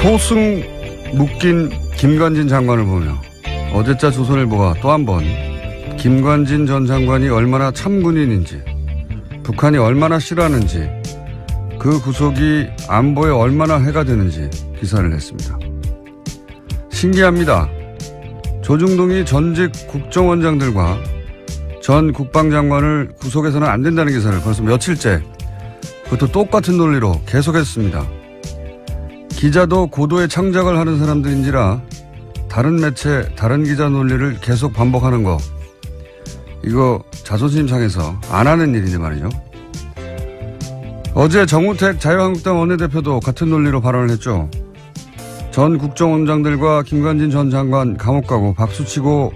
포승 묶인 김관진 장관을 보며 어제자 조선일보가 또 한 번 김관진 전 장관이 얼마나 참군인인지, 북한이 얼마나 싫어하는지, 그 구속이 안보에 얼마나 해가 되는지 기사를 냈습니다. 신기합니다. 조중동이 전직 국정원장들과 전 국방장관을 구속해서는 안 된다는 기사를 벌써 며칠째 그것도 똑같은 논리로 계속했습니다. 기자도 고도의 창작을 하는 사람들인지라 다른 매체, 다른 기자 논리를 계속 반복하는 거, 이거 자존심 상해서 안 하는 일인데 말이죠. 어제 정우택 자유한국당 원내대표도 같은 논리로 발언을 했죠. 전 국정원장들과 김관진 전 장관 감옥 가고 박수치고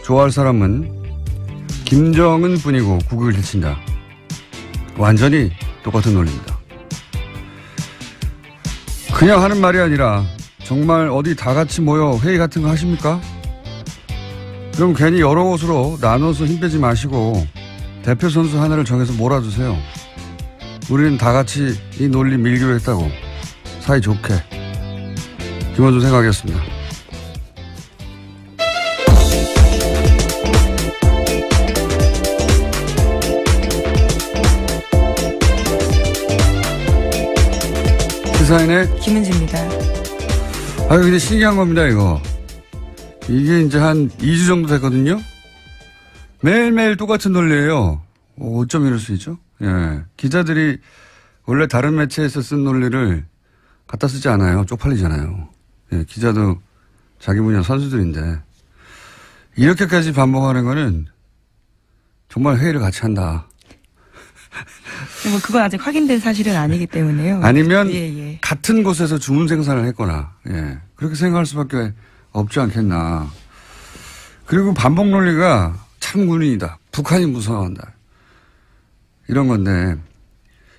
좋아할 사람은 김정은 뿐이고 국익을 해친다. 완전히 똑같은 논리입니다. 그냥 하는 말이 아니라 정말 어디 다 같이 모여 회의 같은 거 하십니까? 그럼 괜히 여러 곳으로 나눠서 힘 빼지 마시고 대표 선수 하나를 정해서 몰아주세요. 우리는 다 같이 이 논리 밀기로 했다고 사이좋게. 김원준 생각하겠습니다. 시사인의 김은지입니다. 아유, 근데 신기한 겁니다, 이거. 이게 이제 한 2주 정도 됐거든요? 매일매일 똑같은 논리예요. 어쩜 이럴 수 있죠? 예. 기자들이 원래 다른 매체에서 쓴 논리를 갖다 쓰지 않아요. 쪽팔리잖아요. 예. 기자도 자기 분야 선수들인데. 이렇게까지 반복하는 거는 정말 회의를 같이 한다. 뭐 그건 아직 확인된 사실은 아니기 때문에요. 아니면 같은 곳에서 주문 생산을 했거나, 예. 그렇게 생각할 수밖에 없지 않겠나. 그리고 반복 논리가 참군인이다. 북한이 무서워한다. 이런 건데,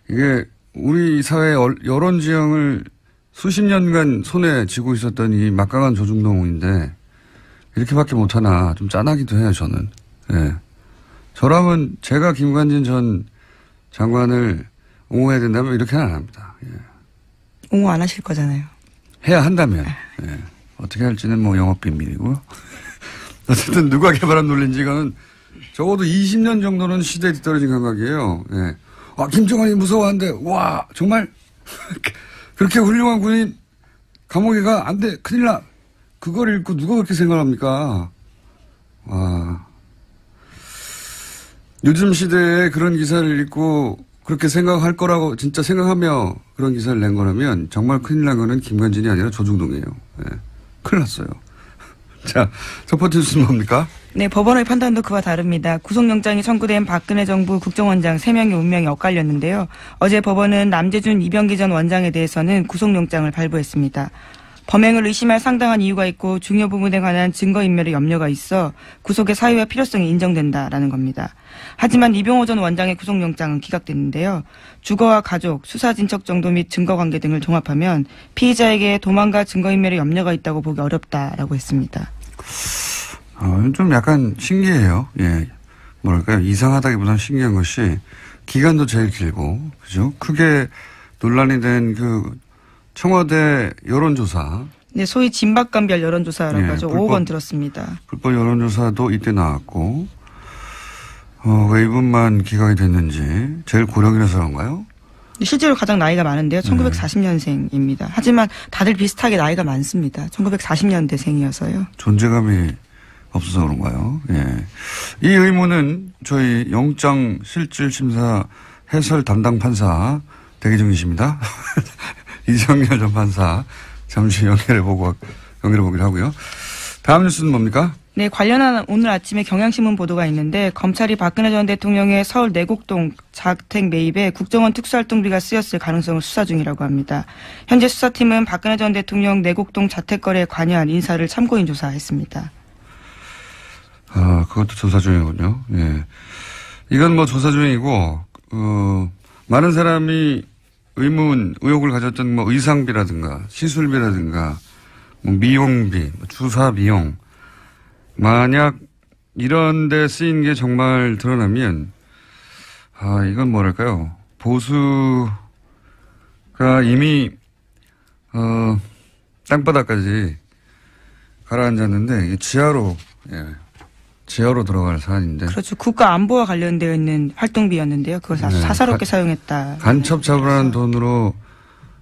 이게 우리 사회의 여론 지형을 수십 년간 손에 쥐고 있었던 이 막강한 조중동인데, 이렇게밖에 못하나 좀 짠하기도 해요, 저는. 예. 저라면 제가 김관진 전 장관을 옹호해야 된다면 이렇게는 안 합니다. 예. 옹호 안 하실 거잖아요. 해야 한다면. 예. 어떻게 할지는 뭐 영업 비밀이고요. 어쨌든 누가 개발한 논리인지 이거는 적어도 20년 정도는 시대에 뒤떨어진 감각이에요. 예. 아, 김정은이 무서워한데, 와, 정말 그렇게 훌륭한 군인 감옥에 가, 안 돼, 큰일 나. 그걸 읽고 누가 그렇게 생각합니까? 와. 요즘 시대에 그런 기사를 읽고 그렇게 생각할 거라고 진짜 생각하며 그런 기사를 낸 거라면 정말 큰일 난 거는 김관진이 아니라 조중동이에요. 네. 큰일 났어요. 자, 첫 번째 뉴스는 뭡니까? 네, 법원의 판단도 그와 다릅니다. 구속영장이 청구된 박근혜 정부 국정원장 3명의 운명이 엇갈렸는데요. 어제 법원은 남재준 이병기 전 원장에 대해서는 구속영장을 발부했습니다. 범행을 의심할 상당한 이유가 있고 중요 부분에 관한 증거인멸의 염려가 있어 구속의 사유와 필요성이 인정된다라는 겁니다. 하지만 이병호 전 원장의 구속영장은 기각됐는데요. 주거와 가족, 수사진척 정도 및 증거관계 등을 종합하면 피의자에게 도망과 증거인멸의 염려가 있다고 보기 어렵다라고 했습니다. 좀 약간 신기해요. 예. 뭐랄까요. 이상하다기보다는 신기한 것이 기간도 제일 길고, 그죠? 크게 논란이 된 청와대 여론조사. 네, 소위 진박감별 여론조사라고 하죠. 5억 원 들었습니다. 불법 여론조사도 이때 나왔고, 왜 이분만 기각이 됐는지 제일 고령이라서 그런가요? 실제로 가장 나이가 많은데요. 1940년생입니다. 하지만 다들 비슷하게 나이가 많습니다. 1940년대생이어서요. 존재감이 없어서 그런가요? 예. 이 의문은 저희 영장실질심사 해설 담당 판사 대기 중이십니다. 이정열 전 판사 잠시 연결해 보기로 하고요. 다음 뉴스는 뭡니까? 네, 관련한 오늘 아침에 경향신문 보도가 있는데 검찰이 박근혜 전 대통령의 서울 내곡동 자택 매입에 국정원 특수활동비가 쓰였을 가능성을 수사 중이라고 합니다. 현재 수사팀은 박근혜 전 대통령 내곡동 자택 거래에 관여한 인사를 참고인 조사했습니다. 아, 그것도 조사 중이군요. 예. 이건 뭐 조사 중이고, 많은 사람이 의혹을 가졌던 뭐 의상비라든가 시술비라든가 뭐 미용비, 주사 비용, 만약 이런 데 쓰인 게 정말 드러나면, 이건 뭐랄까요. 보수가 이미, 땅바닥까지 가라앉았는데 이게 지하로 들어갈 사안인데. 그렇죠. 국가 안보와 관련되어 있는 활동비였는데요. 그걸 사사롭게 사용했다. 간첩 잡으라는 돈으로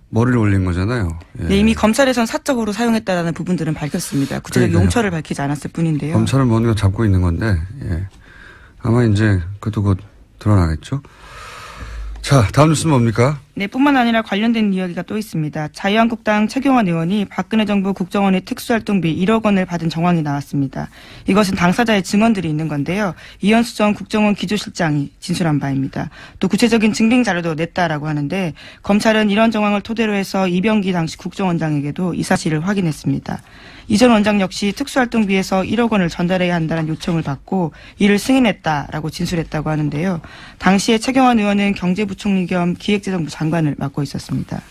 머리를 올린 거잖아요. 예. 네, 이미 검찰에선 사적으로 사용했다라는 부분들은 밝혔습니다. 구체적 용처를 밝히지 않았을 뿐인데요. 검찰은 뭔가 잡고 있는 건데, 아마 이제 그것도 곧 드러나겠죠. 자, 다음 뉴스는 뭡니까? 네, 뿐만 아니라 관련된 이야기가 또 있습니다. 자유한국당 최경환 의원이 박근혜 정부 국정원의 특수활동비 1억 원을 받은 정황이 나왔습니다. 이것은 당사자의 증언들이 있는 건데요. 이현수 전 국정원 기조실장이 진술한 바입니다. 또 구체적인 증빙 자료도 냈다라고 하는데 검찰은 이런 정황을 토대로 해서 이병기 당시 국정원장에게도 이 사실을 확인했습니다. 이 전 원장 역시 특수활동비에서 1억 원을 전달해야 한다는 요청을 받고 이를 승인했다라고 진술했다고 하는데요. 당시에 최경환 의원은 경제부총리 겸 기획재정부 장관을 맡고 있었습니다.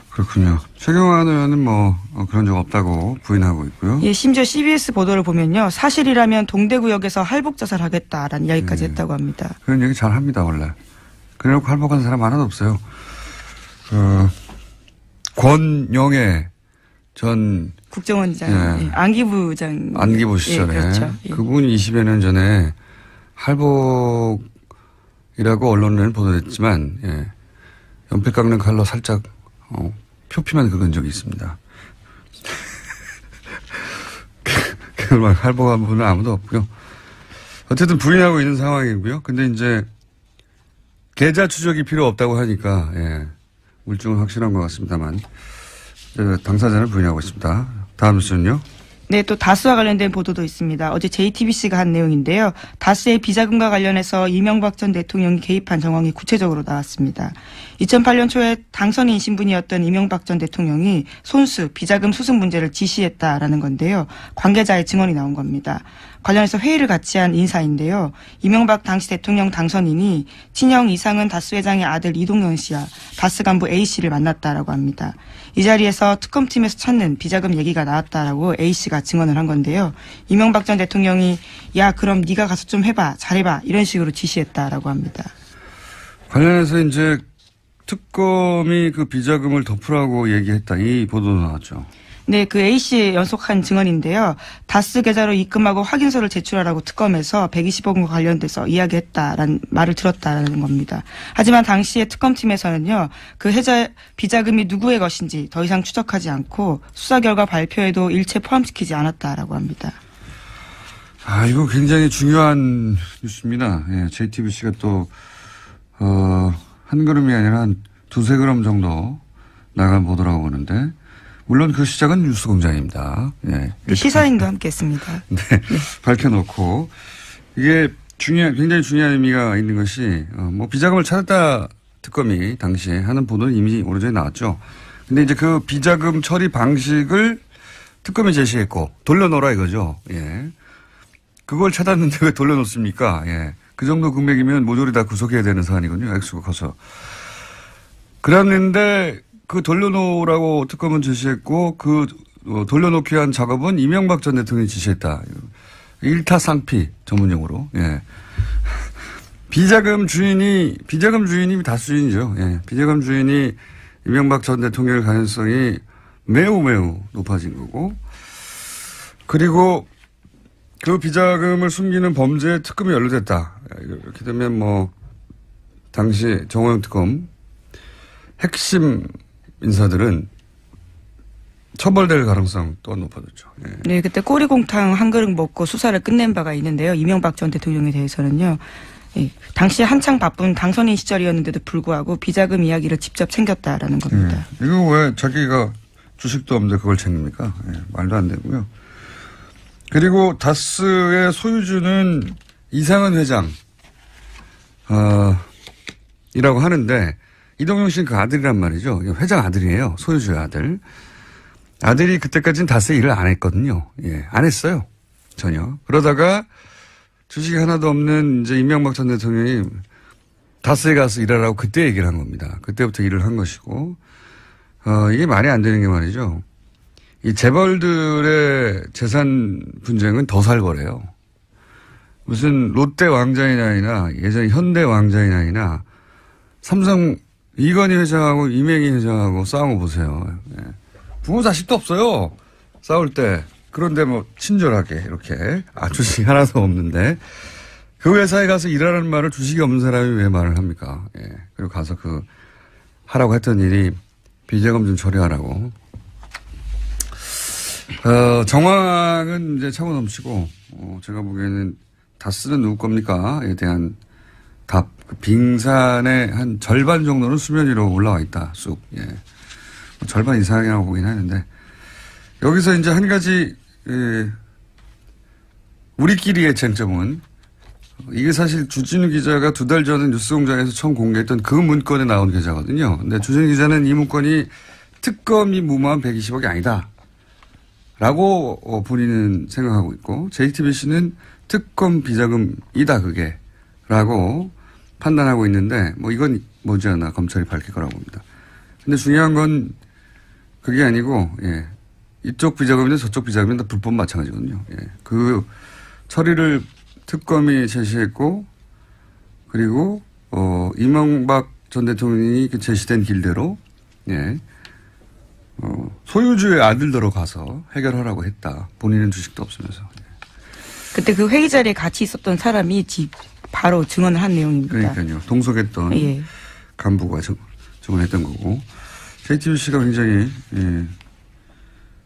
그렇군요. 최경환 의원은 그런 적 없다고 부인하고 있고요. 예, 심지어 CBS 보도를 보면요. 사실이라면 동대구역에서 할복자살하겠다라는 이야기까지 했다고 합니다. 그런 얘기 잘 합니다, 원래. 그래놓고 할복한 사람 하나도 없어요. 권영애 전 국정원장, 안기부장. 안기부 시절에. 그렇죠. 그분이 20여 년 전에 할복이라고 언론에는 보도했지만, 연필 깎는 칼로 살짝, 표피만 긁은 적이 있습니다. 그걸 할복한 분은 아무도 없고요. 어쨌든 부인하고 있는 상황이고요. 근데 이제, 계좌 추적이 필요 없다고 하니까, 물증은 확실한 것 같습니다만, 당사자는 부인하고 있습니다. 다음 뉴스는요? 네, 또 다스와 관련된 보도도 있습니다. 어제 JTBC가 한 내용인데요. 다스의 비자금과 관련해서 이명박 전 대통령이 개입한 정황이 구체적으로 나왔습니다. 2008년 초에 당선인 신분이었던 이명박 전 대통령이 손수, 비자금 수습 문제를 지시했다라는 건데요. 관계자의 증언이 나온 겁니다. 관련해서 회의를 같이 한 인사인데요. 이명박 당시 대통령 당선인이 친형 이상은 다스 회장의 아들 이동현 씨와 다스 간부 A씨를 만났다라고 합니다. 이 자리에서 특검팀에서 찾는 비자금 얘기가 나왔다라고 A씨가 증언을 한 건데요. 이명박 전 대통령이 야 그럼 네가 가서 좀 해봐 잘해봐 이런 식으로 지시했다라고 합니다. 관련해서 이제 특검이 그 비자금을 덮으라고 얘기했다 이 보도도 나왔죠. 네, 그 A씨 연속한 증언인데요. 다스 계좌로 입금하고 확인서를 제출하라고 특검에서 120억 원과 관련돼서 이야기했다라는 말을 들었다라는 겁니다. 하지만 당시에 특검팀에서는요. 그 비자금이 누구의 것인지 더 이상 추적하지 않고 수사 결과 발표에도 일체 포함시키지 않았다라고 합니다. 이거 굉장히 중요한 뉴스입니다. JTBC가 또 한 걸음이 아니라 한 두세 걸음 정도 나간 보도라고 보는데 물론 그 시작은 뉴스공장입니다. 시사인도 함께했습니다. 네, 밝혀놓고 이게 굉장히 중요한 의미가 있는 것이 비자금을 찾았다 특검이 당시에 하는 보도는 이미 오래전에 나왔죠. 근데 이제 그 비자금 처리 방식을 특검이 제시했고 돌려놓으라 이거죠. 그걸 찾았는데 왜 돌려놓습니까? 그 정도 금액이면 모조리 다 구속해야 되는 사안이거든요. 액수가 커서. 그랬는데 그 돌려놓으라고 특검은 제시했고 그 돌려놓기 위한 작업은 이명박 전 대통령이 지시했다. 일타상피 전문용어로. 비자금 주인이 다수인이죠. 비자금 주인이 이명박 전 대통령의 가능성이 매우 높아진 거고 그리고 그 비자금을 숨기는 범죄에 특검이 연루됐다. 이렇게 되면 당시 정호영 특검 핵심 인사들은 처벌될 가능성 또한 높아졌죠. 네, 그때 꼬리곰탕 한 그릇 먹고 수사를 끝낸 바가 있는데요. 이명박 전 대통령에 대해서는요. 당시 한창 바쁜 당선인 시절이었는데도 불구하고 비자금 이야기를 직접 챙겼다라는 겁니다. 이거 왜 자기가 주식도 없는데 그걸 챙깁니까? 말도 안 되고요. 그리고 다스의 소유주는 이상은 회장 이라고 하는데 이동영 씨는 그 아들이란 말이죠. 회장 아들이에요. 소유주의 아들. 아들이 그때까지는 다스에 일을 안 했거든요. 안 했어요. 전혀. 그러다가 주식이 하나도 없는 이제 이명박 전 대통령이 다스에 가서 일하라고 그때 얘기를 한 겁니다. 그때부터 일을 한 것이고, 이게 말이 안 되는 게 말이죠. 이 재벌들의 재산 분쟁은 더 살벌해요. 무슨 롯데 왕자인 아이나 예전 현대 왕자인 아이나 삼성 이건희 회장하고 이맹희 회장하고 싸운 거 보세요. 부모 자식도 없어요. 싸울 때. 그런데 뭐 친절하게 이렇게 주식이 하나도 없는데 그 회사에 가서 일하라는 말을 주식이 없는 사람이 왜 말을 합니까? 예. 그리고 가서 하라고 했던 일이 비자금 좀 처리하라고. 정황은 이제 차고 넘치고, 제가 보기에는 다스는 누구 겁니까?에 대한 답. 빙산의 한 절반 정도는 수면 위로 올라와 있다, 쑥. 예. 절반 이상이라고 보긴 하는데, 여기서 이제 한 가지, 우리끼리의 쟁점은, 이게 사실 주진우 기자가 2달 전에 뉴스공장에서 처음 공개했던 그 문건에 나온 계좌거든요. 근데 주진우 기자는 이 문건이 특검이 무모한 120억이 아니다. 라고 본인은 생각하고 있고, JTBC는 특검 비자금이다, 그게. 라고 판단하고 있는데, 이건 머지않아 검찰이 밝힐 거라고 봅니다. 근데 중요한 건 그게 아니고, 예. 이쪽 비자금이나 저쪽 비자금이나 불법 마찬가지거든요. 예. 그 처리를 특검이 제시했고, 그리고, 이명박 전 대통령이 제시된 길대로, 예. 소유주의 아들들로 가서 해결하라고 했다. 본인은 주식도 없으면서. 예. 그때 그 회의 자리에 같이 있었던 사람이 바로 증언을 한 내용입니다. 그러니까요. 동석했던 예. 간부가 증언했던 거고. JTBC가 굉장히, 예.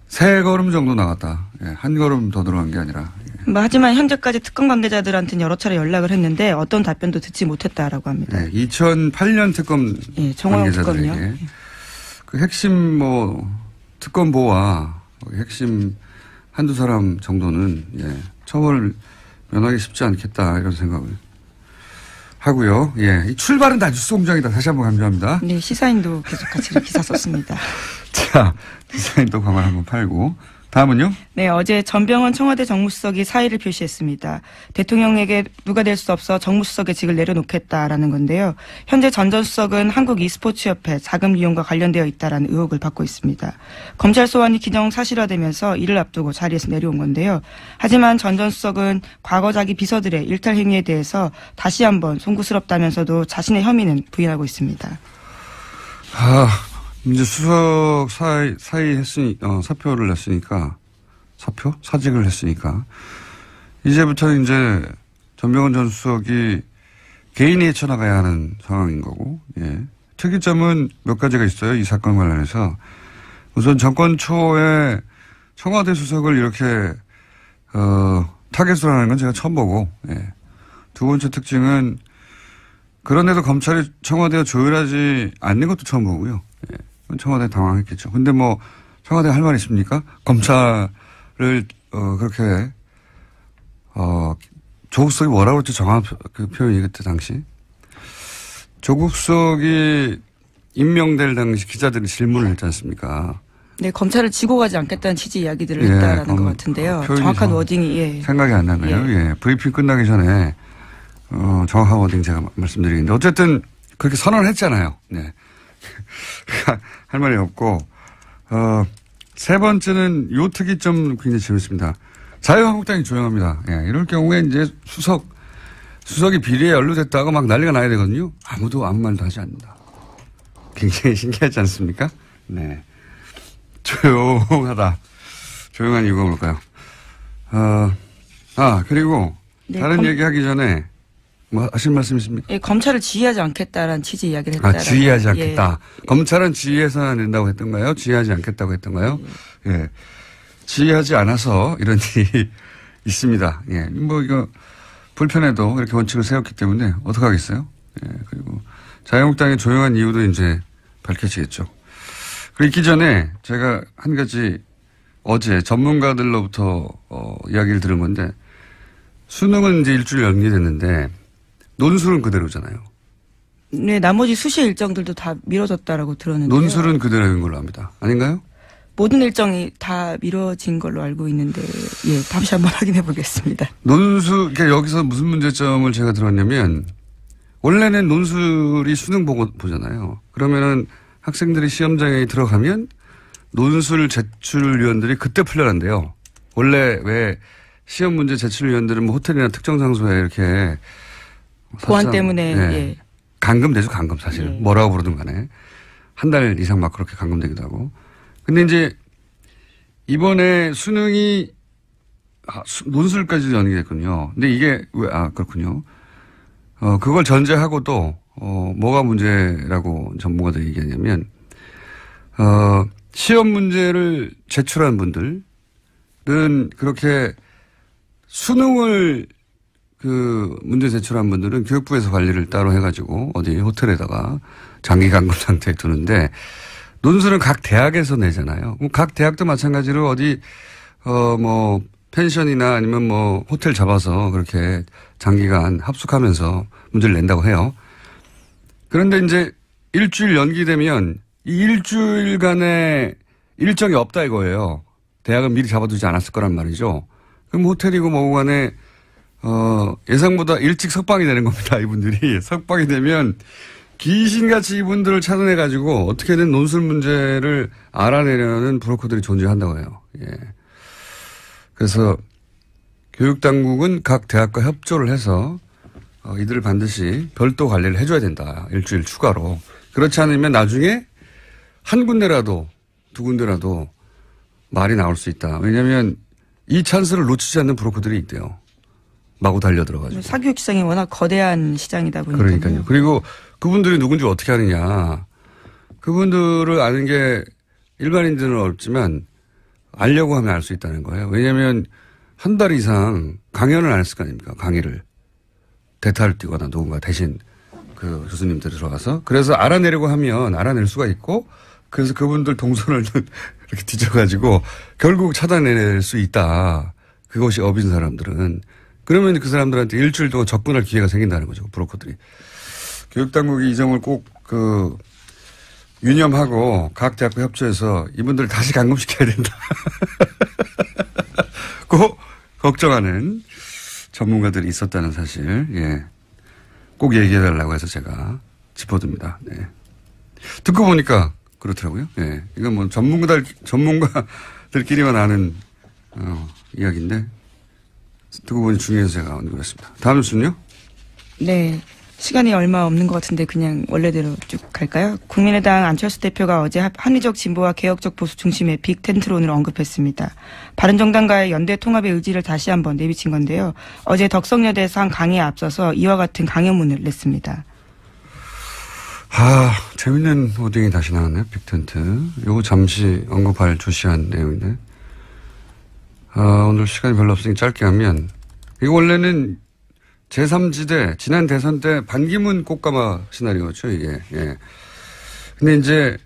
3걸음 정도 나갔다. 예. 한 걸음 더 들어간 게 아니라. 예. 하지만 현재까지 특검 관계자들한테는 여러 차례 연락을 했는데 어떤 답변도 듣지 못했다라고 합니다. 예. 2008년 특검 예. 정호영 특검이요. 예. 그 핵심 특검보와 핵심 한두 사람 정도는 예. 처벌을 면하기 쉽지 않겠다 이런 생각을 하고요. 예. 이 출발은 다 뉴스공장이다. 다시 한번 강조합니다. 네. 시사인도 계속 같이 기사 썼습니다. 자, 시사인도 가만 한번 팔고. 다음은요? 네, 어제 전병헌 청와대 정무수석이 사의를 표시했습니다. 대통령에게 누가 될 수 없어 정무수석의 직을 내려놓겠다라는 건데요. 현재 전 전 수석은 한국 e스포츠협회 자금 이용과 관련되어 있다라는 의혹을 받고 있습니다. 검찰 소환이 기정사실화되면서 이를 앞두고 자리에서 내려온 건데요. 하지만 전 전 수석은 과거 자기 비서들의 일탈 행위에 대해서 다시 한번 송구스럽다면서도 자신의 혐의는 부인하고 있습니다. 이제 수석 사표를 냈으니까, 사직을 했으니까, 이제부터는 이제 전병헌 전 수석이 개인이 헤쳐나가야 하는 상황인 거고, 예. 특이점은 몇 가지가 있어요. 이 사건 관련해서. 우선 정권 초에 청와대 수석을 이렇게, 타겟으로 하는 건 제가 처음 보고, 예. 두 번째 특징은 그런데도 검찰이 청와대와 조율하지 않는 것도 처음 보고요. 예. 청와대 당황했겠죠. 근데 청와대 할 말 있습니까? 검찰을, 그렇게, 조국 수석이 뭐라고 했죠? 정확한 그 표현이 그때 당시. 조국 수석이 임명될 당시 기자들이 질문을 했지 않습니까? 네, 검찰을 지고 가지 않겠다는 취지 이야기들을 했다라는 것 같은데요. 정확한 워딩이, 예. 생각이 안 나네요. 예. 예. 브리핑 끝나기 전에, 정확한 워딩 제가 말씀드리겠는데. 어쨌든, 그렇게 선언을 했잖아요. 네. 할 말이 없고, 세 번째는 요 특이점 굉장히 재밌습니다. 자유한국당이 조용합니다. 예, 이럴 경우에 이제 수석이 비리에 연루됐다고 막 난리가 나야 되거든요. 아무도 아무 말도 하지 않는다. 굉장히 신기하지 않습니까? 네. 조용하다. 조용한 이유가 뭘까요? 그리고 네, 다른 얘기 하기 전에 하실 말씀 있습니까? 예, 검찰을 지휘하지 않겠다라는 취지 이야기를 했다. 지휘하지 않겠다. 예. 검찰은 지휘해서는 안 된다고 했던가요? 지휘하지 않겠다고 했던가요? 예. 지휘하지 않아서 이런 일이 있습니다. 예. 이거 불편해도 이렇게 원칙을 세웠기 때문에 어떡하겠어요? 예. 그리고 자유한국당의 조용한 이유도 이제 밝혀지겠죠. 그리고 있기 전에 제가 한 가지 어제 전문가들로부터 이야기를 들은 건데 수능은 이제 일주일 연기됐는데 논술은 그대로잖아요. 네, 나머지 수시 일정들도 다 미뤄졌다라고 들었는데요. 논술은 그대로인 걸로 압니다. 아닌가요? 모든 일정이 다 미뤄진 걸로 알고 있는데, 예, 다시 한번 확인해 보겠습니다. 그러니까 여기서 무슨 문제점을 제가 들었냐면, 원래는 논술이 수능 보잖아요. 그러면은 학생들이 시험장에 들어가면 논술 제출위원들이 그때 풀려난대요. 원래 왜 시험 문제 제출위원들은 호텔이나 특정 장소에 이렇게 보안 때문에, 네. 예. 감금되죠, 감금 사실. 예. 뭐라고 부르든 간에. 한 달 이상 막 그렇게 감금되기도 하고. 근데 이제 이번에 수능이 논술까지도 연기됐군요. 근데 이게 그렇군요. 그걸 전제하고도 뭐가 문제라고 전문가들이 얘기하냐면 시험 문제를 제출한 분들은 그렇게 수능을 문제 제출한 분들은 교육부에서 관리를 따로 해가지고 어디 호텔에다가 장기 감금 상태에 두는데 논술은 각 대학에서 내잖아요. 각 대학도 마찬가지로 어디 펜션이나 아니면 호텔 잡아서 그렇게 장기간 합숙하면서 문제를 낸다고 해요. 그런데 이제 일주일 연기되면 이 일주일간의 일정이 없다 이거예요. 대학은 미리 잡아두지 않았을 거란 말이죠. 그럼 호텔이고 뭐고 간에 예상보다 일찍 석방이 되는 겁니다. 이분들이. 석방이 되면 귀신같이 이분들을 찾아내가지고 어떻게든 논술 문제를 알아내려는 브로커들이 존재한다고 해요. 예. 그래서 교육당국은 각 대학과 협조를 해서 이들을 반드시 별도 관리를 해줘야 된다. 일주일 추가로. 그렇지 않으면 나중에 한 군데라도 두 군데라도 말이 나올 수 있다. 왜냐하면 이 찬스를 놓치지 않는 브로커들이 있대요. 마구 달려들어가지고. 사교육 시장이 워낙 거대한 시장이다 보니까. 그러니까요. 그리고 그분들이 누군지 어떻게 아느냐. 그분들을 아는 게 일반인들은 어렵지만 알려고 하면 알 수 있다는 거예요. 왜냐하면 한 달 이상 강연을 안 했을 거 아닙니까? 강의를. 대타를 띄거나 누군가 대신 그 교수님들이 들어가서. 그래서 알아내려고 하면 알아낼 수가 있고 그래서 그분들 동선을 이렇게 뒤져가지고 결국 찾아낼 수 있다. 그것이 업인 사람들은. 그러면 그 사람들한테 일주일 동안 접근할 기회가 생긴다는 거죠. 브로커들이. 교육당국이 이 점을 꼭 유념하고 각 대학과 협조해서 이분들을 다시 감금시켜야 된다. 꼭 걱정하는 전문가들이 있었다는 사실. 예. 꼭 얘기해달라고 해서 제가 짚어둡니다. 네. 듣고 보니까 그렇더라고요. 예. 이건 전문가들끼리만 아는 이야기인데 듣고 보니 중요해서 제가 언급했습니다. 다음 뉴스는요? 네. 시간이 얼마 없는 것 같은데 그냥 원래대로 쭉 갈까요? 국민의당 안철수 대표가 어제 합리적 진보와 개혁적 보수 중심의 빅텐트론을 언급했습니다. 바른정당과의 연대 통합의 의지를 다시 한번 내비친 건데요. 어제 덕성여대에서 한 강의에 앞서서 이와 같은 강연문을 냈습니다. 재밌는 워딩이 다시 나왔네요. 빅텐트. 요거 잠시 언급할 조시한 내용인데. 오늘 시간이 별로 없으니 짧게 하면 이거 원래는 제3지대 지난 대선 때 반기문 꽃가마 시나리오죠 이게. 예. 근데 이제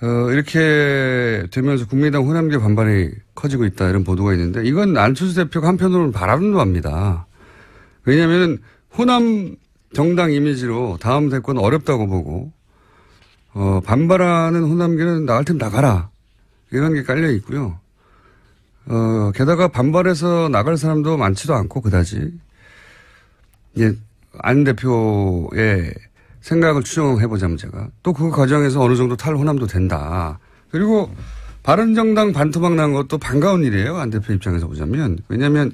이렇게 되면서 국민의당 호남계 반발이 커지고 있다 이런 보도가 있는데 이건 안철수 대표가 한편으로는 바라는 바입니다. 왜냐하면 호남 정당 이미지로 다음 대권 어렵다고 보고 반발하는 호남계는 나갈 테면 나가라 이런 게 깔려 있고요. 게다가 반발해서 나갈 사람도 많지도 않고 그다지. 예, 안 대표의 생각을 추정해보자면 제가 또 그 과정에서 어느 정도 탈호남도 된다. 그리고 바른정당 반토막 난 것도 반가운 일이에요. 안 대표 입장에서 보자면. 왜냐하면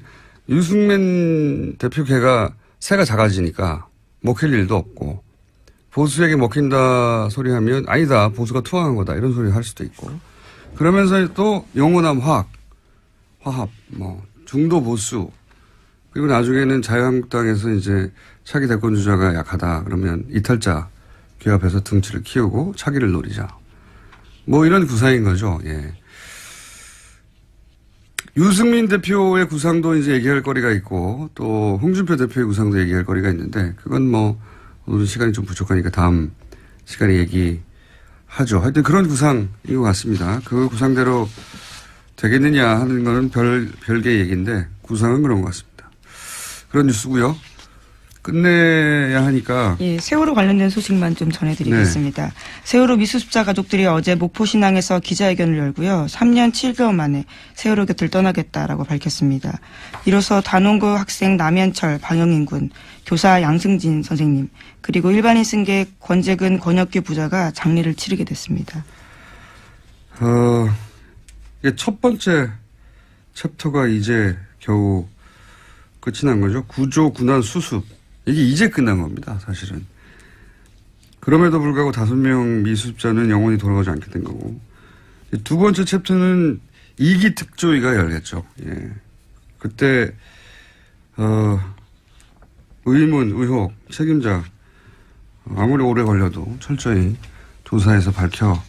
유승민 대표계가 새가 작아지니까 먹힐 일도 없고 보수에게 먹힌다 소리 하면 아니다. 보수가 투항한 거다. 이런 소리 할 수도 있고. 그러면서 또 영호남 화합, 중도 보수 그리고 나중에는 자유한국당에서 이제 차기 대권 주자가 약하다. 그러면 이탈자 기합해서 등치를 키우고 차기를 노리자. 이런 구상인 거죠. 예. 유승민 대표의 구상도 이제 얘기할 거리가 있고 또 홍준표 대표의 구상도 얘기할 거리가 있는데 그건 오늘 시간이 좀 부족하니까 다음 시간에 얘기하죠. 하여튼 그런 구상인 것 같습니다. 그 구상대로 되겠느냐 하는 거는 별개의 얘기인데 구상은 그런 것 같습니다. 그런 뉴스고요. 끝내야 하니까. 예, 세월호 관련된 소식만 좀 전해드리겠습니다. 네. 세월호 미수습자 가족들이 어제 목포신항에서 기자회견을 열고요. 3년 7개월 만에 세월호 곁을 떠나겠다라고 밝혔습니다. 이로써 단원고 학생 남현철, 방영인 군, 교사 양승진 선생님, 그리고 일반인 승객 권재근, 권혁규 부자가 장례를 치르게 됐습니다. 이게 첫 번째 챕터가 이제 겨우 끝이 난 거죠. 구조, 군안, 수습. 이게 이제 끝난 겁니다. 사실은. 그럼에도 불구하고 5명 미수습자는 영원히 돌아가지 않게 된 거고. 두 번째 챕터는 2기 특조위가 열렸죠. 예. 그때, 의문, 의혹, 책임자, 아무리 오래 걸려도 철저히 조사해서 밝혀내야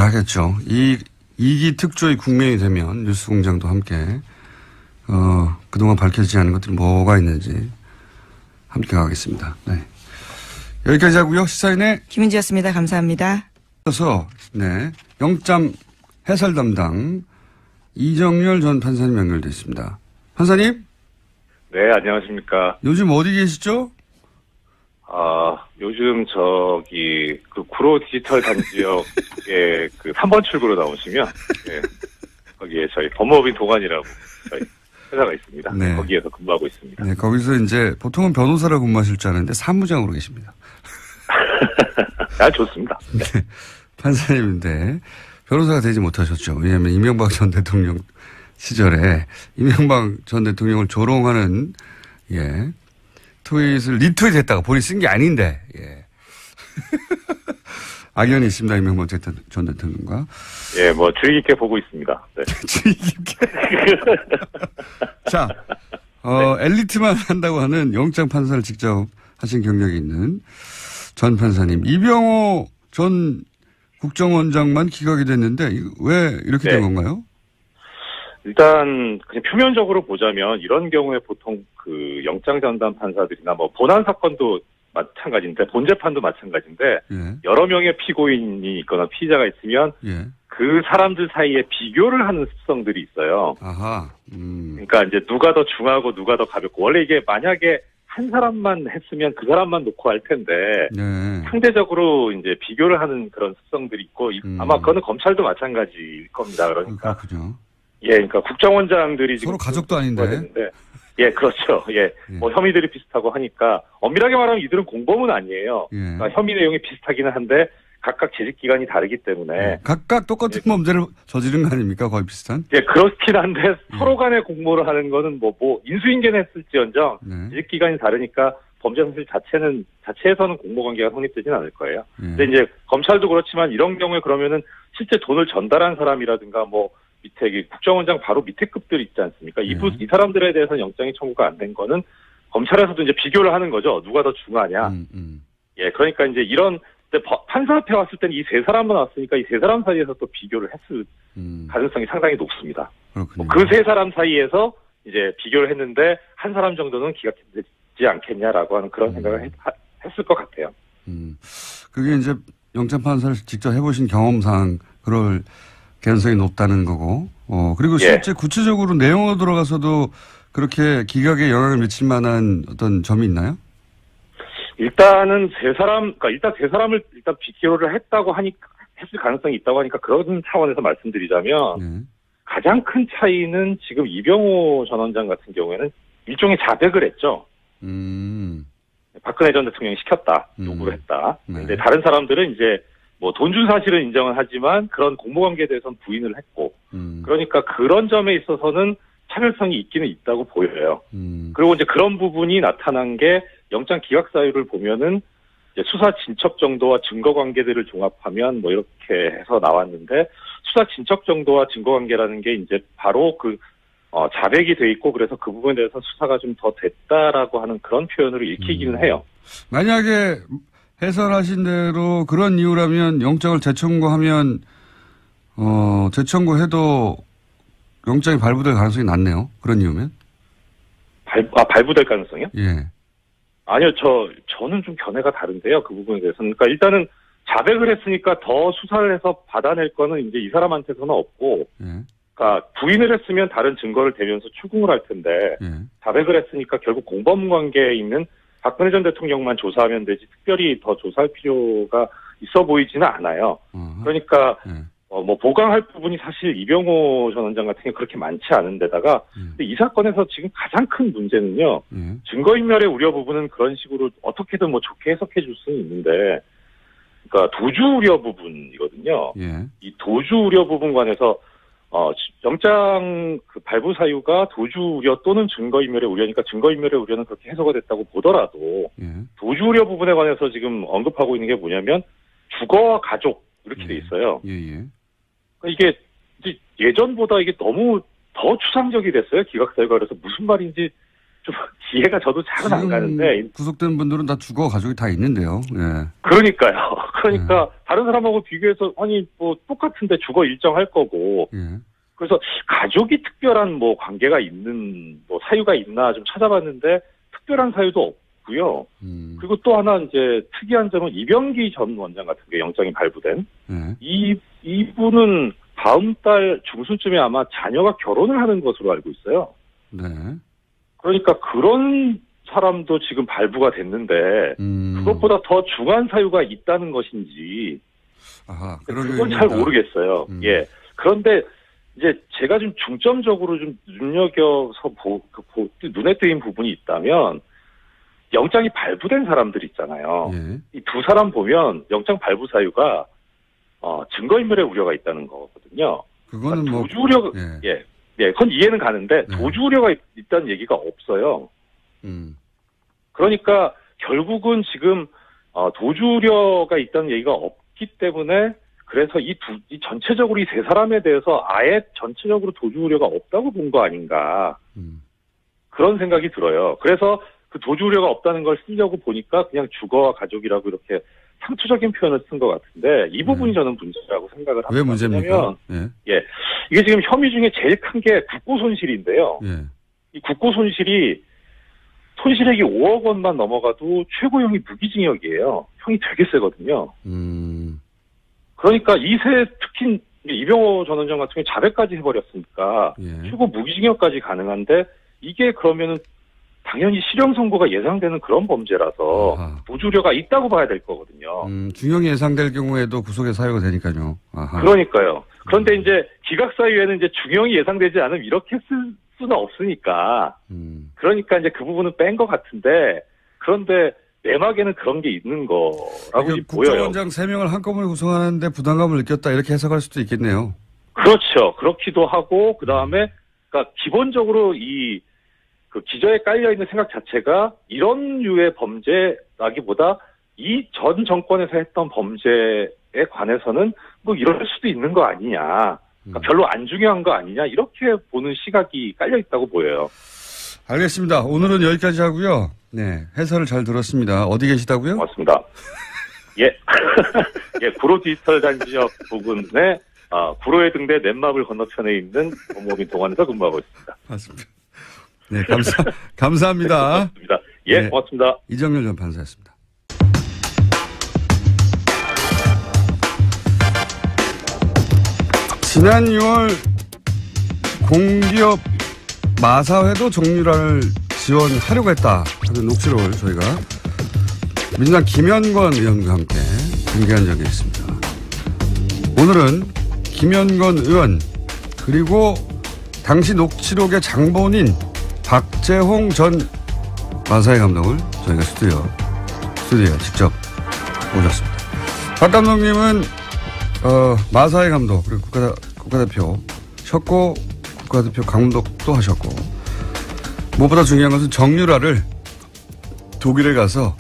하겠죠. 2기 특조위 국면이 되면 뉴스공장도 함께, 그동안 밝혀지지 않은 것들이 뭐가 있는지 함께 가겠습니다. 네. 여기까지 하고요. 시사인의 김은지였습니다. 감사합니다. 그래서, 네. 영장 해설 담당 이정열 전 판사님 연결되어 있습니다. 판사님? 네, 안녕하십니까. 요즘 어디 계시죠? 요즘 그 구로 디지털 단지역에 그 3번 출구로 나오시면, 예, 거기에 저희 법무법인 동안이라고 저희 회사가 있습니다. 네. 거기에서 근무하고 있습니다. 네, 거기서 이제 보통은 변호사라고 근무하실 줄 아는데 사무장으로 계십니다. 좋습니다. 네. 네, 판사님인데 변호사가 되지 못하셨죠. 왜냐하면 이명박 전 대통령 시절에 이명박 전 대통령을 조롱하는 트윗을 리트윗했다가 본인이 쓴 게 아닌데 악연이 있습니다. 이명박 전 대통령과. 예, 뭐 주의 깊게 보고 있습니다. 네. 주의 깊게. 자, 엘리트만 한다고 하는 영장 판사를 직접 하신 경력이 있는 전 판사님 이병호 전 국정원장만 기각이 됐는데 왜 이렇게 된 건가요? 일단 그냥 표면적으로 보자면 이런 경우에 보통 그 영장 전담 판사들이나 뭐 본안 사건도 마찬가지인데 본 재판도 마찬가지인데 여러 명의 피고인이 있거나 피의자가 있으면 그 사람들 사이에 비교를 하는 습성들이 있어요. 아하. 그러니까 이제 누가 더 중하고 누가 더 가볍고 원래 이게 만약에 한 사람만 했으면 그 사람만 놓고 할 텐데 상대적으로 이제 비교를 하는 그런 습성들이 있고 아마 그거는 검찰도 마찬가지일 겁니다. 그러니까 그렇군요. 그러니까 국정원장들이 서로 가족도 아닌데. 예, 그렇죠. 뭐 혐의들이 비슷하고 하니까 엄밀하게 말하면 이들은 공범은 아니에요. 그러니까 혐의 내용이 비슷하기는 한데 각각 재직 기간이 다르기 때문에 각각 똑같은 범죄를 저지른 거 아닙니까? 거의 비슷한? 예, 그렇긴 한데 서로 간에 공모를 하는 거는 뭐 인수인계는 했을지언정 재직 기간이 다르니까 범죄 사실 자체에서는 공모 관계가 성립되지는 않을 거예요. 근데 이제 검찰도 그렇지만 이런 경우에 그러면은 실제 돈을 전달한 사람이라든가 뭐 밑에 국정원장 바로 밑에 급들이 있지 않습니까? 이 사람들에 대해서는 영장이 청구가 안 된 거는 검찰에서도 이제 비교를 하는 거죠. 누가 더 중하냐. 예, 그러니까 이제 이런 판사 앞에 왔을 때는 이 세 사람만 왔으니까 이 세 사람 사이에서 또 비교를 했을 가능성이 상당히 높습니다. 그 세 사람 사이에서 이제 비교를 했는데 한 사람 정도는 기각되지 않겠냐라고 하는 그런 생각을 했을 것 같아요. 그게 이제 영장 판사를 직접 해보신 경험상 그럴 개연성이 높다는 거고, 그리고 실제 구체적으로 내용으로 들어가서도 그렇게 기각에 영향을 미칠 만한 어떤 점이 있나요? 일단은 일단 세 사람을 일단 비교를 했을 가능성이 있다고 하니까 그런 차원에서 말씀드리자면 가장 큰 차이는 지금 이병호 전 원장 같은 경우에는 일종의 자백을 했죠. 박근혜 전 대통령이 시켰다, 요구를 했다. 근데 다른 사람들은 이제 뭐 돈 준 사실은 인정은 하지만 그런 공모관계에 대해서는 부인을 했고, 그러니까 그런 점에 있어서는 차별성이 있기는 있다고 보여요. 그리고 이제 그런 부분이 나타난 게 영장 기각 사유를 보면은 이제 수사 진척 정도와 증거 관계들을 종합하면 뭐 이렇게 해서 나왔는데 수사 진척 정도와 증거 관계라는 게 이제 바로 자백이 돼 있고 그래서 그 부분에 대해서 수사가 좀 더 됐다라고 하는 그런 표현으로 읽히기는 해요. 만약에 해설하신 대로 그런 이유라면 영장을 재청구하면 재청구해도 영장이 발부될 가능성이 낮네요. 그런 이유면? 발부될 가능성이요? 예. 아니요, 저는 좀 견해가 다른데요. 그 부분에 대해서는. 그러니까 일단은 자백을 했으니까 더 수사를 해서 받아낼 거는 이제 이 사람한테서는 없고, 그러니까 부인을 했으면 다른 증거를 대면서 추궁을 할 텐데, 자백을 했으니까 결국 공범 관계에 있는 박근혜 전 대통령만 조사하면 되지 특별히 더 조사할 필요가 있어 보이지는 않아요. 그러니까 뭐 보강할 부분이 사실 이병호 전 원장 같은 경우 그렇게 많지 않은데다가 근데 이 사건에서 지금 가장 큰 문제는요. 증거인멸의 우려 부분은 그런 식으로 어떻게든 뭐 좋게 해석해 줄 수는 있는데 그러니까 도주 우려 부분이거든요. 이 도주 우려 부분 관해서 영장 발부 사유가 도주 우려 또는 증거인멸의 우려니까 증거인멸의 우려는 그렇게 해소가 됐다고 보더라도 도주 우려 부분에 관해서 지금 언급하고 있는 게 뭐냐면 주거와 가족 이렇게 돼 있어요. 그러니까 이게 이제 예전보다 이게 너무 더 추상적이 됐어요. 기각사유가. 그래서 무슨 말인지 좀 이해가 저도 잘은 안 가는데. 구속된 분들은 다 주거 가족이 다 있는데요. 예. 그러니까요. 그러니까 다른 사람하고 비교해서 아니 뭐 똑같은데 주거 일정할 거고. 예. 그래서 가족이 특별한 뭐 관계가 있는 뭐 사유가 있나 좀 찾아봤는데 특별한 사유도 없고요. 그리고 또 하나 이제 특이한 점은 이병기 전 원장 같은 게 영장이 발부된 이분은 다음 달 중순쯤에 아마 자녀가 결혼을 하는 것으로 알고 있어요. 네. 그러니까 그런 사람도 지금 발부가 됐는데 그것보다 더 중한 사유가 있다는 것인지 그건 잘 모르겠어요. 예. 그런데 이제 제가 좀 중점적으로 좀 눈여겨서 눈에 띄는 부분이 있다면 영장이 발부된 사람들 있잖아요. 예. 이 두 사람 보면 영장 발부 사유가 증거인멸의 우려가 있다는 거거든요. 그거는 그러니까 도주 우려 그건 이해는 가는데 도주 우려가 있다는 얘기가 없어요. 그러니까 결국은 지금 도주 우려가 있다는 얘기가 없기 때문에 그래서 이 전체적으로 이 세 사람에 대해서 아예 전체적으로 도주 우려가 없다고 본 거 아닌가. 그런 생각이 들어요. 그래서 그 도주 우려가 없다는 걸 쓰려고 보니까 그냥 주거와 가족이라고 이렇게 상투적인 표현을 쓴 것 같은데 이 부분이 저는 문제라고 생각을 합니다. 왜 문제입니까? 이게 지금 혐의 중에 제일 큰 게 국고 손실인데요. 이 국고 손실이 손실액이 5억 원만 넘어가도 최고형이 무기징역이에요. 형이 되게 세거든요. 그러니까 특히 이병호 전 원장 같은 경우 자백까지 해버렸으니까 최고 무기징역까지 가능한데 이게 그러면은 당연히 실형 선고가 예상되는 그런 범죄라서 도주 우려가 있다고 봐야 될 거거든요. 중형이 예상될 경우에도 구속의 사유가 되니까요. 그러니까요. 그런데 이제 기각 사유에는 이제 중형이 예상되지 않으면 이렇게 쓸 수는 없으니까. 그러니까 이제 그 부분은 뺀 것 같은데 그런데 내막에는 그런 게 있는 거라고 보여요. 국정원장 3명을 한꺼번에 구성하는데 부담감을 느꼈다 이렇게 해석할 수도 있겠네요. 그렇죠. 그렇기도 하고 그다음에 그러니까 기본적으로 그 기저에 깔려있는 생각 자체가 이런 류의 범죄라기보다 이 전 정권에서 했던 범죄에 관해서는 뭐 이럴 수도 있는 거 아니냐. 그러니까 별로 안 중요한 거 아니냐. 이렇게 보는 시각이 깔려있다고 보여요. 알겠습니다. 오늘은 여기까지 하고요. 네, 해설을 잘 들었습니다. 어디 계시다고요? 맞습니다. 예. 구로 디지털 단지역 부근에 구로에 등대 넷마블 건너편에 있는 법무법인 동안에서 근무하고 있습니다. 맞습니다. 네, 감사합니다. 고맙습니다. 예, 네, 고맙습니다. 이정렬 전 판사였습니다. 지난 6월 공기업 마사회도 정유라를 지원하려고 했다 하는 녹취록을 저희가 민주당 김현권 의원과 함께 공개한 적이 있습니다. 오늘은 김현권 의원 그리고 당시 녹취록의 장본인 박재홍 전 마사회 감독을 저희가 스튜디오에 직접 모셨습니다. 박 감독님은 마사회 감독 그리고 국가대표 셨고 국가대표 감독도 하셨고 무엇보다 중요한 것은 정유라를 독일에 가서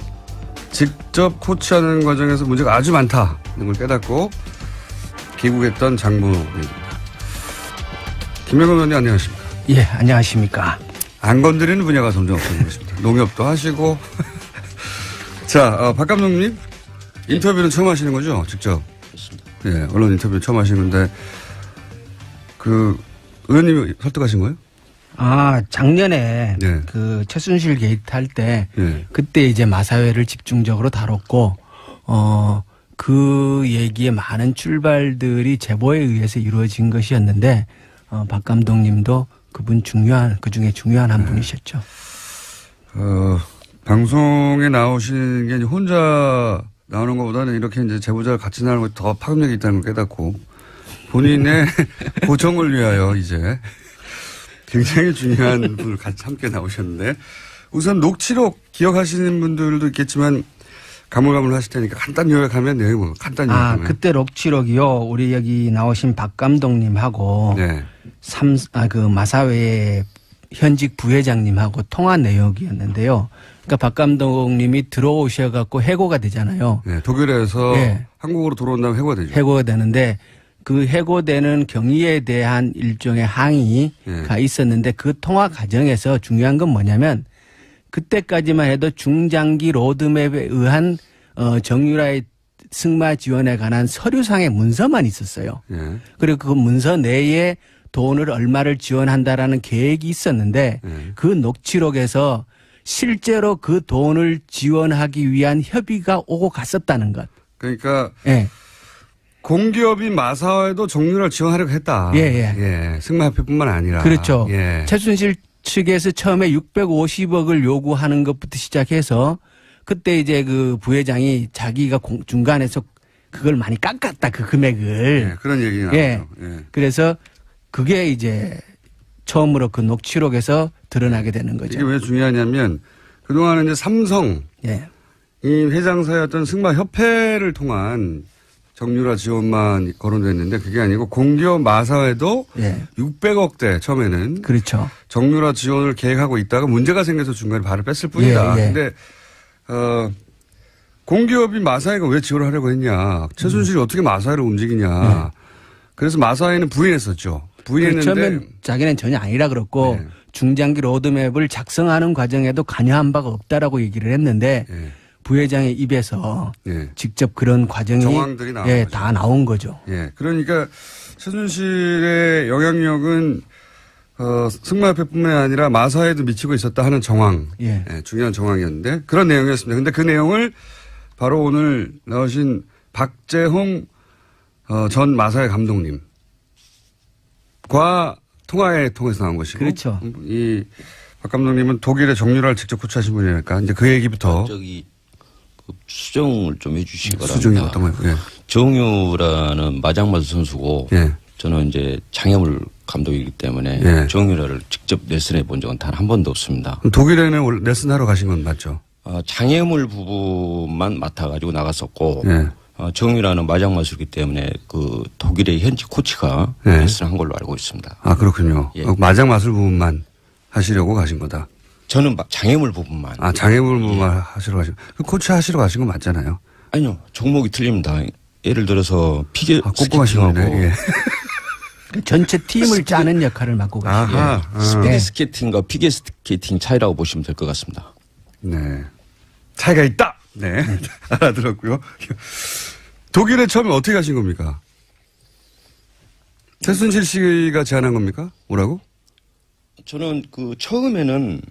직접 코치하는 과정에서 문제가 아주 많다는 걸 깨닫고 귀국했던 장본인입니다. 김현권 의원님 안녕하십니까? 예, 안녕하십니까? 안 건드리는 분야가 점점 없어지고 있습니다. 농협도 하시고. 자, 박 감독님 인터뷰는 처음 하시는 거죠? 직접. 그렇습니다. 예, 언론 인터뷰 처음 하시는데 의원님이 설득하신 거예요? 작년에 그 최순실 게이트 할 때 그때 이제 마사회를 집중적으로 다뤘고 그 얘기의 많은 출발들이 제보에 의해서 이루어진 것이었는데 박 감독님도 그 중에 중요한 한 분이셨죠. 방송에 나오시는 게 이제 혼자 나오는 것보다는 이렇게 이제 제보자가 같이 나오는 것이 더 파급력이 있다는 걸 깨닫고 본인의 고정을 위하여 이제 굉장히 중요한 분을 같이 함께 나오셨는데 우선 녹취록 기억하시는 분들도 있겠지만 가물가물 하실 테니까 간단히 요약하면 내용이 뭐 간단히 요약하면. 그때 녹취록이요. 우리 여기 나오신 박 감독님하고 그 마사회 현직 부회장님하고 통화 내용이었는데요. 그러니까 박 감독님이 들어오셔갖고 해고가 되잖아요. 네, 독일에서 한국으로 들어온다면 해고가 되죠. 해고가 되는데 그 해고되는 경위에 대한 일종의 항의가 있었는데 그 통화 과정에서 중요한 건 뭐냐면 그때까지만 해도 중장기 로드맵에 의한 정유라의 승마 지원에 관한 서류상의 문서만 있었어요. 그리고 그 문서 내에 돈을 얼마를 지원한다라는 계획이 있었는데 그 녹취록에서 실제로 그 돈을 지원하기 위한 협의가 오고 갔었다는 것. 그러니까 공기업인 마사회도 정유라를 지원하려고 했다. 승마협회뿐만 아니라. 그렇죠. 최순실 측에서 처음에 650억을 요구하는 것부터 시작해서 그때 이제 그 부회장이 자기가 중간에서 그걸 많이 깎았다, 그 금액을. 그런 얘기가 나와요. 그래서 그게 이제 처음으로 그 녹취록에서 드러나게 되는 거죠. 이게 왜 중요하냐면 그동안은 이제 삼성 이 회장사였던 승마협회를 통한 정유라 지원만 거론됐는데 그게 아니고 공기업 마사회도 600억대 처음에는 그렇죠. 정유라 지원을 계획하고 있다가 문제가 생겨서 중간에 발을 뺐을 뿐이다. 근데 공기업인 마사회가 왜 지원을 하려고 했냐. 최순실이 어떻게 마사회를 움직이냐. 그래서 마사회는 부인했었죠. 부인했는데. 처음엔 자기는 전혀 아니라 그랬고 중장기 로드맵을 작성하는 과정에도 관여한 바가 없다라고 얘기를 했는데 부회장의 입에서 직접 그런 과정이 정황들이 다 나온 거죠. 그러니까 최순실의 영향력은 승마협회뿐만 아니라 마사회에도 미치고 있었다 하는 정황. 중요한 정황이었는데 그런 내용이었습니다. 그런데 그 내용을 바로 오늘 나오신 박재홍 전 마사회 감독님과 통화에 통해서 나온 것이고. 그렇죠. 이 박 감독님은 독일의 정유라를 직접 코치하신 분이니까 이제 그 얘기부터. 수정을 좀 해주시기 바랍니다. 수정이 어떤 거예요? 정유라는 마장마수 선수고 저는 이제 장애물 감독이기 때문에 정유라를 직접 레슨해 본 적은 단 한 번도 없습니다. 독일에는 레슨하러 가신 건 맞죠? 장애물 부분만 맡아가지고 나갔었고 정유라는 마장마수이기 때문에 그 독일의 현지 코치가 레슨한 걸로 알고 있습니다. 아 그렇군요. 마장마술 부분만 하시려고 가신 거다. 저는 장애물 부분만. 장애물 부분만 하시러 가신 거. 그 코치 하시러 가신 건 맞잖아요. 아니요. 종목이 틀립니다. 예를 들어서 꼼꼼하시네. 전체 팀을 짜는 역할을 맡고 가시죠. 스피드 스케이팅과 피겨 스케이팅 차이라고 보시면 될 것 같습니다. 차이가 있다. 알아들었고요. 독일에 처음에 어떻게 가신 겁니까? 최순실 씨가 제안한 겁니까? 뭐라고? 저는 그 처음에는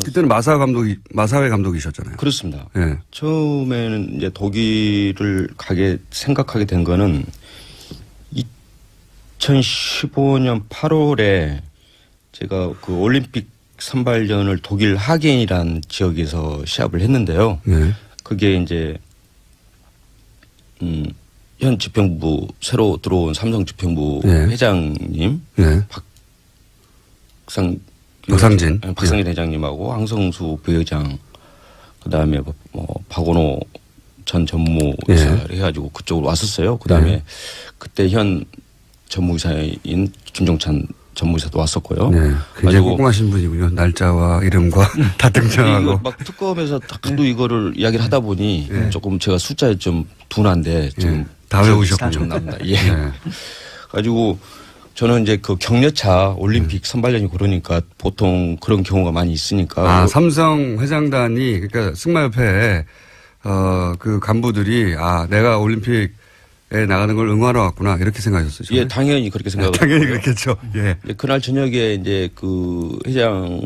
그때는 마사회 감독이셨잖아요. 그렇습니다. 처음에는 이제 독일을 생각하게 된 거는 2015년 8월에 제가 그 올림픽 선발전을 독일 하겐이라는 지역에서 시합을 했는데요. 그게 이제 현 집행부 새로 들어온 삼성 집행부 회장님 박상진 회장님하고 황성수 부회장 그다음에 박원호 전 전무이사를 해가지고 그쪽으로 왔었어요. 그다음에 그때 현 전무이사인 김종찬 전무이사도 왔었고요. 굉장히 꼼꼼하신 분이군요. 날짜와 이름과 다 등장하고. 막 특검에서 하도 이거를 이야기를 하다 보니 조금 제가 숫자에 좀 둔한데 좀 다 외우셨군요. 납니다. 가지고 저는 이제 그 격려차 올림픽 선발전이 그러니까 보통 그런 경우가 많이 있으니까. 삼성 회장단이 그러니까 승마협회 그 간부들이 내가 올림픽에 나가는 걸 응원하러 왔구나 이렇게 생각하셨어요. 당연히 그렇게 생각을. 당연히 그렇겠죠. 그날 저녁에 이제 그 회장,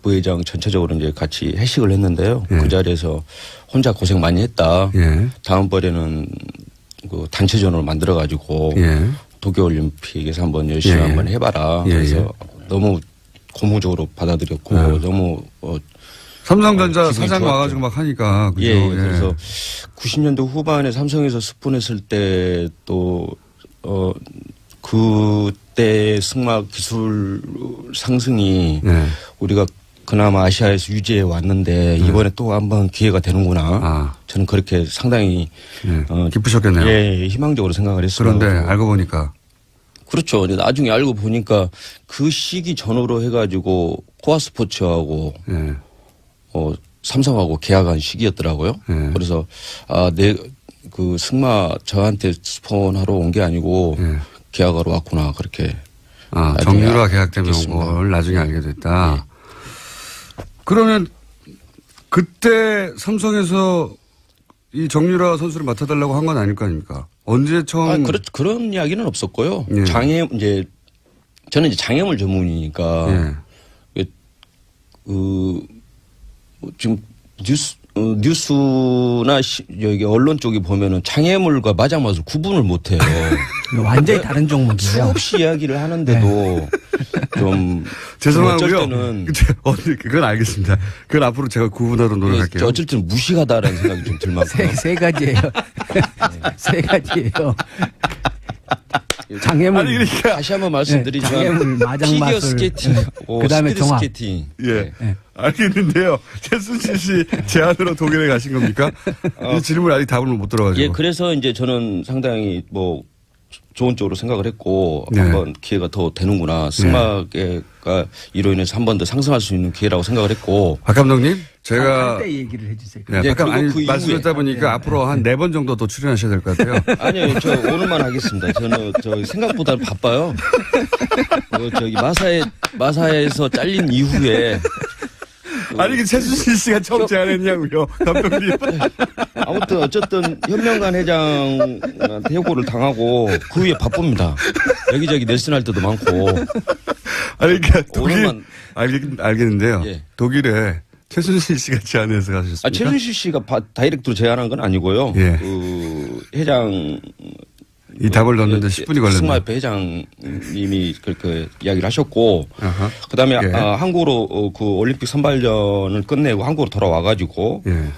부회장 전체적으로 이제 같이 회식을 했는데요. 그 자리에서 혼자 고생 많이 했다. 다음번에는 그 단체전으로 만들어가지고 도쿄올림픽에서 한번 열심히 한번 해봐라. 그래서 너무 고무적으로 받아들였고 너무 삼성전자 사장 와가지고 막 하니까. 그죠? 그래서 90년대 후반에 삼성에서 스폰했을 때 또 그때 승마 기술 상승이 우리가 그나마 아시아에서 유지해 왔는데 이번에 또 한번 기회가 되는구나. 저는 그렇게 상당히 기쁘셨겠네요. 희망적으로 생각을 했어요. 그런데 알고 보니까. 그렇죠. 나중에 알고 보니까 그 시기 전후로 해가지고 코아스포츠하고 삼성하고 계약한 시기였더라고요. 그래서 그 승마 저한테 스폰하러 온 게 아니고 예. 계약하러 왔구나 그렇게. 정유라 계약 때문에 온 걸 나중에 알게 됐다. 예. 그러면 그때 삼성에서 이 정유라 선수를 맡아달라고 한 건 아닐 거 아닙니까? 언제 처음? 그런 이야기는 없었고요. 예. 저는 이제 장애물 전문이니까. 예. 지금 뉴스나 여기 언론 쪽이 보면은 장애물과 마장맛을 구분을 못 해요. 완전히 다른 종목이에요. 수없이 이야기를 하는데도 좀 죄송하고요. 어쩔 때는 그건 알겠습니다. 그건 앞으로 제가 구분하도록 노력할게요. 어쩔 때는 무식하다라는 생각이 좀 들 만큼. 세 가지예요. 세 가지예요. 장애물. 아니 그러니까 다시 한번 말씀드리지만 장애물, 마장마술. 피겨 스케이팅, 그다음에 스피드 종합. 스케이팅. 예. 알겠는데요. 최순실 씨 제안으로 독일에 가신 겁니까? 이 질문 아직 답을 못 들어가지고. 예, 그래서 이제 저는 상당히 좋은 쪽으로 생각을 했고 네. 한번 기회가 더 되는구나. 승마계가 이로 인해서 한 번 더 상승할 수 있는 기회라고 생각을 했고. 박 감독님, 제가 때 얘기를 해주세요. 네, 예, 박 감독님 그리고 그 말씀드렸다 보니까 앞으로 한 4번 정도 더 출연하셔야 될 것 같아요. 아니요, 저 오늘만 하겠습니다. 저는 생각보다 바빠요. 저기 마사에서 잘린 이후에. 아니, 그 최순실 씨가 처음 제안했냐고요, 감독님. 아무튼 어쨌든 현명관 회장한테 해고를 당하고 그 후에 바쁩니다. 여기저기 넬슨 할 때도 많고. 아니, 그러니까 독일 오늘만 알겠는데요. 예. 독일에 최순실 씨가 제안해서 가셨습니까? 최순실 씨가 다이렉트로 제안한 건 아니고요. 예. 그 회장 이 답을 넣는데 10분이 걸렸네요. 승마협회 회장님이 그렇게 이야기를 하셨고, 그다음에 예. 한국으로 그 올림픽 선발전을 끝내고 한국으로 돌아와가지고, 예.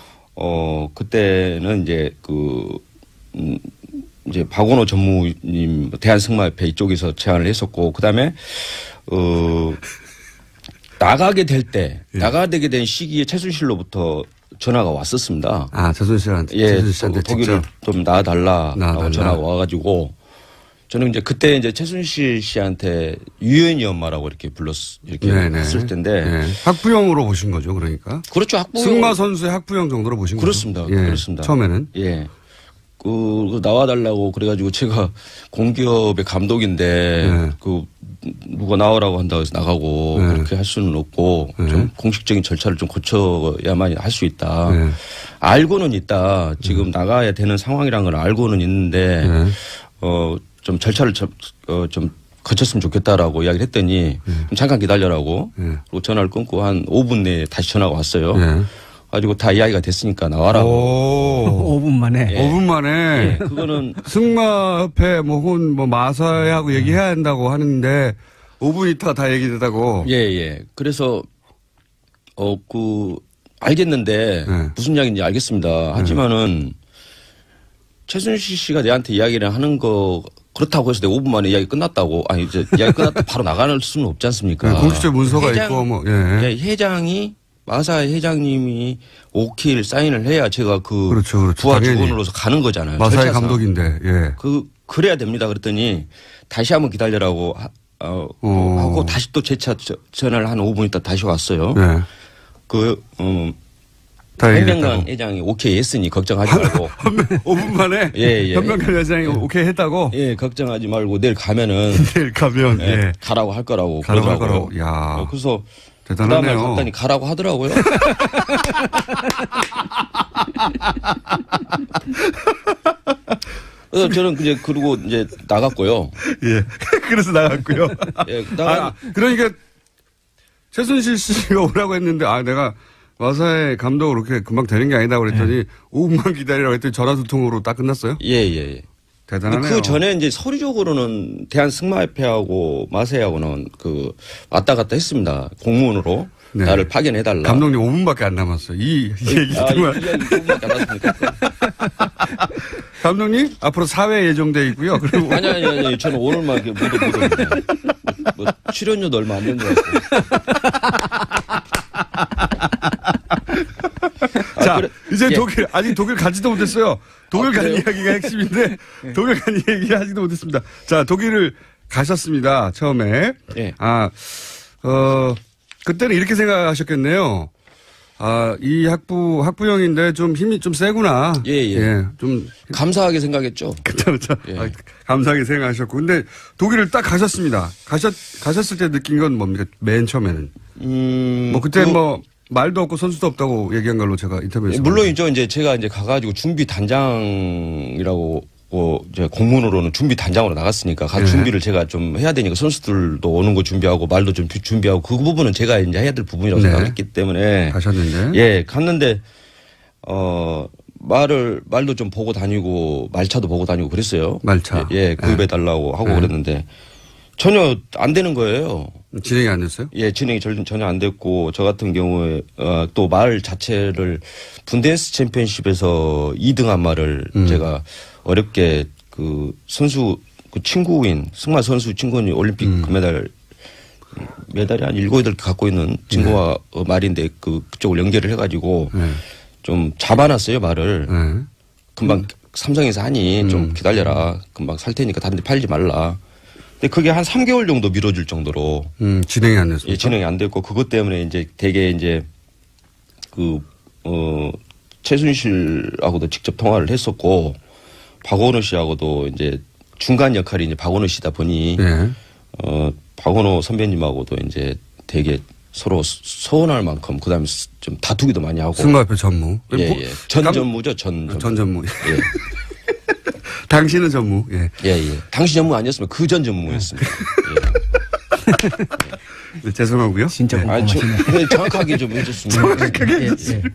그때는 이제 이제 박원호 전무님 대한승마협회 이쪽에서 제안을 했었고, 그다음에 나가게 된 시기에 최순실로부터 전화가 왔었습니다. 최순실한테. 예, 최순실한테 독일을 직접. 좀 나와달라고 전화가 와가지고 저는 이제 그때 이제 최순실 씨한테 유연이 엄마라고 이렇게 했을 텐데. 네. 학부형으로 보신 거죠, 그러니까. 그렇죠. 승마 선수의 학부형 정도로 보신 그렇습니다. 거죠. 예. 그렇습니다. 처음에는. 예. 나와달라고 그래가지고 제가 공기업의 감독인데 누가 나오라고 한다고 해서 나가고 그렇게 할 수는 없고 좀 공식적인 절차를 좀 거쳐야만 할 수 있다. 알고는 있다. 지금 나가야 되는 상황이란 걸 알고는 있는데 좀 절차를 좀 거쳤으면 좋겠다라고 이야기를 했더니 잠깐 기다려라고 그리고 전화를 끊고 한 5분 내에 다시 전화가 왔어요. 가지고 다 이야기가 됐으니까 나와라고. 5분 만에. 예. 5분 만에. 예, 그거는 승마협회 혹은 마사회하고 얘기해야 한다고 하는데 5분 있다가 다 얘기되다고. 예. 그래서 알겠는데 무슨 이야기인지 알겠습니다. 하지만은 최순실 씨가 내한테 이야기를 하는 거 그렇다고 해서 내가 5분 만에 이야기 끝났다고 이제 이야기 끝났다 바로 나가는 수는 없지 않습니까? 공식적 문서가 있고 회장이 마사회 회장님이 오케이를 사인을 해야 제가 그렇죠. 부하 직원으로서 가는 거잖아요. 마사회 절차상. 감독인데. 예. 그래야 됩니다. 그랬더니 다시 한번 기다리라고 하고 다시 또 재차 전화를 한 5분 있다 다시 왔어요. 네. 현명관 회장이 오케이 했으니 걱정하지 말고. 5분 만에? 예. 현명관 회장이 오케이 했다고? 예, 걱정하지 말고 내일 가면은. 예. 가라고 할 거라고. 가라고 할 거라고. 야. 그래서. 대단하네요. 그다음에 갔더니 가라고 하더라고요. 그래서 저는 그리고 이제 나갔고요. 예. 그래서 나갔고요. 예, 그러니까 최순실 씨가 오라고 했는데 내가 마사회 감독 그렇게 금방 되는 게 아니다 그랬더니 5분만 기다리라고 했더니 전화 두 통으로 딱 끝났어요? 예. 대단하네요. 그 전에 이제 서류적으로는 대한승마협회하고 마사회하고는 왔다 갔다 했습니다. 공문으로. 네. 나를 파견해달라. 감독님 5분밖에 안 남았어요. 이 얘기 정말. 이 얘기 5분밖에 안 남았습니까? 감독님 앞으로 사회 예정돼 있고요. 그리고 아니. 저는 오늘만 못 출연료도 얼마 안 된 줄 알고. 자, 이제 독일 아직 독일 가지도 못했어요. 독일 간 이야기가 핵심인데 독일 간 이야기 하지도 못했습니다. 자, 독일을 가셨습니다. 처음에. 예. 그때는 이렇게 생각하셨겠네요. 이 학부형인데 좀 힘이 좀 세구나. 예. 좀. 감사하게 생각했죠. 그렇죠. 예. 감사하게 생각하셨고. 근데 독일을 딱 가셨습니다. 가셨을 때 느낀 건 뭡니까? 맨 처음에는. 그때 말도 없고 선수도 없다고 얘기한 걸로 제가 인터뷰에서. 물론이죠. 이제 제가 이제 가가지고 준비 단장이라고 이제 공문으로는 준비 단장으로 나갔으니까 준비를 제가 좀 해야 되니까 선수들도 오는 거 준비하고 말도 좀 준비하고 그 부분은 제가 이제 해야 될 부분이라고 생각했기 때문에 가셨는데 예 갔는데 말도 좀 보고 다니고 말차도 보고 다니고 그랬어요. 말차 구입해 달라고 하고 그랬는데 전혀 안 되는 거예요. 진행이 안 됐어요? 예, 진행이 전혀 안 됐고 저 같은 경우에 또 말 자체를 분데스 챔피언십에서 2등한 말을 제가 어렵게 그 선수 그 친구인 승마 선수 친구인 올림픽 금메달이 한 7, 8개 갖고 있는 친구와 말인데 그쪽을 연결을 해가지고 좀 잡아놨어요 말을. 금방 삼성에서 하니 좀 기다려라. 금방 살 테니까 다른 데 팔지 말라. 근데 그게 한 3개월 정도 미뤄질 정도로. 진행이 안 됐어요. 예, 진행이 안 됐고 그것 때문에 이제 되게 이제 최순실하고도 직접 통화를 했었고 박원호 씨하고도 이제 중간 역할이 이제 박원호 씨다 보니 박원호 선배님하고도 이제 되게 서로 서운할 만큼 그다음에 좀 다투기도 많이 하고. 승마협회 전무. 예. 전무죠. 전 전무. 예. 당신은 전무. 예. 당신 전무 아니었으면 그 전 전무였습니다. 네, 죄송하고요. 진짜 궁금하시네. 정확하게 좀 해줬습니다. 정확하게 해줬습니다.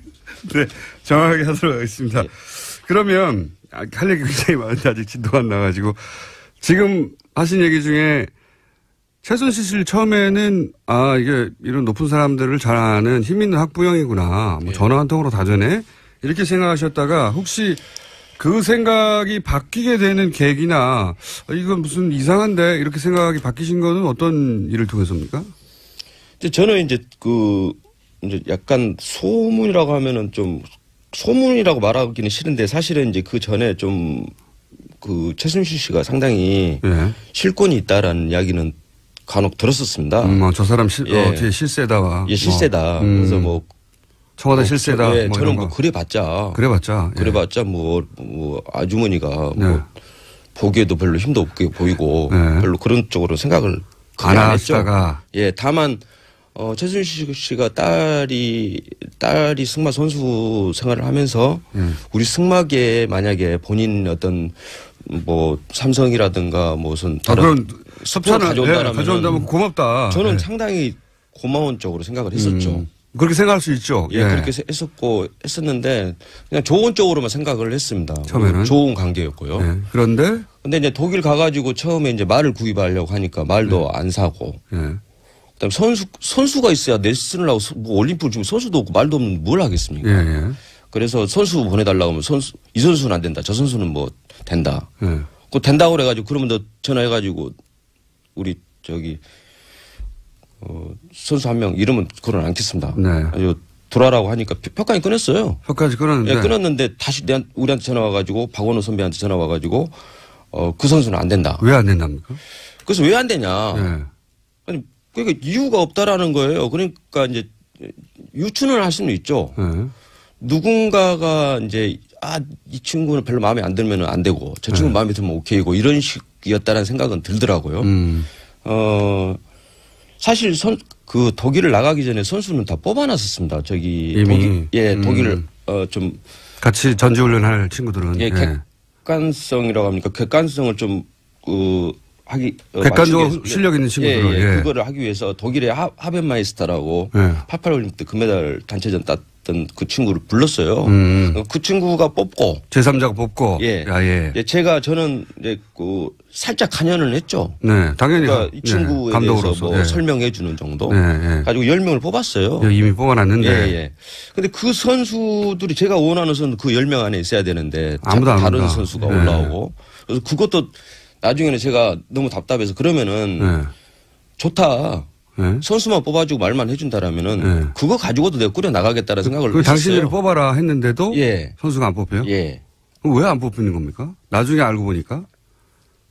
네, 정확하게 하도록 하겠습니다. 그러면 할 얘기 굉장히 많은데 아직 진도가 안 나가지고 지금 하신 얘기 중에 최순실 씨 처음에는 이게 이런 높은 사람들을 잘 아는 힘 있는 학부형이구나. 전화 한 통으로 다 되네. 이렇게 생각하셨다가 혹시 그 생각이 바뀌게 되는 계기나 이건 무슨 이상한데 이렇게 생각이 바뀌신 거는 어떤 일을 통해서입니까? 저는 이제 이제 약간 소문이라고 하면은 좀 소문이라고 말하기는 싫은데 사실은 이제 그 전에 좀 최순실 씨가 상당히 실권이 있다라는 이야기는 간혹 들었었습니다. 저 사람 뒤에 실세다. 예, 실세다. 그래서 청와대 실세다. 예, 저는 그래봤자 아주머니가 보기에도 별로 힘도 없게 보이고 별로 그런 쪽으로 생각을 안 했죠. 예, 다만 최순실 씨가 딸이 승마 선수 생활을 하면서 우리 승마계에 만약에 본인 어떤 삼성이라든가 무슨 다른 스포츠를 가져온다면 고맙다. 저는 상당히 고마운 쪽으로 생각을 했었죠. 그렇게 생각할 수 있죠. 예, 그렇게 했었는데 그냥 좋은 쪽으로만 생각을 했습니다. 처음에는 좋은 관계였고요. 그런데 이제 독일 가가지고 처음에 이제 말을 구입하려고 하니까 말도 안 사고. 그다음에 선수가 있어야 레슨을 하고 올림픽을 주면 선수도 없고 말도 없는 뭘 하겠습니까? 그래서 선수 보내달라고 하면 이 선수는 안 된다. 저 선수는 된다. 그거 된다고 그래가지고 그러면 너 전화해가지고 우리 선수 한 명 이름은 그건 않겠습니다. 돌아라고 하니까 표까지 끊었어요. 표까지 끊었는데. 예, 끊었는데 다시 우리한테 전화 와가지고 박원호 선배한테 전화 와가지고 그 선수는 안 된다. 왜 안 된답니까? 그래서 왜 안 되냐. 아니 그러니까 이유가 없다라는 거예요. 그러니까 이제 유추는 할 수는 있죠. 누군가가 이제 이 친구는 별로 마음에 안 들면 안 되고 저 친구 마음에 들면 오케이고 이런 식이었다라는 생각은 들더라고요. 사실 독일을 나가기 전에 선수는 다 뽑아놨었습니다. 이미 독일을 좀 같이 전지훈련할 친구들은 객관성이라고 합니까? 객관성을 좀 객관적으로 실력 있는 친구들은 그거를 하기 위해서 독일의 하벤마이스터라고 88 올림픽 때 금메달 단체전 땄던 그 친구를 불렀어요. 그 친구가 뽑고 제3자가 뽑고 저는 이제 살짝 관여를 했죠. 네, 당연히. 그러니까 이 친구에 대해서 설명해 주는 정도. 가지고 10명을 뽑았어요. 이미 뽑아놨는데. 근데 그 선수들이 제가 원하는 선수 그 10명 안에 있어야 되는데 아무도 다른 선수가 올라오고. 그래서 그것도 나중에는 제가 너무 답답해서 그러면은 좋다. 선수만 뽑아주고 말만 해준다라면은 그거 가지고도 내가 꾸려 나가겠다는 생각을 했어요. 당신들이 뽑아라 했는데도 선수가 안 뽑혀요? 그럼 왜 안 뽑히는 겁니까? 나중에 알고 보니까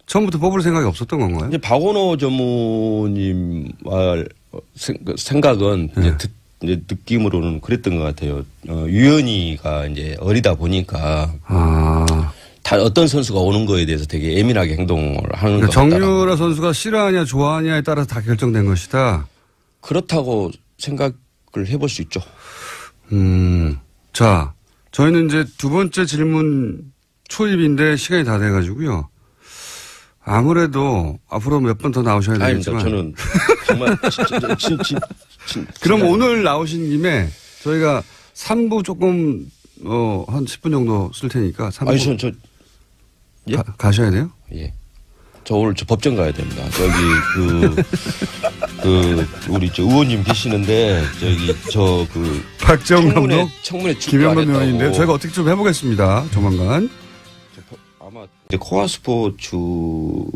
처음부터 뽑을 생각이 없었던 건가요? 이제 박원호 전무님 생각은 이제 이제 느낌으로는 그랬던 것 같아요. 유연이가 이제 어리다 보니까. 다 어떤 선수가 오는 거에 대해서 되게 예민하게 행동을 하는 것 같다. 정유라 선수가 싫어하냐 좋아하냐에 따라서 다 결정된 것이다. 그렇다고 생각을 해볼 수 있죠. 자, 저희는 이제 두 번째 질문 초입인데 시간이 다 돼가지고요. 아무래도 앞으로 몇 번 더 나오셔야 되겠지만. 저는 정말 그럼 오늘 나오신 김에 저희가 3부 조금 한 10분 정도 쓸 테니까 3부. 아니 예? 가셔야 돼요? 예. 저 오늘 법정 가야 됩니다. 저기 우리 의원님 계시는데 박정 감독, 청문회 김현만 의원인데요. 저희가 어떻게 좀 해보겠습니다. 조만간. 아마 이제 코아 스포츠에게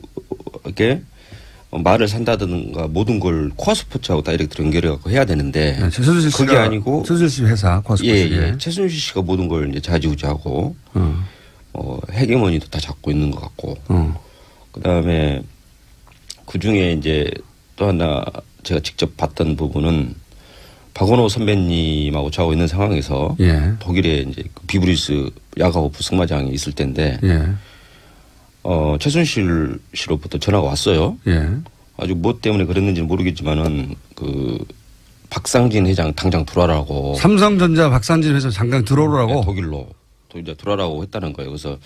말을 산다든가 모든 걸 코아 스포츠하고 다 이렇게 연결해갖고 해야 되는데. 네, 최순실 씨가 그게 아니고. 최순실 씨 회사 코아 스포츠. 예. 최순실 씨가 모든 걸 이제 좌지우지하고. 헤게모니도 다 잡고 있는 것 같고. 그 다음에 그 중에 이제 또 하나 제가 직접 봤던 부분은 박원호 선배님하고 저하고 있는 상황에서 독일에 이제 비브리스 야가호 부승마장이 있을 때인데 최순실 씨로부터 전화가 왔어요. 아주 뭐 때문에 그랬는지는 모르겠지만은 박상진 회장 당장 들어와라고. 삼성전자 박상진 회장 잠깐 들어오라고. 네, 독일로 이제 들어와라고 했다는 거예요. 그래서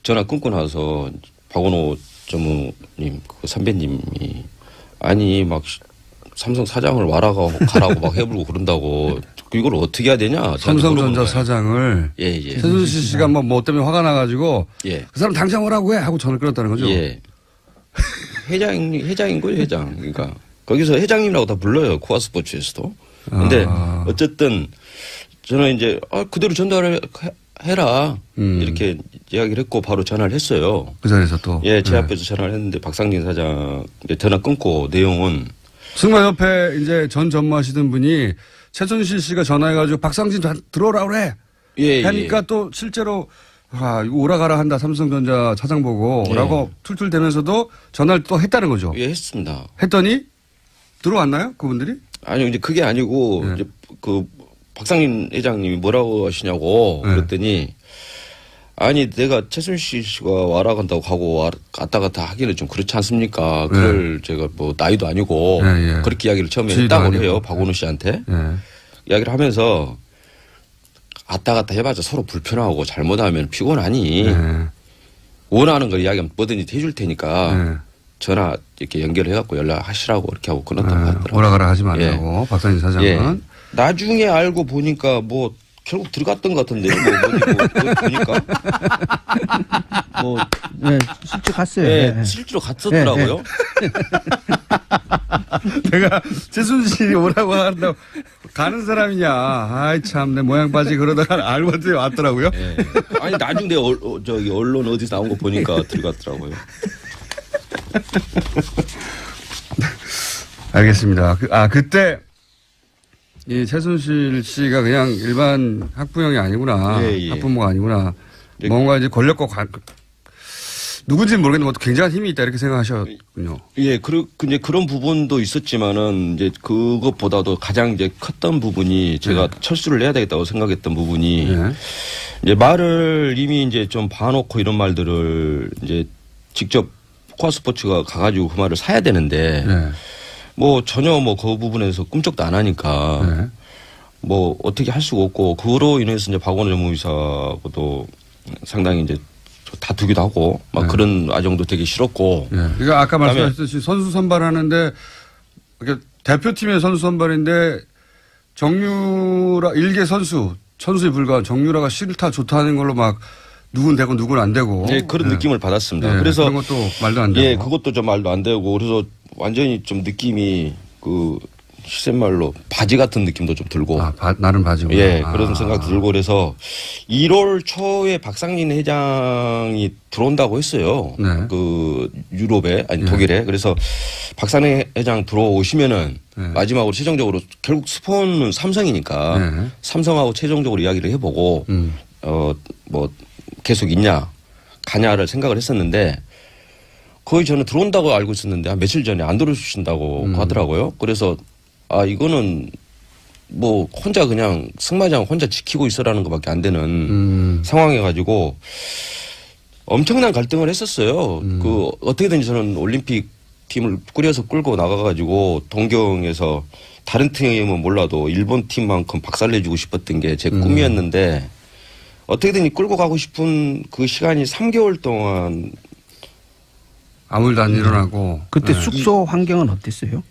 전화 끊고 나서 박원호 전무님 그 선배님이 아니 막 삼성 사장을 가라고 막 해불고 그런다고 이걸 어떻게 해야 되냐. 삼성전자 사장을. 최순실 씨가 뭐 때문에 화가 나가지고 그 사람 당장 오라고 해 하고 전화를 끊었다는 거죠. 예. 회장인 거예요, 회장. 그러니까 거기서 회장님이라고 다 불러요. 코아 스포츠에서도. 근데 어쨌든 저는 이제 그대로 전달을 해라. 이렇게 이야기를 했고 바로 전화를 했어요. 그 자리에서 또. 예, 제 앞에서 전화를 했는데 박상진 사장 전화 끊고 내용은 승마협회 이제 전 전무하시던 분이 최순실 씨가 전화해가지고 박상진 들어오라 그래. 하니까 또 실제로 이거 오라가라 한다 삼성전자 차장 보고라고 툴툴대면서도 전화를 또 했다는 거죠. 예, 했습니다. 했더니 들어왔나요, 그분들이? 아니요, 이제 그게 아니고 이제 박상진 회장님이 뭐라고 하시냐고 그랬더니 아니 내가 최순실 씨가 와라 간다고 가고 왔다 갔다 하기는 좀 그렇지 않습니까? 그걸 제가 뭐 나이도 아니고 그렇게 이야기를 처음에 했다고 해요. 박원호 씨한테. 이야기를 하면서 왔다 갔다 해봤자 서로 불편하고 잘못하면 피곤하니 원하는 걸 이야기하면 뭐든지 해줄 테니까 전화 이렇게 연결해갖고 연락하시라고 이렇게 하고 끊었다고 하더라고요. 오라가라 하지 말라고 박상진 사장은. 나중에 알고 보니까 뭐 결국 들어갔던 것 같은데요. 보니까. 실제 갔어요. 실제로 갔었더라고요. 내가 최순실이 오라고 한다고 가는 사람이냐. 아이 참 내 모양 빠지 그러다가 알고 왔더라고요. 아니 나중에 저기 언론 어디서 나온 거 보니까 들어갔더라고요. 알겠습니다. 그때 이 최순실 씨가 그냥 일반 학부형이 아니구나. 학부모가 아니구나. 뭔가 이제 권력과 누군지는 모르겠는데 굉장한 힘이 있다 이렇게 생각하셨군요. 예, 이제 그런 부분도 있었지만은 이제 그것보다도 가장 이제 컸던 부분이 제가 철수를 해야 되겠다고 생각했던 부분이 이제 말을 이미 이제 좀 봐놓고 이런 말들을 이제 직접 코아 스포츠가 가가지고 그 말을 사야 되는데 뭐 전혀 뭐 그 부분에서 꿈쩍도 안 하니까 뭐 어떻게 할 수가 없고 그로 인해서 이제 박원호 전무이사하고도 상당히 이제 다투기도 하고 막 그런 과정도 되게 싫었고. 그러니까 아까 말씀하셨듯이 선수 선발하는데 대표팀의 선수 선발인데 정유라 일개 선수에 불과한 정유라가 싫다 좋다 하는 걸로 막 누군 되고 누군 안 되고. 그런 느낌을 받았습니다. 그래서 그런 것도 말도 안 되고. 그것도 좀 말도 안 되고 그래서 완전히 좀 느낌이 시샘말로 바지 같은 느낌도 좀 들고. 나는 바지고. 그런 생각도 들고 그래서 1월 초에 박상진 회장이 들어온다고 했어요. 유럽에 독일에. 그래서 박상진 회장 들어오시면은 마지막으로 최종적으로 결국 스폰은 삼성이니까 삼성하고 최종적으로 이야기를 해보고 뭐 계속 있냐 가냐를 생각을 했었는데 거의 저는 들어온다고 알고 있었는데 한 며칠 전에 안 들어주신다고 하더라고요. 그래서 이거는 뭐 혼자 그냥 승마장 혼자 지키고 있어라는 것밖에 안 되는 상황에 가지고 엄청난 갈등을 했었어요. 그 어떻게든지 저는 올림픽 팀을 꾸려서 끌고 나가가지고 동경에서 다른 팀이면 몰라도 일본 팀만큼 박살내주고 싶었던 게 제 꿈이었는데 어떻게든 끌고 가고 싶은 그 시간이 3개월 동안 아무 일도 안 일어나고. 그때 숙소 환경은 어땠어요?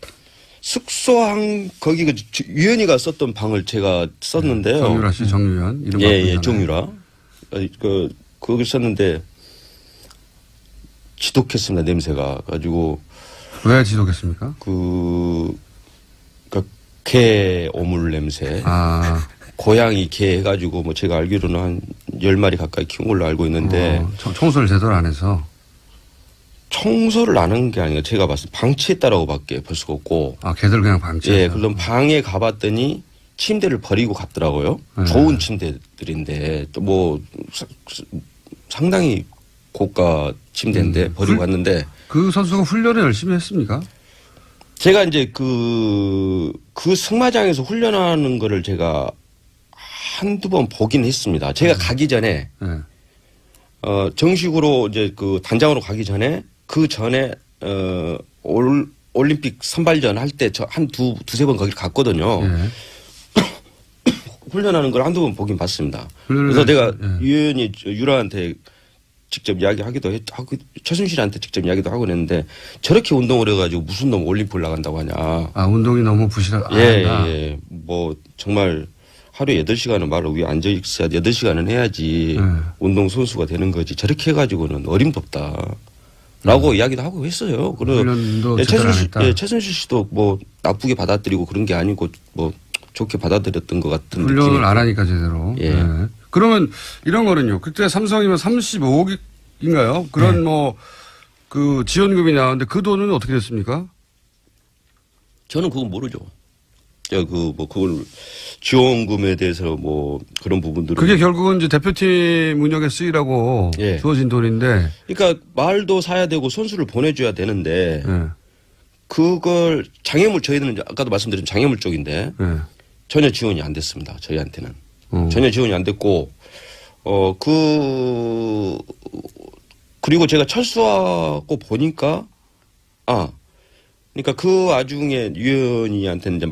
거기 유연이가 썼던 방을 제가 썼는데요. 정유라 씨, 정유연 이름 예, 정유라. 거기 썼는데 지독했습니다. 냄새가 가지고. 왜 지독했습니까? 개 오물 냄새. 아. 고양이 개 해가지고 뭐 제가 알기로는 한 10마리 가까이 키운 걸로 알고 있는데. 청소를 제대로 안 해서. 청소를 안 한 게 아니라 제가 봤을 때 방치했다라고 밖에 볼 수가 없고. 아, 걔들 그냥 방치했다. 예, 그럼 방에 가봤더니 침대를 버리고 갔더라고요. 네. 좋은 침대들인데 또 뭐 상당히 고가 침대인데 버리고 갔는데. 그 선수가 훈련을 열심히 했습니까? 제가 이제 그 승마장에서 훈련하는 거를 제가 한두 번 보긴 했습니다. 제가 가기 전에 정식으로 이제 그 단장으로 가기 전에 그 전에 올림픽 선발전 할 때 저 한 두세 번 거기를 갔거든요. 훈련하는 걸 한두 번 보긴 봤습니다. 그래서 내가 유연히 유라한테 직접 이야기하기도 하고 최순실한테 직접 이야기도 하고 그랬는데 저렇게 운동을 해가지고 무슨 놈 올림픽을 나간다고 하냐. 아, 운동이 너무 부실하다. 예. 뭐 정말 하루에 8시간은 말을 위에 앉아 있어야 8시간은 해야지 운동 선수가 되는 거지. 저렇게 해가지고는 어림덥다. 라고 이야기도 하고 했어요. 그리고 최순실 씨도 뭐 나쁘게 받아들이고 그런 게 아니고 뭐 좋게 받아들였던 것 같은 훈련을 느낌이. 안 하니까 제대로. 예. 네. 그러면 이런 거는요. 그때 삼성이면 35억인가요? 그런 그 지원금이 나왔는데 그 돈은 어떻게 됐습니까? 저는 그건 모르죠. 그걸 지원금에 대해서 뭐 그런 부분들은. 그게 결국은 이제 대표팀 운영에 쓰이라고 주어진 돈인데. 그러니까 말도 사야 되고 선수를 보내줘야 되는데. 그걸 저희는 아까도 말씀드린 장애물 쪽인데. 전혀 지원이 안 됐습니다. 저희한테는. 전혀 지원이 안 됐고, 그리고 제가 철수하고 보니까, 그러니까 그 와중에 유연이한테는 이제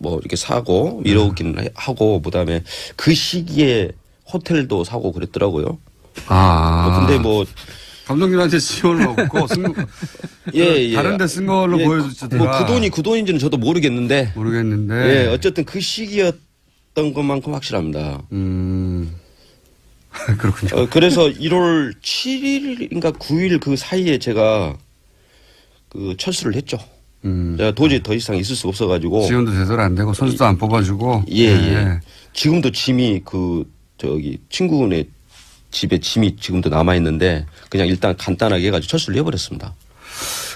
이렇게 사고, 이러긴 하고, 그 다음에 그 시기에 호텔도 사고 그랬더라고요. 근데 감독님한테 지원을 얻고 다른 데 쓴 걸로 보여줬잖아요. 그 돈인지는 저도 모르겠는데. 예, 어쨌든 그 시기였던 것만큼 확실합니다. 그렇군요. 그래서 1월 7일인가 9일 그 사이에 제가 그 철수를 했죠. 제가 도저히 더 이상 있을 수가 없어가지고. 지원도 제대로 안 되고 선수도 안 뽑아주고. 예. 지금도 짐이 친구네 집에 짐이 지금도 남아있는데 그냥 일단 간단하게 해가지고 철수를 해버렸습니다.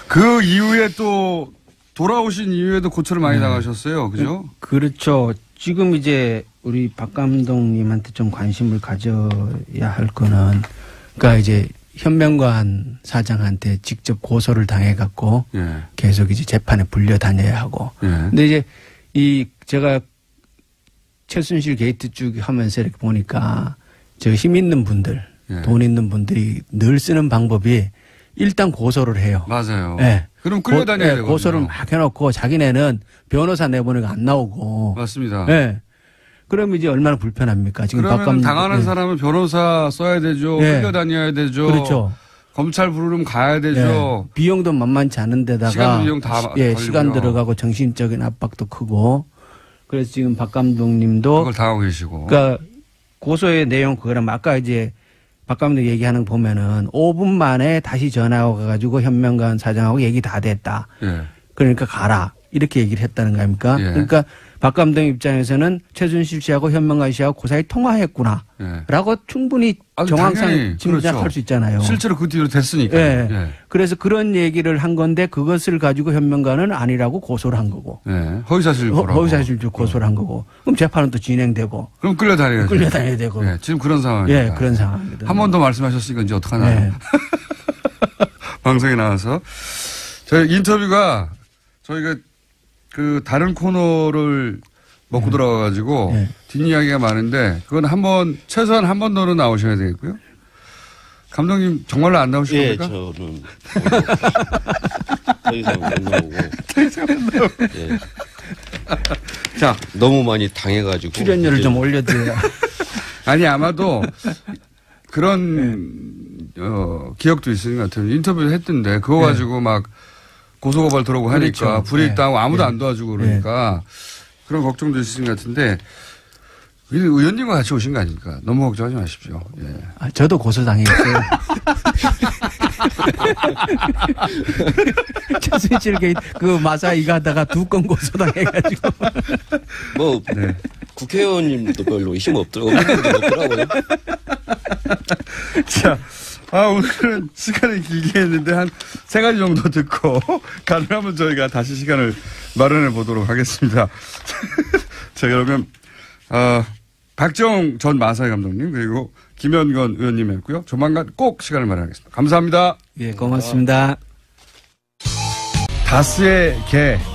그 이후에 또 돌아오신 이후에도 고초를 많이 당하셨어요. 그죠? 그렇죠. 지금 이제 우리 박 감독님한테 좀 관심을 가져야 할 거는 그러니까 이제 현명관 사장한테 직접 고소를 당해갖고 계속 이제 재판에 불려 다녀야 하고. 근데 이제 제가 최순실 게이트 쭉 하면서 이렇게 보니까 힘 있는 분들, 돈 있는 분들이 늘 쓰는 방법이 일단 고소를 해요. 맞아요. 네. 그럼 끌려다녀야 되거든요. 고소를 막 해놓고 자기네는 변호사 내보내고 안 나오고. 맞습니다. 네. 그러면 이제 얼마나 불편합니까? 지금 그러면 당하는 사람은 변호사 써야 되죠. 끌려다녀야 되죠. 그렇죠. 검찰 부르면 가야 되죠. 비용도 만만치 않은 데다가 시간 비용 다 시간 들어가고 정신적인 압박도 크고. 그래서 지금 박 감독님도 그걸 당하고 계시고. 그러니까 고소의 내용 그거랑 아까 이제 박 감독 얘기하는 거 보면은 5분 만에 다시 전화가 가지고 현명관 사장하고 얘기 다 됐다. 그러니까 가라. 이렇게 얘기를 했다는 거 아닙니까? 그러니까 박 감독 입장에서는 최순실 씨하고 현명관 씨하고 그 사이 통화했구나. 라고 충분히 정황상 짐작할 수 있잖아요. 실제로 그 뒤로 됐으니까. 그래서 그런 얘기를 한 건데 그것을 가지고 현명관은 아니라고 고소를 한 거고. 허위사실 고소를 한 거고. 그럼 재판은 또 진행되고. 그럼 끌려다녀야 되고. 지금 그런 상황입니다. 그런 상황이거든요. 한 번 더 말씀하셨으니까 이제 어떡하나. 방송에 나와서. 저희 인터뷰가 저희가 그 다른 코너를 먹고 들어가가지고 네. 뒷이야기가 많은데 그건 최소한 한 번 더는 나오셔야 되겠고요. 감독님 정말로 안 나오실 예, 겁니까? 저는 더 이상 못 나오고. 예. 자, 너무 많이 당해가지고 출연료를 좀 올려드려야. 아니 아마도 그런 기억도 있으신 것 같아요. 인터뷰를 했던데 그거 가지고 막 고소고발 들어오고 하니까 그렇죠. 불이익당하고 아무도 안 도와주고 그러니까 그런 걱정도 있으신 것 같은데 의원님과 같이 오신 거 아닙니까? 너무 걱정하지 마십시오. 예. 아, 저도 고소당했어요. 최순실 게이트 그 마사 이거 하다가 2건 고소당해가지고. 뭐 네. 국회의원님도 별로 힘 없더라고요. 자, 오늘은 시간을 길게 했는데 한 3가지 정도 듣고 가능하면 저희가 다시 시간을 마련해 보도록 하겠습니다. 자, 그러면 박정 전 마사회 감독님 그리고 김현건 의원님이었고요. 조만간 꼭 시간을 마련하겠습니다. 감사합니다. 예, 고맙습니다. 다스의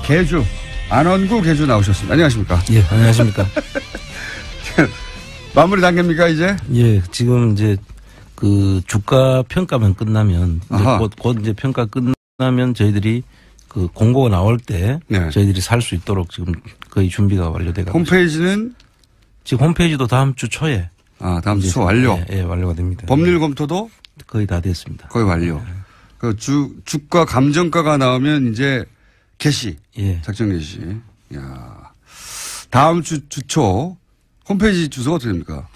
개주 안원구 개주 나오셨습니다. 안녕하십니까? 예, 안녕하십니까? 마무리 단계입니까 이제? 예, 지금 이제 그 주가 평가만 끝나면 이제 곧 이제 평가 끝나면 저희들이 그 공고가 나올 때 네. 저희들이 살 수 있도록 지금 거의 준비가 완료돼가고 홈페이지는 지금 홈페이지도 다음 주 초에 다음 주 초 완료. 예, 완료가 됩니다. 법률 검토도 거의 다 됐습니다. 거의 완료. 그 주가 감정가가 나오면 이제 개시. 예. 작전 개시. 야. 다음 주 초 홈페이지 주소가 어떻게 됩니까?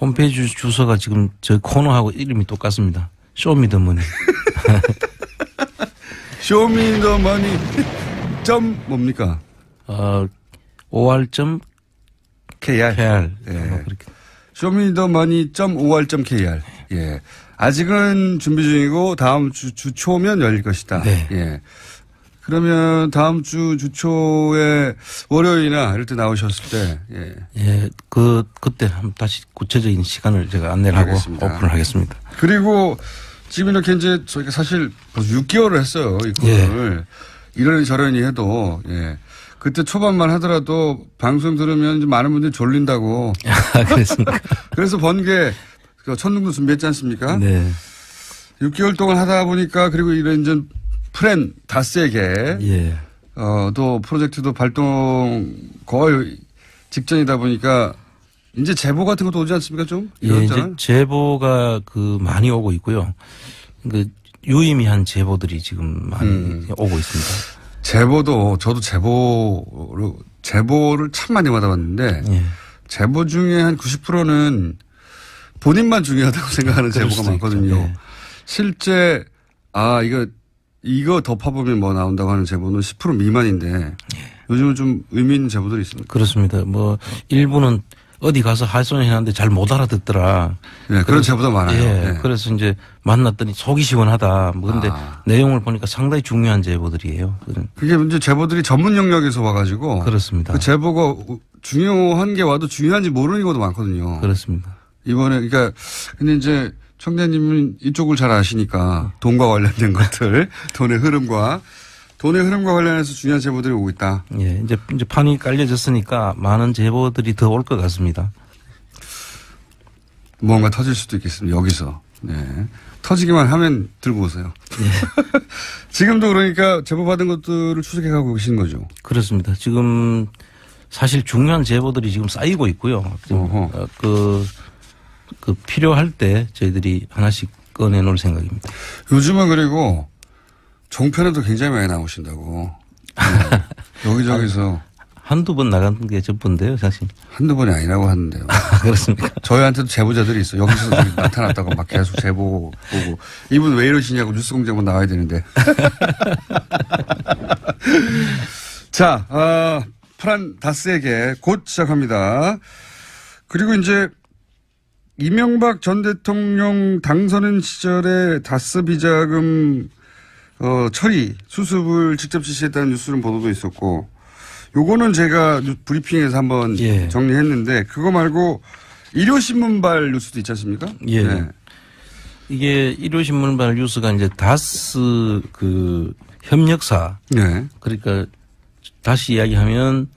홈페이지 주소가 지금 저희 코너하고 이름이 똑같습니다. 쇼미더머니. 쇼미더머니 점 뭡니까? OR.KR. 예. 쇼미더머니.or.kr. 예. 아직은 준비 중이고 다음 주 초면 열릴 것이다. 네. 예. 그러면 다음 주 초에 월요일이나 이럴 때 나오셨을 때, 예. 예, 그때 한번 다시 구체적인 시간을 제가 안내를 하고 오픈을 하겠습니다. 그리고 지금 이렇게 이제 저희가 사실 벌써 6개월을 했어요. 이 코너를. 이러니 저러니 해도, 예. 그때 초반만 하더라도 방송 들으면 이제 많은 분들이 졸린다고. 그렇습니까? 그래서 번개 천둥도 준비했지 않습니까? 네. 6개월 동안 하다 보니까 그리고 이런 이제 프렌 다스에게 예. 또 프로젝트도 발동 거의 직전이다 보니까 이제 제보 같은 것도 오지 않습니까 좀? 예, 이제 제보가 많이 오고 있고요. 유의미한 제보들이 지금 많이 오고 있습니다. 제보도 저도 제보를 참 많이 받아봤는데 예. 제보 중에 한 90%는 본인만 중요하다고 생각하는 제보가 많거든요. 예. 실제 이거 덮어보면 뭐 나온다고 하는 제보는 10% 미만인데 요즘은 좀 의미 있는 제보들이 있습니다. 그렇습니다. 일부는 어디 가서 할선해놨는데 잘 못 알아듣더라. 네, 그런 제보도 많아요. 예, 네. 그래서 이제 만났더니 속이 시원하다. 근데 내용을 보니까 상당히 중요한 제보들이에요. 그게 이제 제보들이 전문 영역에서 와가지고. 그렇습니다. 그 제보가 중요한 게 와도 중요한지 모르는 경우도 많거든요. 그렇습니다. 이번에 그러니까 근데 이제 청장님은 이쪽을 잘 아시니까 돈과 관련된 것들, 돈의 흐름과 관련해서 중요한 제보들이 오고 있다. 예, 이제 판이 깔려졌으니까 많은 제보들이 더 올 것 같습니다. 뭔가 터질 수도 있겠습니다. 여기서. 네. 터지기만 하면 들고 오세요. 예. 지금도 그러니까 제보 받은 것들을 추적해 가고 계신 거죠. 그렇습니다. 지금 사실 중요한 제보들이 지금 쌓이고 있고요. 필요할 때 저희들이 하나씩 꺼내놓을 생각입니다. 요즘은 그리고 종편에도 굉장히 많이 나오신다고. 네. 여기저기서. 한두 번 나간 게 전부인데요, 사실. 한두 번이 아니라고 하는데요. 그렇습니까? 저희한테도 제보자들이 있어요. 여기서 나타났다고 막 계속 제보 보고. 이분 왜 이러시냐고 뉴스공장 한번 나와야 되는데. 자, 프란 다스에게 곧 시작합니다. 그리고 이제 이명박 전 대통령 당선인 시절에 다스 비자금 처리 수습을 직접 지시했다는 뉴스는 보도도 있었고, 요거는 제가 브리핑에서 한번 정리했는데 그거 말고 일요신문발 뉴스도 있지 않습니까? 예. 네. 이게 일요신문발 뉴스가 이제 다스 협력사. 네. 그러니까 다시 이야기하면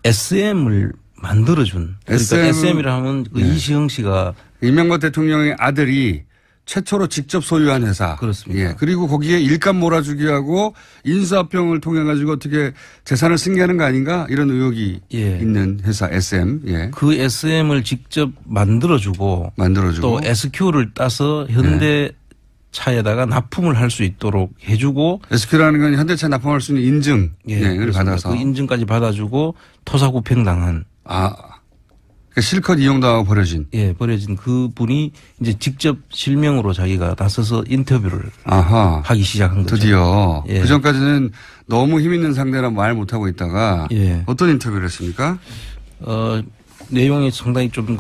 SM을 만들어준. 그러니까 SM이라 하면 그 이시영 씨가 이명박 대통령의 아들이 최초로 직접 소유한 회사. 그렇습니다. 예. 그리고 거기에 일감 몰아주기 하고 인수합병을 통해 가지고 어떻게 재산을 승계하는 거 아닌가 이런 의혹이 있는 회사 SM. 예. 그 SM을 직접 만들어주고 또 SQ를 따서 현대 차에다가 납품을 할 수 있도록 해주고 SQ라는 건 현대차 납품할 수 있는 인증을 받아서 그 인증까지 받아주고 토사구팽당한 그러니까 실컷 이용당하고 버려진. 버려진 그 분이 이제 직접 실명으로 자기가 나서서 인터뷰를 하기 시작한 거죠. 드디어. 그 전까지는 너무 힘 있는 상대라 말 못하고 있다가 어떤 인터뷰를 했습니까? 내용이 상당히 좀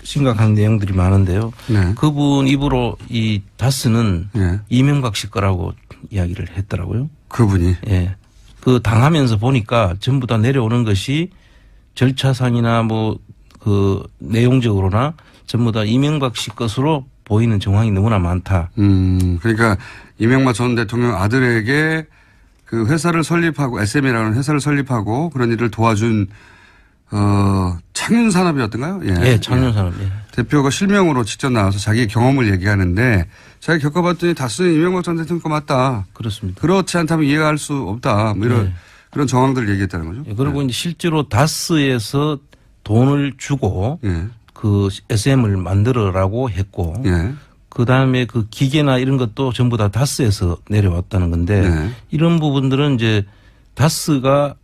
심각한 내용들이 많은데요. 그분 입으로 이 다스는 이명박 씨 거라고 이야기를 했더라고요. 그분이? 그 당하면서 보니까 전부 다 내려오는 것이 절차상이나 내용적으로나 전부 다 이명박 씨 것으로 보이는 정황이 너무나 많다. 그러니까 이명박 전 대통령 아들에게 그 회사를 설립하고 SM이라는 회사를 설립하고 그런 일을 도와준 창윤산업이었던가요? 창윤산업. 대표가 실명으로 직접 나와서 자기의 경험을 얘기하는데 자기 겪어봤더니 다스는 이명박 전 대통령 거 맞다. 그렇습니다. 그렇지 않다면 이해가 할 수 없다. 이런 그런 정황들을 얘기했다는 거죠. 그리고 이제 실제로 다스에서 돈을 주고 그 SM을 만들어라고 했고 그 다음에 그 기계나 이런 것도 전부 다 다스에서 내려왔다는 건데 이런 부분들은 이제 다스가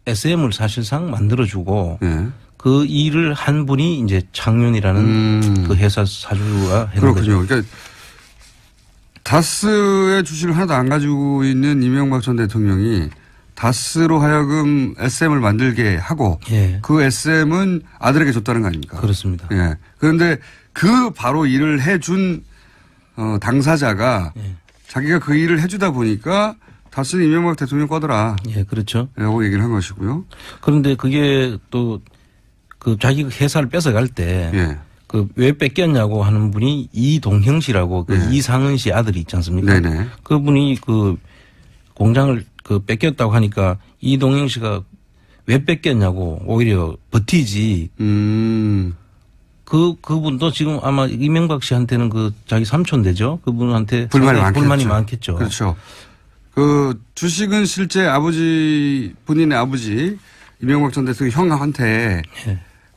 SM을 사실상 만들어주고 그 일을 한 분이 이제 창윤이라는 그 회사 사주가 했는 그렇군요. 거죠. 그러니까 다스의 주식을 하나도 안 가지고 있는 이명박 전 대통령이 다스로 하여금 SM을 만들게 하고 그 SM은 아들에게 줬다는 거 아닙니까? 그렇습니다. 그런데 그 바로 일을 해준 당사자가 자기가 그 일을 해주다 보니까 다스는 이명박 대통령 거더라. 그렇죠. 라고 얘기를 한 것이고요. 그런데 그게 또 그 자기 회사를 뺏어갈 때 그 왜 뺏겼냐고 하는 분이 이동형 씨라고 그 이상은 씨 아들이 있지 않습니까? 그분이 그 공장을 뺏겼다고 하니까 이동형 씨가 왜 뺏겼냐고 오히려 버티지. 그분도 지금 아마 이명박 씨한테는 자기 삼촌 되죠. 그분한테 불만이 많겠죠. 그렇죠. 그 주식은 실제 본인의 아버지 이명박 전 대통령 형한테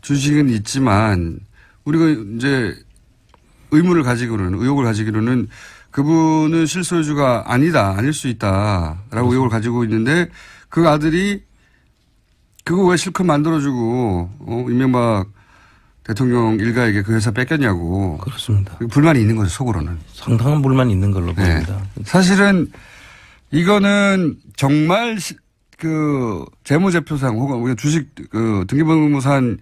주식은 있지만 우리가 이제 의혹을 가지기로는 그분은 실소유주가 아닐 수 있다라고 의혹을 가지고 있는데 그 아들이 그거 왜 실컷 만들어주고 이명박 대통령 일가에게 그 회사 뺏겼냐고. 그렇습니다. 불만이 있는 거죠, 속으로는. 상당한 불만이 있는 걸로 보입니다. 사실은 이거는 정말 재무제표상 혹은 주식 등기부등본상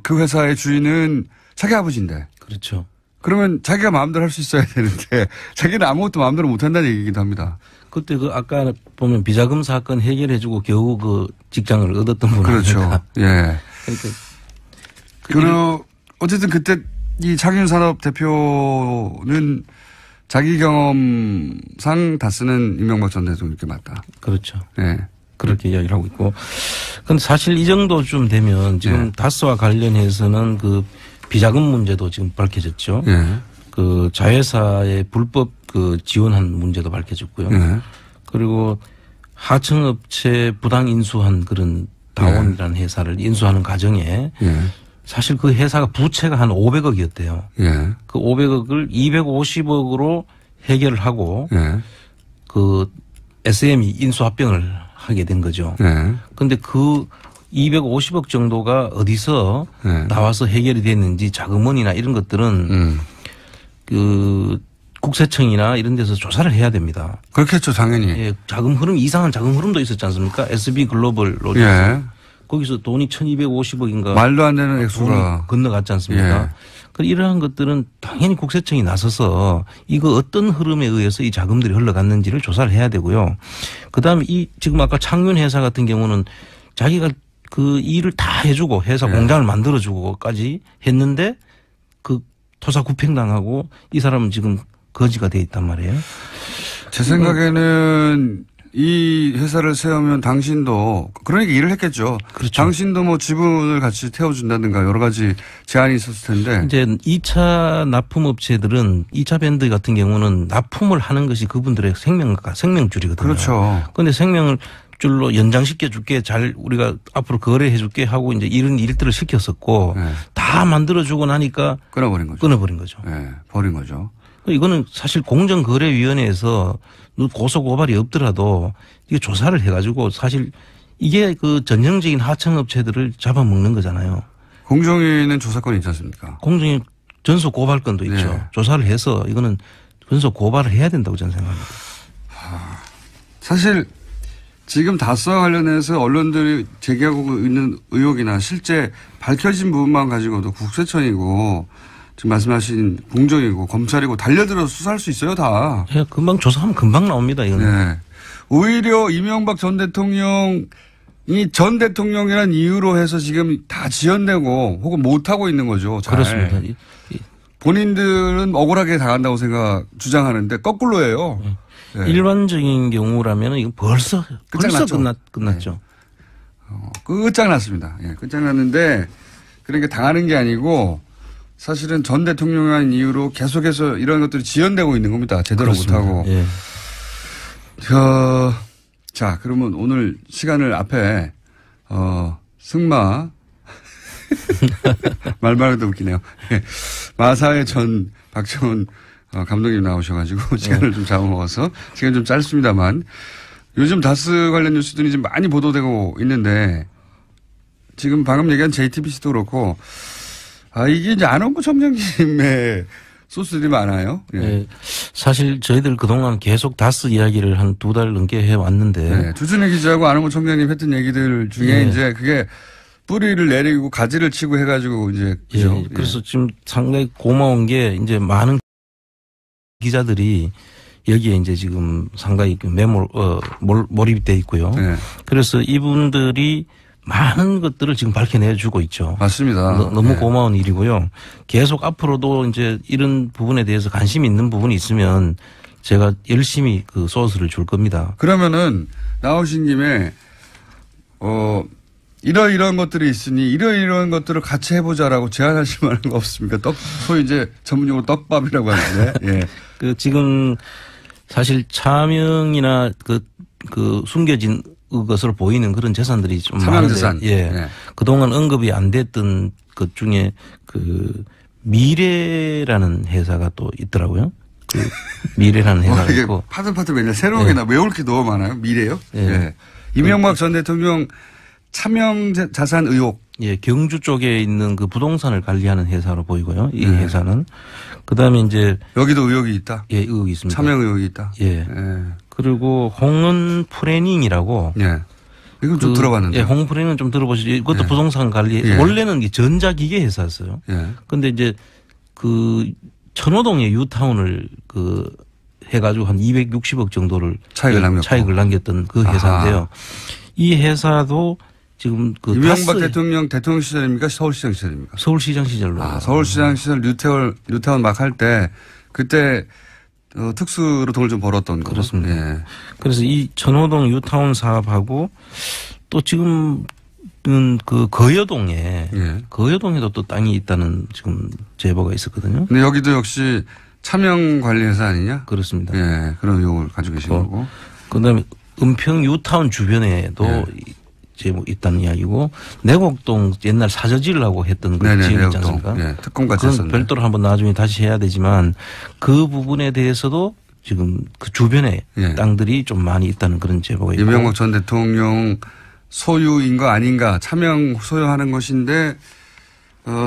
그 회사의 주인은 자기 아버지인데. 그렇죠. 그러면 자기가 마음대로 할 수 있어야 되는데 자기는 아무것도 마음대로 못 한다는 얘기이기도 합니다. 그때 아까 보면 비자금 사건 해결해주고 겨우 그 직장을 얻었던 분이 그렇죠. 아닙니까? 그리고 어쨌든 그때 이 창윤산업 대표는 자기 경험상 다스는 이명박 전 대통령께 맞다. 그렇죠. 그렇게 이야기를 하고 있고. 근데 사실 이 정도쯤 되면 지금 다스와 관련해서는 그 비자금 문제도 지금 밝혀졌죠. 그 자회사의 불법 지원한 문제도 밝혀졌고요. 그리고 하청업체 부당 인수한 그런 다원이라는 회사를 인수하는 과정에 사실 그 회사가 부채가 한 500억이었대요. 그 500억을 250억으로 해결을 하고 그 SM이 인수합병을 하게 된 거죠. 그런데 그 250억 정도가 어디서 나와서 해결이 됐는지 자금원이나 이런 것들은 그 국세청이나 이런 데서 조사를 해야 됩니다. 그렇겠죠, 당연히. 자금 흐름, 이상한 자금 흐름도 있었지 않습니까? SB글로벌로. 거기서 돈이 1250억인가. 말도 안 되는 액수가. 건너갔지 않습니까? 이러한 것들은 당연히 국세청이 나서서 이거 어떤 흐름에 의해서 이 자금들이 흘러갔는지를 조사를 해야 되고요. 그 다음에 지금 아까 창윤 회사 같은 경우는 자기가 그 일을 다 해주고 회사 공장을 만들어주고까지 했는데 그 토사구팽당하고 이 사람은 지금 거지가 돼 있단 말이에요. 제 생각에는 이 회사를 세우면 당신도 그러니까 일을 했겠죠. 그렇죠. 당신도 뭐 지분을 같이 태워준다든가 여러 가지 제안이 있었을 텐데. 이제 2차 납품업체들은 2차 밴드 같은 경우는 납품을 하는 것이 그분들의 생명줄이거든요. 그렇죠. 그런데 생명을 줄로 연장시켜 줄게 잘 우리가 앞으로 거래해 줄게 하고 이제 이런 일들을 시켰었고 네. 다 만들어주고 나니까 끊어버린 거죠. 끊어버린 거죠. 네, 버린 거죠. 이거는 사실 공정거래위원회에서 고소 고발이 없더라도 이게 조사를 해가지고 사실 이게 그 전형적인 하청업체들을 잡아먹는 거잖아요. 공정위는 조사권이 있지 않습니까? 공정위 전속 고발권도 있죠. 네. 조사를 해서 이거는 전속 고발을 해야 된다고 저는 생각합니다. 사실 지금 다스와 관련해서 언론들이 제기하고 있는 의혹이나 실제 밝혀진 부분만 가지고도 국세청이고 지금 말씀하신 공정이고 검찰이고 달려들어서 수사할 수 있어요, 다. 예, 금방 조사하면 금방 나옵니다, 이거는. 네. 오히려 이명박 전 대통령이 전 대통령이라는 이유로 해서 지금 다 지연되고 혹은 못하고 있는 거죠. 잘. 그렇습니다. 본인들은 억울하게 당한다고 주장하는데 거꾸로예요. 네. 일반적인 경우라면 이거 벌써 끝났죠. 끝장났습니다. 예, 끝장났는데 그러니까 당하는 게 아니고 사실은 전 대통령이라는 이유로 계속해서 이런 것들이 지연되고 있는 겁니다. 제대로 그렇습니다. 못하고. 예. 자, 그러면 오늘 시간을 앞에, 승마. 말도 웃기네요. 마사의 전 박정훈 감독님 나오셔가지고 시간을 좀 잡아먹어서 시간이 좀 짧습니다만 요즘 다스 관련 뉴스들이 좀 많이 보도되고 있는데 지금 방금 얘기한 JTBC도 그렇고 이게 이제 안원구 청장님의 소스들이 많아요. 예. 네. 사실 저희들 그동안 계속 다스 이야기를 한 2달 넘게 해왔는데. 네. 주준혜 기자하고 안원구 청장님 했던 얘기들 중에 네. 이제 그게 뿌리를 내리고 가지를 치고 해가지고 이제. 그죠? 예. 그래서 지금 상당히 고마운 게 이제 많은 기자들이 여기에 이제 지금 상당히 몰입이 돼 있고요. 네. 그래서 이분들이 많은 것들을 지금 밝혀내주고 있죠. 맞습니다. 너무 네. 고마운 일이고요. 계속 앞으로도 이제 이런 부분에 대해서 관심이 있는 부분이 있으면 제가 열심히 그 소스를 줄 겁니다. 그러면은 나오신 김에 이런 것들이 있으니 이런 것들을 같이 해보자라고 제안하실 만한 거 없습니까? 소위 이제 전문용어로 떡밥이라고 하는데. 예. 지금 사실 차명이나 그 숨겨진 것으로 보이는 그런 재산들이 좀 많은데, 재산. 예. 네. 그동안 언급이 안 됐던 것 중에 그 미래라는 회사가 또 있더라고요. 그 미래라는 회사가 있고. 파들파들 맨날 새로운 게 외울 게 너무 많아요. 미래요? 예. 예. 이명박 전 대통령 차명 자산 의혹. 예, 경주 쪽에 있는 그 부동산을 관리하는 회사로 보이고요. 이 회사는. 그다음에 이제 여기도 의혹이 있다. 예, 의혹이 있습니다. 차명 의혹이 있다. 예. 그리고 홍은 프레닝이라고. 예. 이건 좀 들어봤는데. 예, 홍은 프레닝은 좀 들어보시죠. 이것도 예. 부동산 관리. 예. 원래는 전자기계 회사였어요. 예. 근데 이제 그 천호동에 유타운을 해가지고 한 260억 정도를 차익을 남겼던 그 회사인데요. 이 회사도 지금 이명박 대통령 시절입니까? 서울시장 시절입니까? 서울시장 시절로. 서울시장 시절 뉴타운 막 할 때 그때 특수로 돈을 좀 벌었던 거. 그렇습니다. 예. 그래서 이 천호동 유타운 사업하고 또 지금은 그 거여동에도 또 땅이 있다는 지금 제보가 있었거든요. 근데 여기도 역시 차명 관리회사 아니냐? 그렇습니다. 예. 그런 의혹을 가지고 계신 거고. 그다음에 은평 유타운 주변에도 제목 있다는 이야기고 내곡동 옛날 사저지라고 했던 그 지역 있지 않습니까? 네, 특공같이 그건 별도로 한번 나중에 다시 해야 되지만 그 부분에 대해서도 지금 그 주변에 땅들이 좀 많이 있다는 그런 제보가 있고. 이명박 전 대통령 소유인 거 아닌가 차명 소유하는 것인데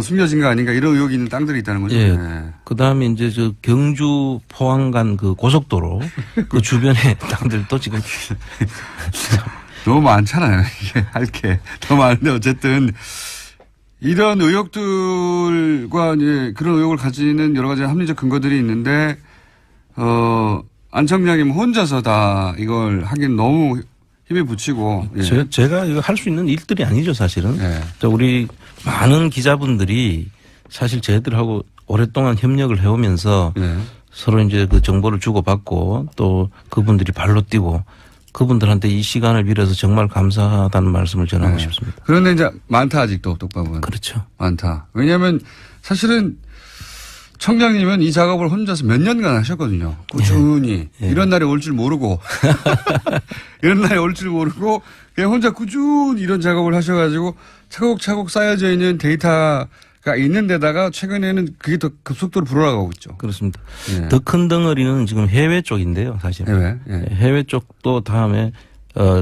숨겨진 거 아닌가 이런 의혹이 있는 땅들이 있다는 거죠. 예. 네. 그다음에 이제 저 경주 포항 간 그 고속도로 그 주변에 땅들도 지금 너무 많잖아요. 이게 할 게 너무 많은데 어쨌든 이런 의혹들과 이제 그런 의혹을 가지는 여러 가지 합리적 근거들이 있는데 안 청장님 혼자서 다 이걸 하긴 너무 힘에 붙이고. 제가 이거 할 수 있는 일들이 아니죠, 사실은. 우리 많은 기자분들이 사실 저희들하고 오랫동안 협력을 해오면서 서로 이제 그 정보를 주고받고 또 그분들이 발로 뛰고 그분들한테 이 시간을 빌어서 정말 감사하다는 말씀을 전하고 네. 싶습니다. 그런데 이제 많다 아직도 독밥은. 그렇죠. 많다. 왜냐하면 사실은 청장님은 이 작업을 혼자서 몇 년간 하셨거든요. 꾸준히. 예. 이런 날이 올 줄 모르고 이런 날이 올 줄 모르고 그냥 혼자 꾸준히 이런 작업을 하셔가지고 차곡차곡 쌓여져 있는 데이터가 있는 데다가 최근에는 그게 더 급속도로 불어나가고 있죠. 그렇습니다. 예. 더 큰 덩어리는 지금 해외 쪽인데요, 사실. 해외. 예. 해외 쪽도 다음에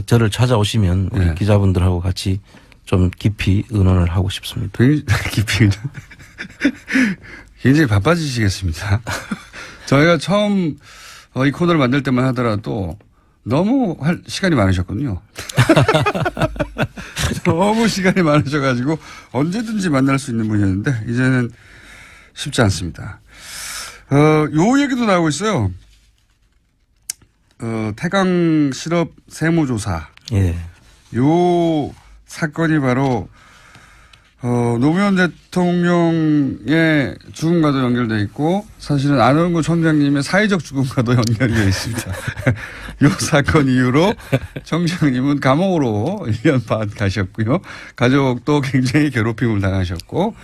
저를 찾아오시면 우리 예. 기자분들하고 같이 좀 깊이 의논을 하고 싶습니다. 굉장히 깊이 굉장히 바빠지시겠습니다. 저희가 처음 이 코너를 만들 때만 하더라도 너무 할 시간이 많으셨거든요. 너무 시간이 많으셔가지고 언제든지 만날 수 있는 분이었는데 이제는 쉽지 않습니다. 요 얘기도 나오고 있어요. 태강 실업 세무조사. 예. 요 사건이 바로 노무현 대통령의 죽음과도 연결돼 있고 사실은 안원구 청장님의 사회적 죽음과도 연결이 되어 있습니다. 이 사건 이후로 청장님은 감옥으로 1년 반 가셨고요. 가족도 굉장히 괴롭힘을 당하셨고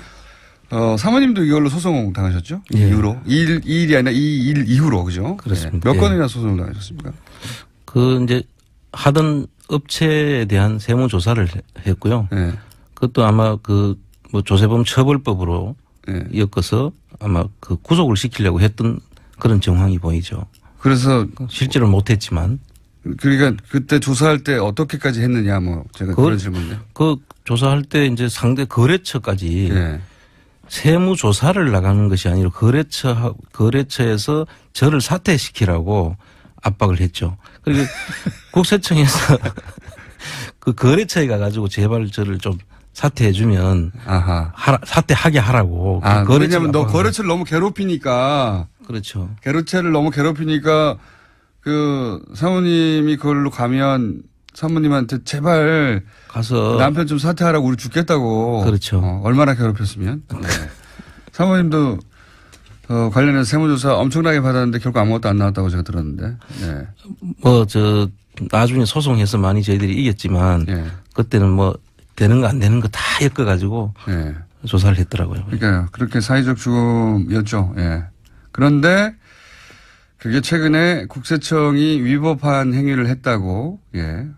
사모님도 이걸로 소송 당하셨죠? 예. 이후로. 이 일이 아니라 이 일 이후로 그죠? 그렇습니다. 몇 건이나 소송을 당하셨습니까? 이제 하던 업체에 대한 세무조사를 했고요. 네. 그것도 아마 조세범 처벌법으로 네. 엮어서 아마 구속을 시키려고 했던 그런 정황이 보이죠. 그래서 실제로 못했지만. 그러니까 그때 조사할 때 어떻게까지 했느냐 제가 그런 질문인데. 조사할 때 이제 상대 거래처까지 네. 세무조사를 나가는 것이 아니라 거래처에서 저를 사퇴시키라고 압박을 했죠. 그리고 국세청에서 거래처에 가가지고 제발 저를 좀 사퇴해주면 사퇴하게 하라고. 왜냐하면 너 거래처를 너무 괴롭히니까. 그렇죠. 거래처를 너무 괴롭히니까 사모님이 그걸로 가면 사모님한테 제발 가서 남편 좀 사퇴하라고 우리 죽겠다고. 그렇죠. 얼마나 괴롭혔으면. 네. 사모님도 관련해서 세무조사 엄청나게 받았는데 결국 아무것도 안 나왔다고 제가 들었는데. 네. 나중에 소송해서 많이 저희들이 이겼지만 네. 그때는 되는 거 안 되는 거 다 엮어가지고 네. 조사를 했더라고요. 그러니까 그렇게 사회적 죽음이었죠. 예. 그런데 그게 최근에 국세청이 위법한 행위를 했다고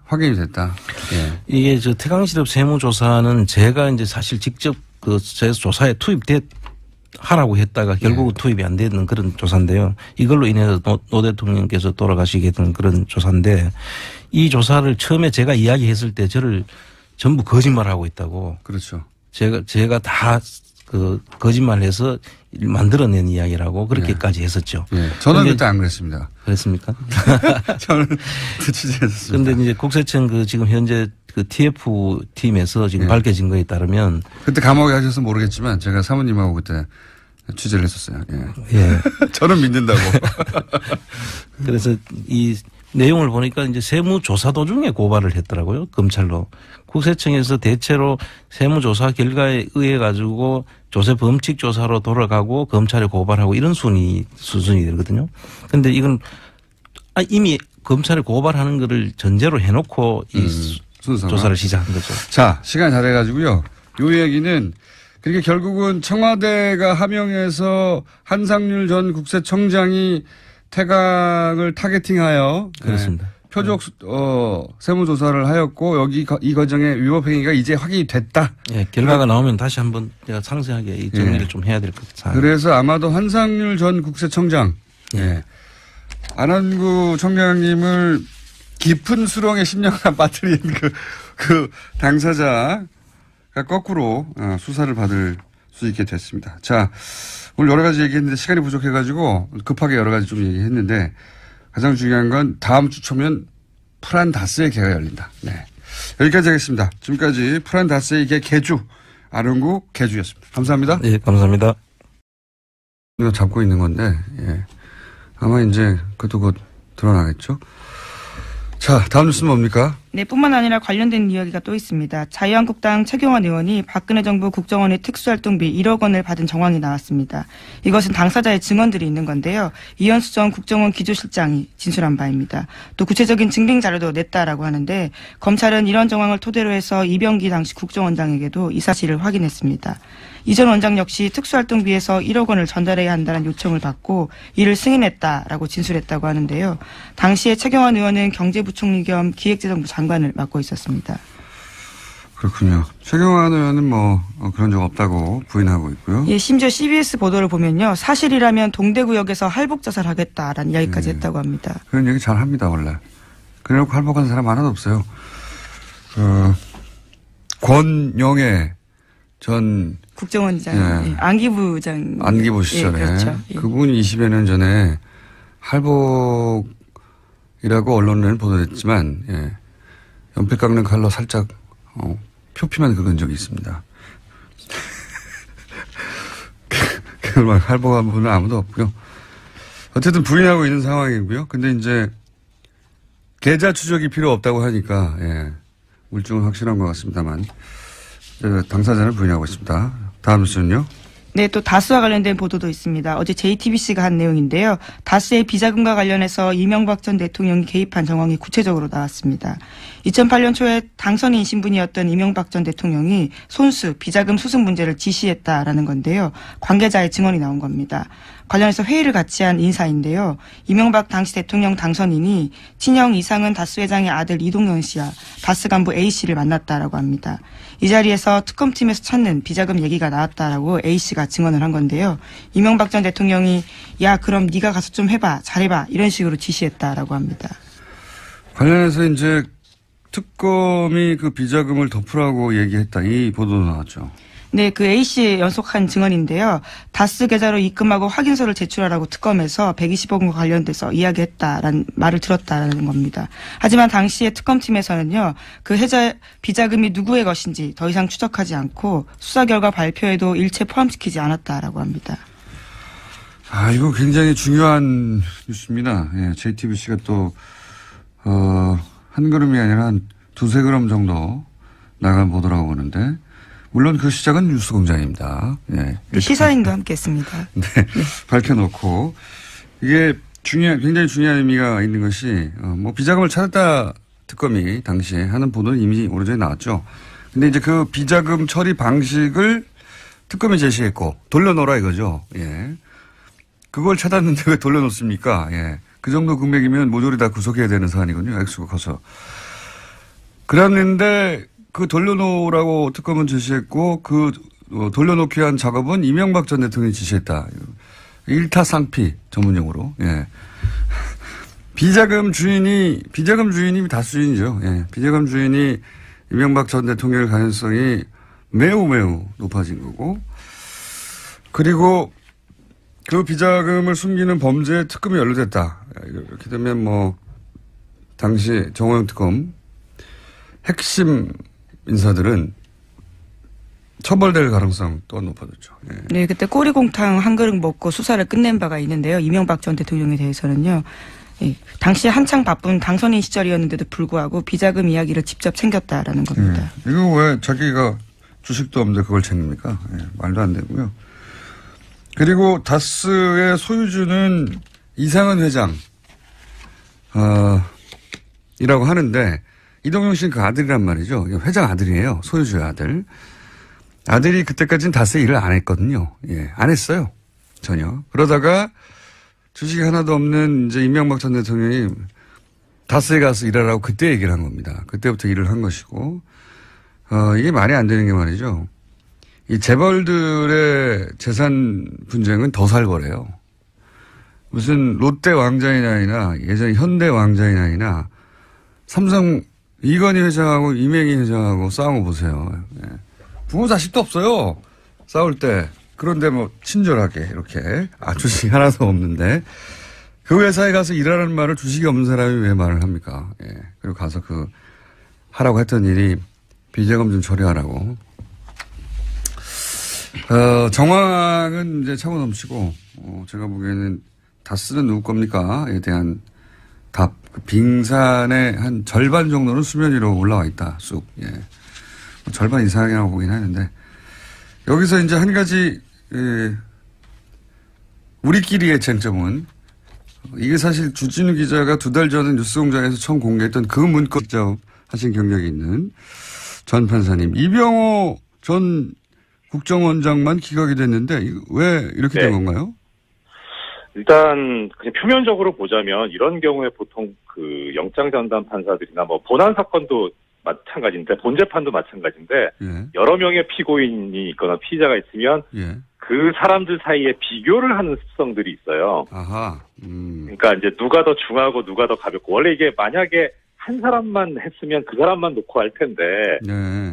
확인이 됐다. 예. 이게 태강실업 세무조사는 제가 이제 사실 직접 제 조사에 하라고 했다가 결국은 투입이 안 되는 그런 조사인데요. 이걸로 인해서 노 대통령께서 돌아가시게 된 그런 조사인데 이 조사를 처음에 제가 이야기했을 때 저를 전부 거짓말하고 있다고. 그렇죠. 제가 다 거짓말해서 만들어낸 이야기라고 그렇게까지 했었죠. 예. 저는 그때 안 그랬습니다. 그랬습니까? 저는 취재했었습니다. 그런데 이제 국세청 지금 현재 TF 팀에서 지금 밝혀진 거에 따르면 그때 감옥에 가셔서 모르겠지만 제가 사모님하고 그때 취재를 했었어요. 예. 예. 저는 믿는다고. 그래서 이 내용을 보니까 이제 세무조사 도중에 고발을 했더라고요. 검찰로. 국세청에서 대체로 세무조사 결과에 의해 가지고 조세 범칙 조사로 돌아가고 검찰에 고발하고 이런 수준이 되거든요. 그런데 이건 이미 검찰에 고발하는 거를 전제로 해놓고 이 조사를 시작한 거죠. 자, 시간이 다 돼가지고요. 요 얘기는 그러니까 결국은 청와대가 하명해서 한상률 전 국세청장이 태강을 타겟팅하여 그렇습니다. 표적 세무조사를 하였고 이 과정의 위법행위가 이제 확인이 됐다. 예, 결과가 나오면 다시 한번 제가 상세하게 이 정리를 좀 해야 될 것 같아요. 그래서 아마도 한상률 전 국세청장, 안원구 청장님을 깊은 수렁에 10년간 빠뜨린 그 당사자가 거꾸로 수사를 받을 수 있게 됐습니다. 자, 오늘 여러 가지 얘기했는데 시간이 부족해가지고 급하게 여러 가지 좀 얘기했는데 가장 중요한 건 다음 주 초면 프란다스의 개가 열린다. 네. 여기까지 하겠습니다. 지금까지 프란다스의 개 개주 안원구 개주였습니다. 감사합니다. 네, 감사합니다. 이거 잡고 있는 건데 아마 이제 그것도 곧 드러나겠죠. 자, 다음 뉴스는 뭡니까? 네, 뿐만 아니라 관련된 이야기가 또 있습니다. 자유한국당 최경환 의원이 박근혜 정부 국정원의 특수활동비 1억 원을 받은 정황이 나왔습니다. 이것은 당사자의 증언들이 있는 건데요. 이현수 전 국정원 기조실장이 진술한 바입니다. 또 구체적인 증빙 자료도 냈다라고 하는데 검찰은 이런 정황을 토대로 해서 이병기 당시 국정원장에게도 이 사실을 확인했습니다. 이 전 원장 역시 특수활동비에서 1억 원을 전달해야 한다는 요청을 받고 이를 승인했다라고 진술했다고 하는데요. 당시에 최경환 의원은 경제부총리 겸 기획재정부 장관을 맡고 있었습니다. 그렇군요. 최경환 의원은 그런 적 없다고 부인하고 있고요. 예, 심지어 CBS 보도를 보면요. 사실이라면 동대구역에서 할복자살하겠다라는 이야기까지 했다고 합니다. 그런 얘기 잘 합니다, 원래. 그래놓고 할복한 사람 하나도 없어요. 권영애 전 국정원장, 예. 안기부장. 안기부 시절에. 예, 그렇죠. 예. 그분이 20여 년 전에 할복이라고 언론에는 보도됐지만, 예. 연필 깎는 칼로 살짝, 표피만 긁은 적이 있습니다. 그걸 할복한 분은 아무도 없고요. 어쨌든 부인하고 있는 상황이고요. 근데 이제, 계좌 추적이 필요 없다고 하니까, 예. 물증은 확실한 것 같습니다만, 당사자는 부인하고 있습니다. 다음 뉴스는요? 네, 또 다스와 관련된 보도도 있습니다. 어제 JTBC가 한 내용인데요. 다스의 비자금과 관련해서 이명박 전 대통령이 개입한 정황이 구체적으로 나왔습니다. 2008년 초에 당선인 신분이었던 이명박 전 대통령이 손수, 비자금 수습 문제를 지시했다라는 건데요. 관계자의 증언이 나온 겁니다. 관련해서 회의를 같이 한 인사인데요. 이명박 당시 대통령 당선인이 친형 이상은 다스 회장의 아들 이동현 씨와 다스 간부 A씨를 만났다라고 합니다. 이 자리에서 특검팀에서 찾는 비자금 얘기가 나왔다라고 A씨가 증언을 한 건데요. 이명박 전 대통령이 야 그럼 네가 가서 좀 해봐 잘해봐 이런 식으로 지시했다라고 합니다. 관련해서 이제 특검이 그 비자금을 덮으라고 얘기했다 이 보도도 나왔죠. 네, 그 A씨 연속한 증언인데요. 다스 계좌로 입금하고 확인서를 제출하라고 특검에서 120억 원과 관련돼서 이야기했다라는 말을 들었다라는 겁니다. 하지만 당시에 특검팀에서는요. 그 비자금이 누구의 것인지 더 이상 추적하지 않고 수사 결과 발표에도 일체 포함시키지 않았다라고 합니다. 이거 굉장히 중요한 뉴스입니다. 예, JTBC가 또 한 걸음이 아니라 한 두세 걸음 정도 나간 보도라고 보는데 물론 그 시작은 뉴스공장입니다. 네. 시사인도 함께했습니다. 네, 밝혀놓고 이게 굉장히 중요한 의미가 있는 것이 비자금을 찾았다 특검이 당시에 하는 보도는 이미 오래전에 나왔죠. 근데 이제 그 비자금 처리 방식을 특검이 제시했고 돌려놓으라 이거죠. 예. 그걸 찾았는데 왜 돌려놓습니까? 예. 그 정도 금액이면 모조리 다 구속해야 되는 사안이거든요. 액수가 커서. 그랬는데 그 돌려놓으라고 특검은 지시했고 그 돌려놓기 위한 작업은 이명박 전 대통령이 지시했다. 일타쌍피 전문용어로. 예. 비자금 주인이 다수인이죠. 예. 비자금 주인이 이명박 전 대통령의 가능성이 매우 높아진 거고 그리고 그 비자금을 숨기는 범죄에 특검이 연루됐다. 이렇게 되면 당시 정호영 특검 핵심 인사들은 처벌될 가능성 또한 높아졌죠. 예. 네, 그때 꼬리곰탕 한 그릇 먹고 수사를 끝낸 바가 있는데요. 이명박 전 대통령에 대해서는요. 예, 당시 한창 바쁜 당선인 시절이었는데도 불구하고 비자금 이야기를 직접 챙겼다라는 겁니다. 예. 이거 왜 자기가 주식도 없는데 그걸 챙깁니까? 예, 말도 안 되고요. 그리고 다스의 소유주는 이상은 회장 이라고 하는데 이동영 씨는 그 아들이란 말이죠. 회장 아들이에요. 소유주의 아들. 아들이 그때까지는 다스에 일을 안 했거든요. 예, 안 했어요. 전혀. 그러다가 주식이 하나도 없는 이제 이명박 전 대통령이 다스에 가서 일하라고 그때 얘기를 한 겁니다. 그때부터 일을 한 것이고, 이게 말이 안 되는 게 말이죠. 이 재벌들의 재산 분쟁은 더 살벌해요. 무슨 롯데 왕자의 나이나 예전 현대 왕자의 나이나 삼성 이건희 회장하고 이맹희 회장하고 싸운 거 보세요. 예. 부모 자식도 없어요. 싸울 때. 그런데 친절하게 이렇게 주식이 하나도 없는데 그 회사에 가서 일하라는 말을 주식이 없는 사람이 왜 말을 합니까? 예. 그리고 가서 하라고 했던 일이 비자금 좀 처리하라고. 정황은 이제 차고 넘치고 제가 보기에는 다스는 누구 겁니까?에 대한 답 그 빙산의 한 절반 정도는 수면 위로 올라와 있다. 쑥. 예. 절반 이상이라고 보긴 하는데 여기서 이제 한 가지 우리끼리의 쟁점은 이게 사실 주진우 기자가 2달 전에 뉴스공장에서 처음 공개했던 그 문건 직접 하신 경력이 있는 전 판사님 이병호 전 국정원장만 기각이 됐는데 왜 이렇게 된 건가요? 일단 그냥 표면적으로 보자면 이런 경우에 보통 그 영장 전담 판사들이나 뭐 본안 사건도 마찬가지인데 본 재판도 마찬가지인데 여러 명의 피고인이 있거나 피의자가 있으면 그 사람들 사이에 비교를 하는 습성들이 있어요. 아하. 그러니까 이제 누가 더 중하고 누가 더 가볍고 원래 이게 만약에 한 사람만 했으면 그 사람만 놓고 할 텐데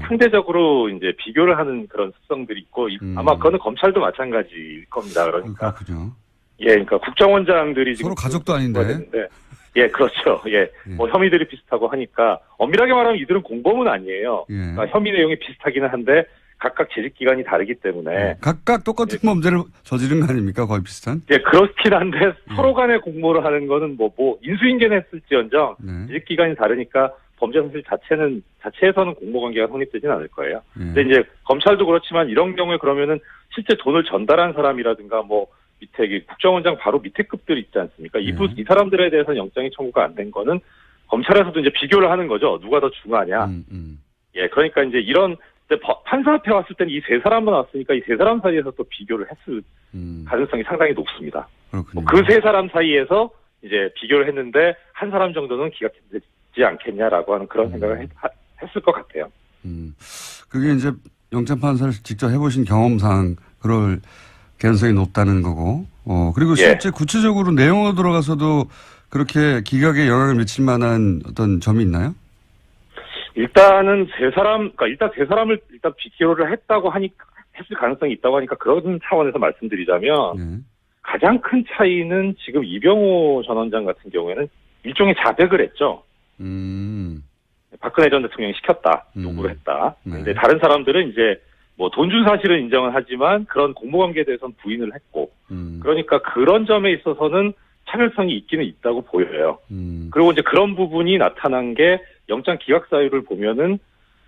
상대적으로 이제 비교를 하는 그런 습성들이 있고 아마 그거는 검찰도 마찬가지일 겁니다. 그러니까 그렇군요. 예, 그러니까 국정원장들이 서로 가족도 아닌데. 예, 그렇죠. 예. 뭐 혐의들이 비슷하고 하니까 엄밀하게 말하면 이들은 공범은 아니에요. 그러니까 혐의 내용이 비슷하기는 한데 각각 재직 기간이 다르기 때문에 각각 똑같은 범죄를 저지른 거 아닙니까? 거의 비슷한? 예, 그렇긴 한데 서로 간에 공모를 하는 거는 뭐 인수인계는 했을지언정 재직 기간이 다르니까 범죄 사실 자체에서는 공모 관계가 성립되진 않을 거예요. 근데 이제 검찰도 그렇지만 이런 경우에 그러면은 실제 돈을 전달한 사람이라든가 뭐 밑에 국정원장 바로 밑에 급들이 있지 않습니까? 이 사람들에 대해서는 영장이 청구가 안 된 거는 검찰에서도 이제 비교를 하는 거죠. 누가 더 중하냐. 예, 그러니까 이제 이런 판사 앞에 왔을 때는 이 세 사람만 왔으니까 이 세 사람 사이에서 또 비교를 했을 가능성이 상당히 높습니다. 그 세 사람 사이에서 이제 비교를 했는데 한 사람 정도는 기각되지 않겠냐라고 하는 그런 생각을 했을 것 같아요. 그게 이제 영장 판사를 직접 해보신 경험상 그럴 개연성이 높다는 거고, 그리고 실제 구체적으로 내용으로 들어가서도 그렇게 기각에 영향을 미칠 만한 어떤 점이 있나요? 일단은 일단 세 사람을 일단 비교를 했을 가능성이 있다고 하니까 그런 차원에서 말씀드리자면, 가장 큰 차이는 지금 이병호 전 원장 같은 경우에는 일종의 자백을 했죠. 박근혜 전 대통령이 시켰다, 요구를 했다. 근데 다른 사람들은 이제 뭐 돈 준 사실은 인정은 하지만 그런 공모관계에 대해서는 부인을 했고 그러니까 그런 점에 있어서는 차별성이 있기는 있다고 보여요. 그리고 이제 그런 부분이 나타난 게 영장 기각 사유를 보면은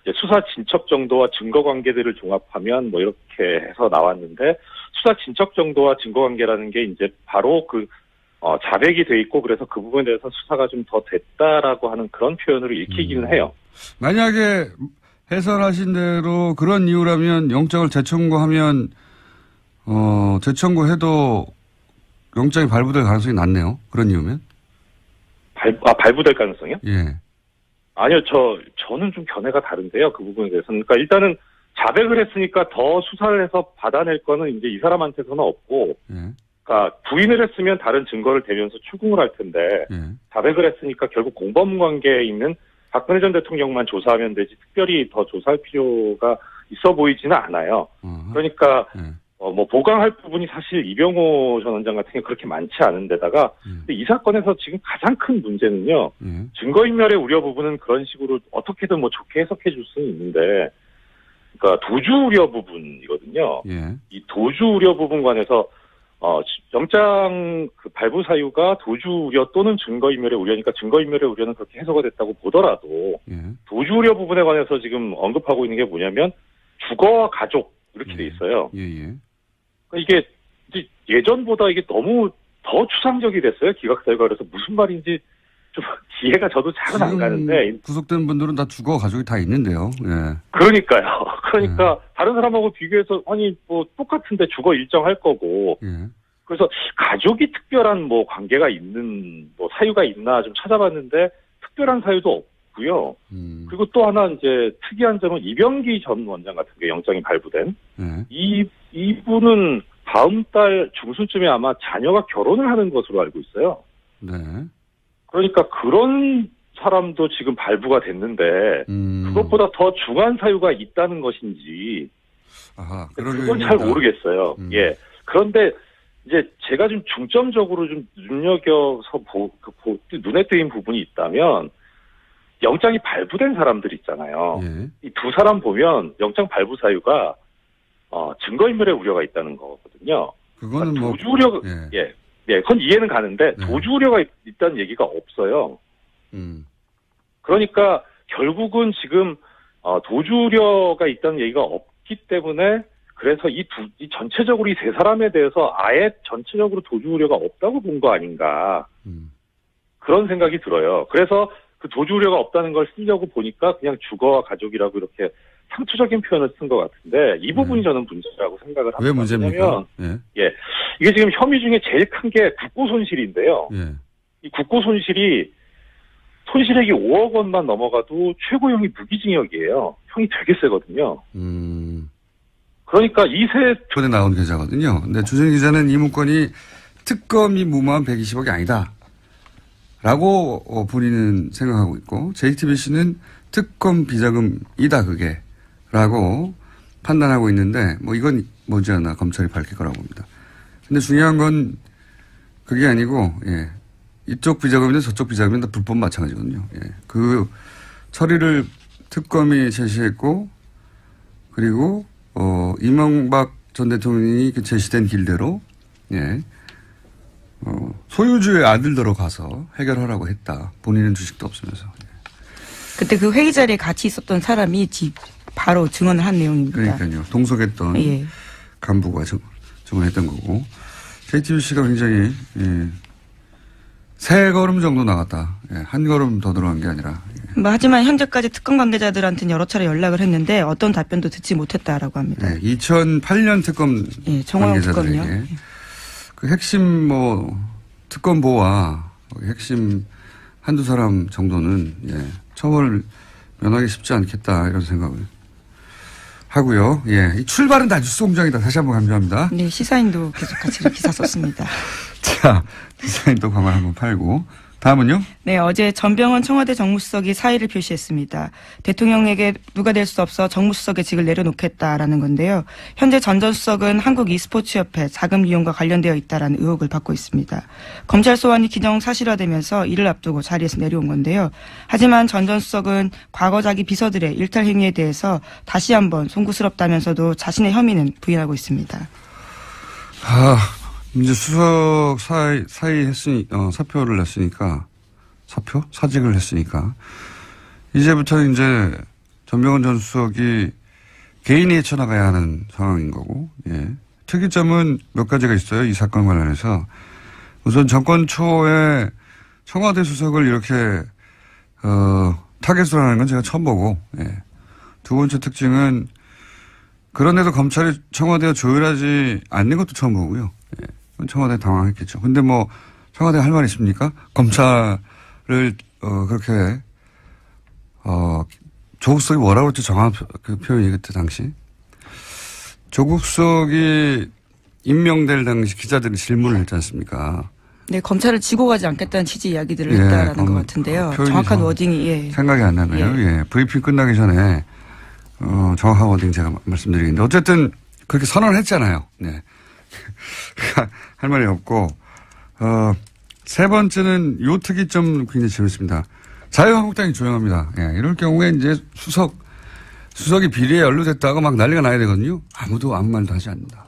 이제 수사 진척 정도와 증거 관계들을 종합하면 뭐 이렇게 해서 나왔는데 수사 진척 정도와 증거 관계라는 게 이제 바로 자백이 돼 있고 그래서 그 부분에 대해서 수사가 좀 더 됐다라고 하는 그런 표현으로 읽히기는 해요. 만약에 해설하신 대로 그런 이유라면 영장을 재청구하면 재청구해도 영장이 발부될 가능성이 낮네요. 그런 이유면? 발부될 가능성이요? 예. 아니요, 저는 좀 견해가 다른데요. 그 부분에 대해서는. 그러니까 일단은 자백을 했으니까 더 수사를 해서 받아낼 거는 이제 이 사람한테서는 없고, 그러니까 부인을 했으면 다른 증거를 대면서 추궁을 할 텐데, 자백을 했으니까 결국 공범 관계에 있는 박근혜 전 대통령만 조사하면 되지 특별히 더 조사할 필요가 있어 보이지는 않아요. 그러니까 뭐 보강할 부분이 사실 이병호 전 원장 같은 게 그렇게 많지 않은데다가 근데 이 사건에서 지금 가장 큰 문제는요. 증거인멸의 우려 부분은 그런 식으로 어떻게든 뭐 좋게 해석해 줄 수는 있는데 그러니까 도주 우려 부분이거든요. 이 도주 우려 부분 관해서 영장 발부 사유가 도주 우려 또는 증거인멸의 우려니까 증거인멸의 우려는 그렇게 해소가 됐다고 보더라도 도주 우려 부분에 관해서 지금 언급하고 있는 게 뭐냐면 주거와 가족 이렇게 돼 있어요. 그러니까 이게 이제 예전보다 이게 너무 더 추상적이 됐어요. 기각 사유가 그래서 무슨 말인지 좀 이해가 저도 잘은 안 가는데 구속된 분들은 다 주거 가족이 다 있는데요. 그러니까요. 그러니까 다른 사람하고 비교해서 아니 뭐 똑같은데 주거 일정할 거고. 그래서 가족이 특별한 뭐 관계가 있는 뭐 사유가 있나 좀 찾아봤는데 특별한 사유도 없고요. 그리고 또 하나 이제 특이한 점은 이병기 전 원장 같은 게 영장이 발부된 이분은 다음 달 중순쯤에 아마 자녀가 결혼을 하는 것으로 알고 있어요. 그러니까 그런 사람도 지금 발부가 됐는데 그것보다 더 중한 사유가 있다는 것인지 그건 잘 모르겠어요. 예. 그런데 이제 제가 좀 중점적으로 좀 눈여겨서 눈에 띄는 부분이 있다면 영장이 발부된 사람들 있잖아요. 이 두 사람 보면 영장 발부 사유가 증거인멸의 우려가 있다는 거거든요. 그거는 그러니까 도주 우려 그건 이해는 가는데 도주 우려가 있다는 얘기가 없어요. 그러니까 결국은 지금 도주 우려가 있다는 얘기가 없기 때문에 그래서 이 전체적으로 이 세 사람에 대해서 아예 전체적으로 도주 우려가 없다고 본 거 아닌가. 그런 생각이 들어요. 그래서 그 도주 우려가 없다는 걸 쓰려고 보니까 그냥 주거와 가족이라고 이렇게 상투적인 표현을 쓴 것 같은데 이 부분이 저는 문제라고 생각을 합니다. 왜 문제입니까? 이게 지금 혐의 중에 제일 큰 게 국고 손실인데요. 이 국고 손실이 손실액이 5억 원만 넘어가도 최고형이 무기징역이에요. 형이 되게 세거든요. 그러니까 이번에 나온 기자거든요. 근데 주진 기자는 이 문건이 특검이 무모한 120억이 아니다. 라고 본인은 생각하고 있고 JTBC는 특검 비자금이다 그게 라고 판단하고 있는데 뭐 이건 머지않아 검찰이 밝힐 거라고 봅니다. 근데 중요한 건 그게 아니고 이쪽 비자금이든 저쪽 비자금이든 다 불법 마찬가지거든요. 그 처리를 특검이 제시했고 그리고 이명박 전 대통령이 그 제시된 길대로 소유주의 아들들로 가서 해결하라고 했다. 본인은 주식도 없으면서. 그때 그 회의 자리에 같이 있었던 사람이 바로 증언을 한 내용입니다. 그러니까요. 동석했던 간부가 증언했던 거고. JTBC가 굉장히 세 걸음 정도 나갔다. 한 걸음 더 들어간 게 아니라. 하지만 현재까지 특검 관계자들한테는 여러 차례 연락을 했는데 어떤 답변도 듣지 못했다라고 합니다. 2008년 특검 관계자들에게 그 핵심 특검보와 핵심 한두 사람 정도는 처벌을 면하기 쉽지 않겠다 이런 생각을 하고요. 이 출발은 다 뉴스 공장이다. 다시 한번 강조합니다. 네, 시사인도 계속 같이 기사 썼습니다. 자, 시사인도 광고를 한번 팔고. 다음은요? 네, 어제 전병헌 청와대 정무수석이 사의를 표시했습니다. 대통령에게 누가 될 수 없어 정무수석의 직을 내려놓겠다라는 건데요. 현재 전 전 수석은 한국 e스포츠협회 자금 이용과 관련되어 있다라는 의혹을 받고 있습니다. 검찰 소환이 기정사실화되면서 이를 앞두고 자리에서 내려온 건데요. 하지만 전 전 수석은 과거 자기 비서들의 일탈 행위에 대해서 다시 한번 송구스럽다면서도 자신의 혐의는 부인하고 있습니다. 이제 수석 사표를 냈으니까, 사직을 했으니까, 이제부터 이제 전병헌 전 수석이 개인이 헤쳐나가야 하는 상황인 거고, 특이점은 몇 가지가 있어요. 이 사건 관련해서. 우선 정권 초에 청와대 수석을 이렇게, 타겟으로 하는 건 제가 처음 보고, 두 번째 특징은 그런데도 검찰이 청와대와 조율하지 않는 것도 처음 보고요. 청와대 당황했겠죠. 근데 청와대 할 말 있습니까? 검찰을, 그렇게, 조국 수석이 뭐라고 했죠? 정확한 그 표현이 그때 당시. 조국 수석이 임명될 당시 기자들이 질문을 했지 않습니까? 네, 검찰을 지고 가지 않겠다는 취지 이야기들을 했다라는 것 같은데요. 정확한 워딩이, 생각이 안 나네요. 브리핑 끝나기 전에, 정확한 워딩 제가 말씀드리겠는데. 어쨌든, 그렇게 선언을 했잖아요. 할 말이 없고, 세 번째는 요 특이점 굉장히 재밌습니다. 자유한국당이 조용합니다. 이럴 경우에 이제 수석이 비리에 연루됐다고 막 난리가 나야 되거든요. 아무도 아무 말도 하지 않는다.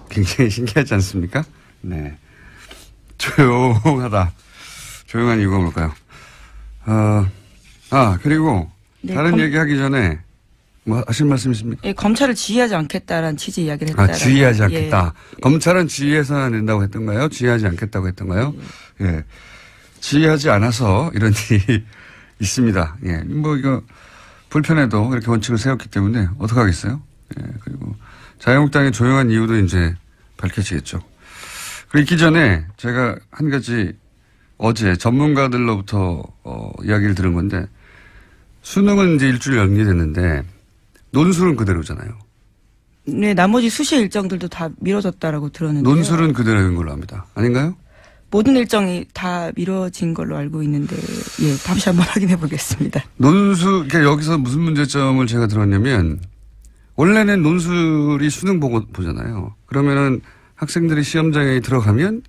굉장히 신기하지 않습니까? 네. 조용하다. 조용한 이유가 뭘까요? 그리고 다른 얘기 하기 전에 하실 말씀 있습니까? 검찰을 지휘하지 않겠다라는 취지 이야기를 했다. 지휘하지 않겠다. 검찰은 지휘해서는 안 된다고 했던가요? 지휘하지 않겠다고 했던가요? 지휘하지 않아서 이런 일이 있습니다. 이거 불편해도 이렇게 원칙을 세웠기 때문에 어떡하겠어요? 그리고 자유한국당의 조용한 이유도 이제 밝혀지겠죠. 그리고 있기 전에 제가 한 가지 어제 전문가들로부터 이야기를 들은 건데 수능은 이제 일주일 연기됐는데 논술은 그대로잖아요. 네, 나머지 수시의 일정들도 다 미뤄졌다라고 들었는데요. 논술은 그대로인 걸로 압니다. 아닌가요? 모든 일정이 다 미뤄진 걸로 알고 있는데, 다시 한번 확인해 보겠습니다. 그러니까 여기서 무슨 문제점을 제가 들었냐면, 원래는 논술이 수능 보잖아요. 그러면은 학생들이 시험장에 들어가면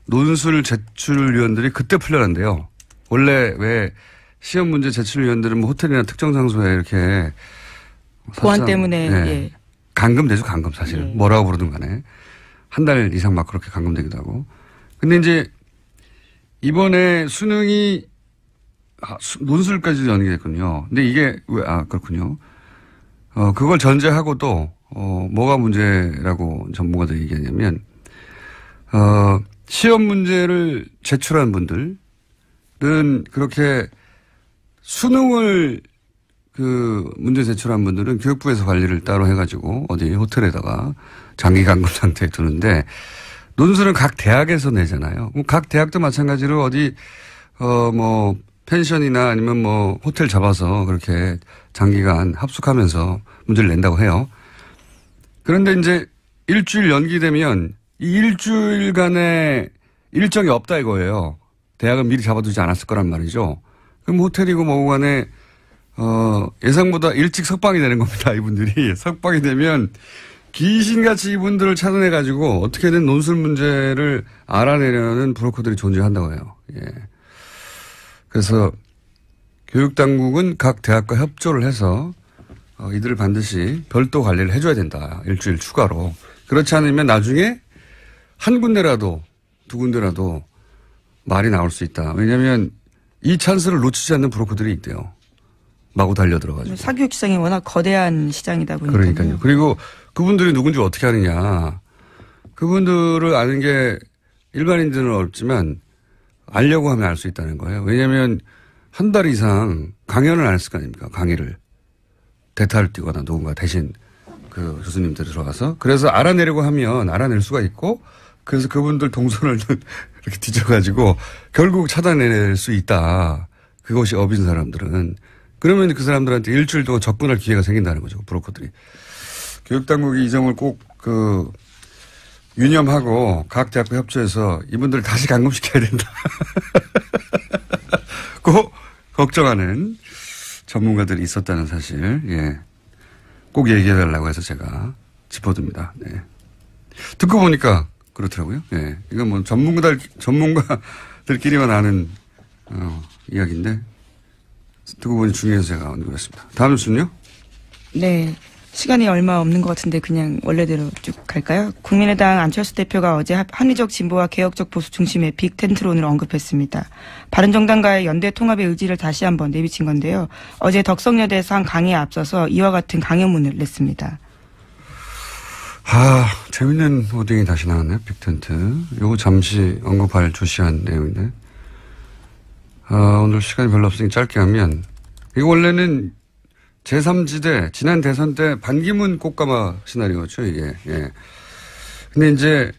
논술 제출위원들이 그때 풀려난대요. 원래 왜 시험 문제 제출위원들은 호텔이나 특정 장소에 이렇게 보안 때문에 감금되죠, 감금 사실. 뭐라고 부르든 간에. 한 달 이상 막 그렇게 감금되기도 하고. 근데 이제 이번에 수능이 논술까지 연기됐군요. 근데 이게 그렇군요. 그걸 전제하고도 뭐가 문제라고 전문가들이 얘기하냐면 시험 문제를 제출한 분들은 그렇게 수능을 문제 제출한 분들은 교육부에서 관리를 따로 해가지고 어디 호텔에다가 장기 감금 상태에 두는데 논술은 각 대학에서 내잖아요. 각 대학도 마찬가지로 어디 펜션이나 아니면 호텔 잡아서 그렇게 장기간 합숙하면서 문제를 낸다고 해요. 그런데 이제 일주일 연기되면 이 일주일간의 일정이 없다 이거예요. 대학은 미리 잡아두지 않았을 거란 말이죠. 그럼 호텔이고 뭐고 간에 예상보다 일찍 석방이 되는 겁니다. 이분들이. 석방이 되면 귀신같이 이분들을 찾아내가지고 어떻게든 논술 문제를 알아내려는 브로커들이 존재한다고 해요. 예. 그래서 교육당국은 각 대학과 협조를 해서 이들을 반드시 별도 관리를 해줘야 된다. 일주일 추가로. 그렇지 않으면 나중에 한 군데라도 두 군데라도 말이 나올 수 있다. 왜냐하면 이 찬스를 놓치지 않는 브로커들이 있대요. 마구 달려들어가지고. 사교육 시장이 워낙 거대한 시장이다 보니까. 그러니까요. 그리고 그분들이 누군지 어떻게 아느냐. 그분들을 아는 게 일반인들은 어렵지만 알려고 하면 알 수 있다는 거예요. 왜냐하면 한 달 이상 강연을 안 했을 거 아닙니까? 강의를. 대타를 띄거나 누군가 대신 그 교수님들이 들어가서. 그래서 알아내려고 하면 알아낼 수가 있고 그래서 그분들 동선을 이렇게 뒤져가지고 결국 찾아낼 수 있다. 그것이 업인 사람들은. 그러면 그 사람들한테 일주일 동안 접근할 기회가 생긴다는 거죠. 브로커들이. 교육당국이 이 점을 꼭 유념하고 각 대학과 협조해서 이분들을 다시 감금시켜야 된다. 꼭 걱정하는 전문가들이 있었다는 사실. 예. 꼭 얘기해달라고 해서 제가 짚어둡니다. 네. 듣고 보니까 그렇더라고요. 예. 이건 뭐 전문가들끼리만 아는 이야기인데 듣고 보니 중요해서 제가 언급했습니다. 다음 뉴스는요? 네. 시간이 얼마 없는 것 같은데 그냥 원래대로 쭉 갈까요? 국민의당 안철수 대표가 어제 합리적 진보와 개혁적 보수 중심의 빅텐트론을 언급했습니다. 바른정당과의 연대 통합의 의지를 다시 한번 내비친 건데요. 어제 덕성여대에서 한 강의에 앞서서 이와 같은 강연문을 냈습니다. 재밌는 워딩이 다시 나왔네요. 빅텐트. 요거 잠시 언급할 조시한 내용인데. 오늘 시간이 별로 없으니 짧게 하면 이거 원래는 제3지대 지난 대선 때 반기문 꽃가마 시나리오죠 이게. 예. 근데 이제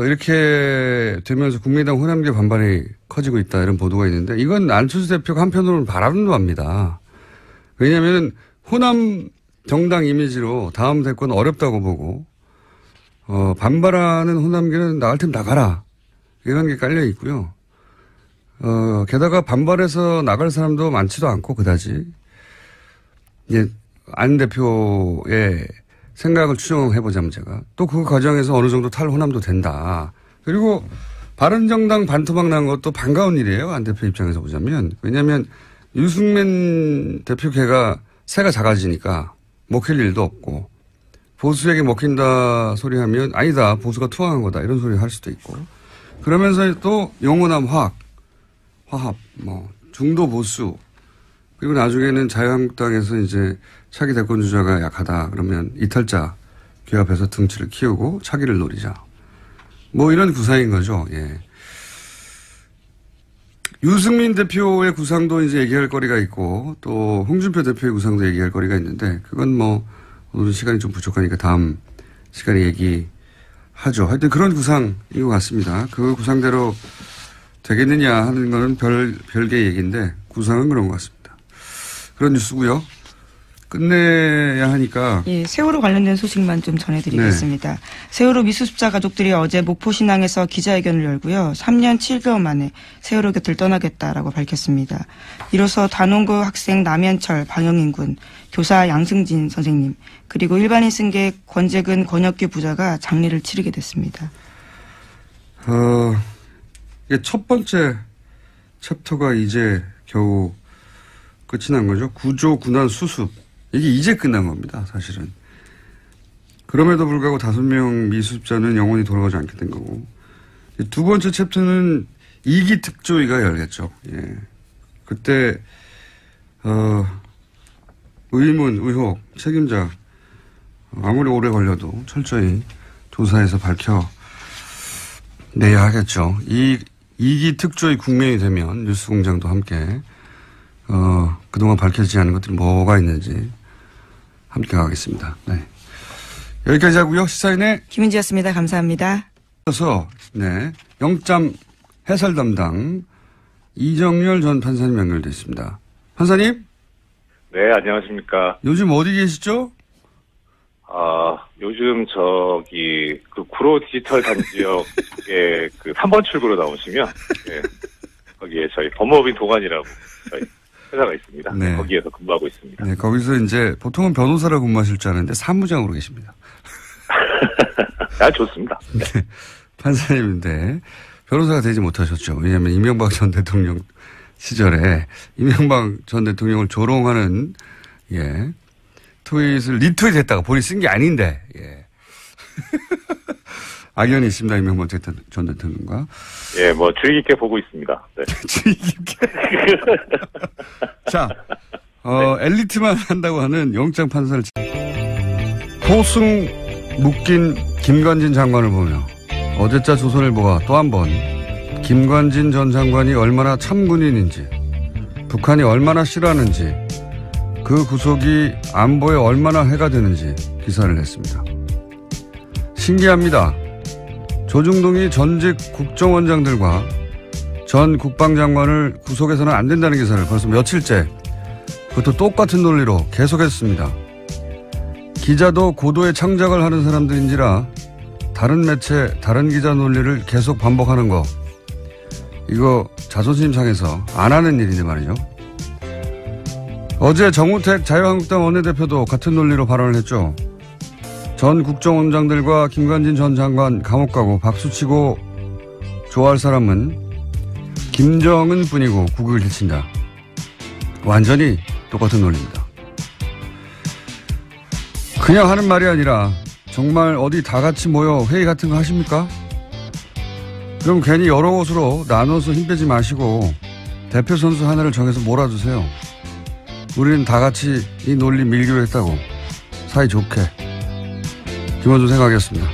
이렇게 되면서 국민의당 호남계 반발이 커지고 있다 이런 보도가 있는데 이건 안철수 대표가 한편으로는 바람도 합니다. 왜냐하면 호남 정당 이미지로 다음 대권 어렵다고 보고 반발하는 호남계는 나갈 테면 나가라 이런 게 깔려 있고요. 게다가 반발해서 나갈 사람도 많지도 않고 그다지. 이제 안 대표의 생각을 추정해보자면 제가 또 그 과정에서 어느 정도 탈호남도 된다. 그리고 바른정당 반토막 난 것도 반가운 일이에요. 안 대표 입장에서 보자면. 왜냐하면 유승민 대표 걔가 새가 작아지니까 먹힐 일도 없고 보수에게 먹힌다 소리 하면 아니다 보수가 투항한 거다 이런 소리 할 수도 있고 그러면서 또 영호남 화합 중도 보수 그리고 나중에는 자유한국당에서 이제 차기 대권 주자가 약하다 그러면 이탈자 규합해서 등치를 키우고 차기를 노리자. 뭐 이런 구상인 거죠. 예. 유승민 대표의 구상도 이제 얘기할 거리가 있고 또 홍준표 대표의 구상도 얘기할 거리가 있는데 그건 뭐 오늘 시간이 좀 부족하니까 다음 시간에 얘기하죠. 하여튼 그런 구상인 것 같습니다. 그 구상대로 되겠느냐 하는 거는 별개의 얘기인데 구상은 그런 것 같습니다. 그런 뉴스고요. 끝내야 하니까. 예, 세월호 관련된 소식만 좀 전해드리겠습니다. 네. 세월호 미수습자 가족들이 어제 목포신항에서 기자회견을 열고요. 3년 7개월 만에 세월호 곁을 떠나겠다라고 밝혔습니다. 이로써 단원고 학생 남현철, 방영인 군, 교사 양승진 선생님, 그리고 일반인 승객 권재근, 권혁규 부자가 장례를 치르게 됐습니다. 이게 첫 번째 챕터가 이제 겨우 끝이 난 거죠. 구조, 군안, 수습. 이게 이제 끝난 겁니다. 사실은. 그럼에도 불구하고 5명 미수습자는 영원히 돌아가지 않게 된 거고. 두 번째 챕터는 2기 특조위가 열겠죠. 예. 그때 의문, 의혹, 책임자 아무리 오래 걸려도 철저히 조사해서 밝혀내야 하겠죠. 이기 특조위 국면이 되면 뉴스공장도 함께 그동안 밝혀지지 않은 것들이 뭐가 있는지 함께 가겠습니다. 네. 여기까지 하고요. 시사인의 김은지였습니다. 감사합니다. 그래서 네, 영장 해설 담당 이정열 전 판사님 연결돼 있습니다. 판사님? 네, 안녕하십니까. 요즘 어디 계시죠? 요즘 그 구로 디지털 단지역에 그 3번 출구로 나오시면, 네, 거기에 저희 법무법인 동안이라고 저희 회사가 있습니다. 네. 거기에서 근무하고 있습니다. 네, 거기서 이제 보통은 변호사라고 근무하실 줄 아는데 사무장으로 계십니다. 좋습니다. 네. 판사님인데 변호사가 되지 못하셨죠. 왜냐하면 이명박 전 대통령 시절에 이명박 전 대통령을 조롱하는 트윗을 리트윗했다가 본인이 쓴 게 아닌데 악연이 있습니다. 이명박 전 대통령과. 예, 뭐 주의 깊게 보고 있습니다. 네. 주의 깊게. 자, 엘리트만 한다고 하는 영장 판사를 포승 묶인 김관진 장관을 보며 어제자 조선일보가 또 한 번 김관진 전 장관이 얼마나 참군인인지, 북한이 얼마나 싫어하는지, 그 구속이 안보에 얼마나 해가 되는지 기사를 냈습니다. 신기합니다. 조중동이 전직 국정원장들과 전 국방장관을 구속해서는 안 된다는 기사를 벌써 며칠째 그것도 똑같은 논리로 계속했습니다. 기자도 고도의 창작을 하는 사람들인지라 다른 매체, 다른 기자 논리를 계속 반복하는 거, 이거 자존심 상해서 안 하는 일인데 말이죠. 어제 정우택 자유한국당 원내대표도 같은 논리로 발언을 했죠. 전 국정원장들과 김관진 전 장관 감옥 가고 박수치고 좋아할 사람은 김정은 뿐이고 국익을 해친다. 완전히 똑같은 논리입니다. 그냥 하는 말이 아니라 정말 어디 다 같이 모여 회의 같은 거 하십니까? 그럼 괜히 여러 곳으로 나눠서 힘 빼지 마시고 대표 선수 하나를 정해서 몰아주세요. 우리는 다 같이 이 논리 밀기로 했다고 사이좋게. 김원준 생각이었습니다.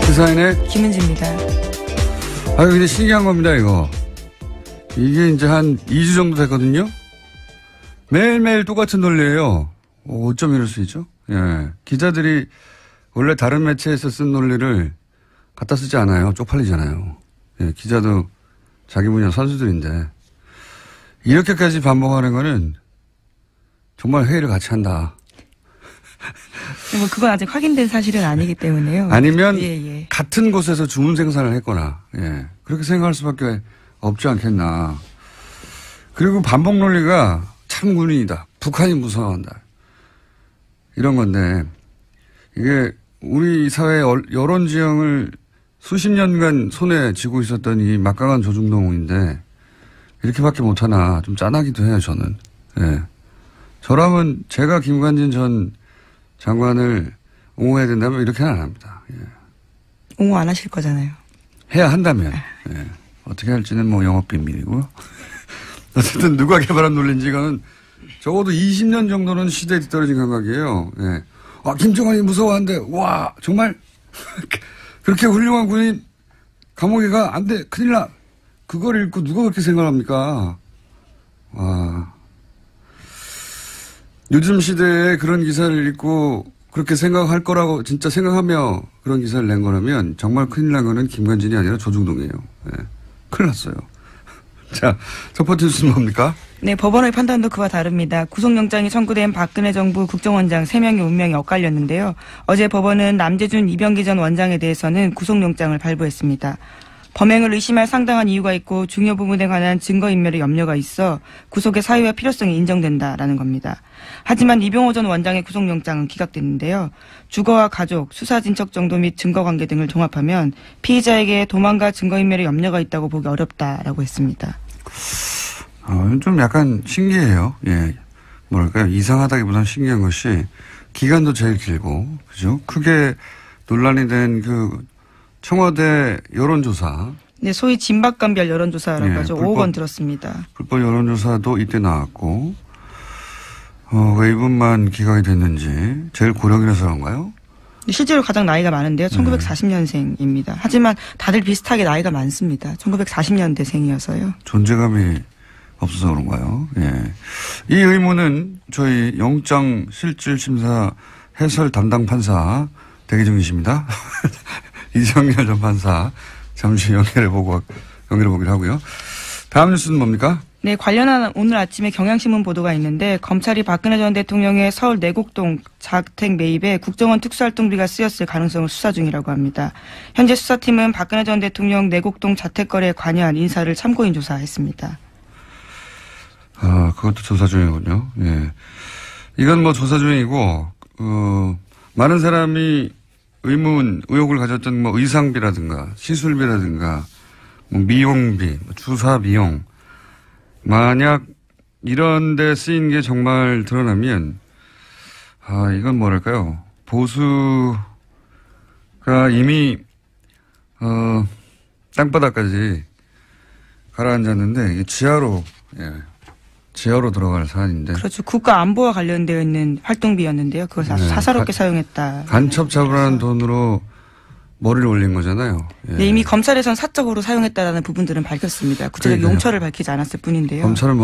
시사인의 김은지입니다. 근데 신기한 겁니다, 이거. 이게 이제 한 2주 정도 됐거든요? 매일매일 똑같은 논리예요. 어쩜 이럴 수 있죠? 예. 기자들이 원래 다른 매체에서 쓴 논리를 갖다 쓰지 않아요. 쪽팔리잖아요. 예. 기자도 자기 분야 선수들인데. 이렇게까지 반복하는 거는 정말 회의를 같이 한다. 뭐 그건 아직 확인된 사실은 아니기 때문에요. 아니면 같은 곳에서 주문 생산을 했거나, 그렇게 생각할 수밖에 없지 않겠나. 그리고 반복 논리가 참군인이다. 북한이 무서워한다. 이런 건데, 이게 우리 사회의 여론 지형을 수십 년간 손에 쥐고 있었던 이 막강한 조중동인데, 이렇게밖에 못하나 좀 짠하기도 해요, 저는. 저라면 제가 김관진 전 장관을 옹호해야 된다면 이렇게는 안 합니다. 옹호 안 하실 거잖아요. 해야 한다면. 어떻게 할지는 뭐 영업 비밀이고요. 어쨌든 누가 개발한 논리인지 이거는 적어도 20년 정도는 시대에 뒤떨어진 감각이에요. 김정은이 무서워한데, 와, 정말 그렇게 훌륭한 군인 감옥에 가, 안 돼, 큰일 나. 그걸 읽고 누가 그렇게 생각합니까? 와. 요즘 시대에 그런 기사를 읽고 그렇게 생각할 거라고 진짜 생각하며 그런 기사를 낸 거라면 정말 큰일 난 거는 김관진이 아니라 조중동이에요. 큰일 났어요. 자, 첫 번째 뉴스는 뭡니까? 네, 법원의 판단도 그와 다릅니다. 구속영장이 청구된 박근혜 정부 국정원장 3명의 운명이 엇갈렸는데요. 어제 법원은 남재준 이병기 전 원장에 대해서는 구속영장을 발부했습니다. 범행을 의심할 상당한 이유가 있고 중요 부분에 관한 증거인멸의 염려가 있어 구속의 사유와 필요성이 인정된다라는 겁니다. 하지만 이병호 전 원장의 구속영장은 기각됐는데요. 주거와 가족, 수사진척 정도 및 증거관계 등을 종합하면 피의자에게 도망과 증거인멸의 염려가 있다고 보기 어렵다라고 했습니다. 좀 약간 신기해요. 뭐랄까요. 이상하다기보다는 신기한 것이 기간도 제일 길고, 그죠? 크게 논란이 된 그 청와대 여론조사. 네, 소위 진박감별 여론조사라고 하죠. 5억 원 들었습니다. 불법 여론조사도 이때 나왔고, 왜 이분만 기각이 됐는지 제일 고령이라서 그런가요? 실제로 가장 나이가 많은데요. 1940년생입니다. 하지만 다들 비슷하게 나이가 많습니다. 1940년대생이어서요. 존재감이 없어서 그런가요? 예. 이 의문은 저희 영장실질심사 해설 담당 판사 대기 중이십니다. 이정열 전 판사 잠시 연결해 보기로 하고요. 다음 뉴스는 뭡니까? 네, 관련한 오늘 아침에 경향신문 보도가 있는데 검찰이 박근혜 전 대통령의 서울 내곡동 자택 매입에 국정원 특수활동비가 쓰였을 가능성을 수사 중이라고 합니다. 현재 수사팀은 박근혜 전 대통령 내곡동 자택 거래에 관여한 인사를 참고인 조사했습니다. 아, 그것도 조사 중이군요. 예. 이건 뭐 조사 중이고, 많은 사람이 의혹을 가졌던 뭐 의상비라든가 시술비라든가 뭐 미용비, 주사 비용, 만약 이런 데 쓰인 게 정말 드러나면, 이건 뭐랄까요. 보수가 이미, 땅바닥까지 가라앉았는데, 이게 지하로 들어갈 사안인데. 그렇죠. 국가 안보와 관련되어 있는 활동비였는데요. 그걸 사사롭게 사용했다. 간첩 잡으라는 돈으로 머리를 올린 거잖아요. 예. 네, 이미 검찰에선 사적으로 사용했다라는 부분들은 밝혔습니다. 구체적 용처를 밝히지 않았을 뿐인데요. 검찰은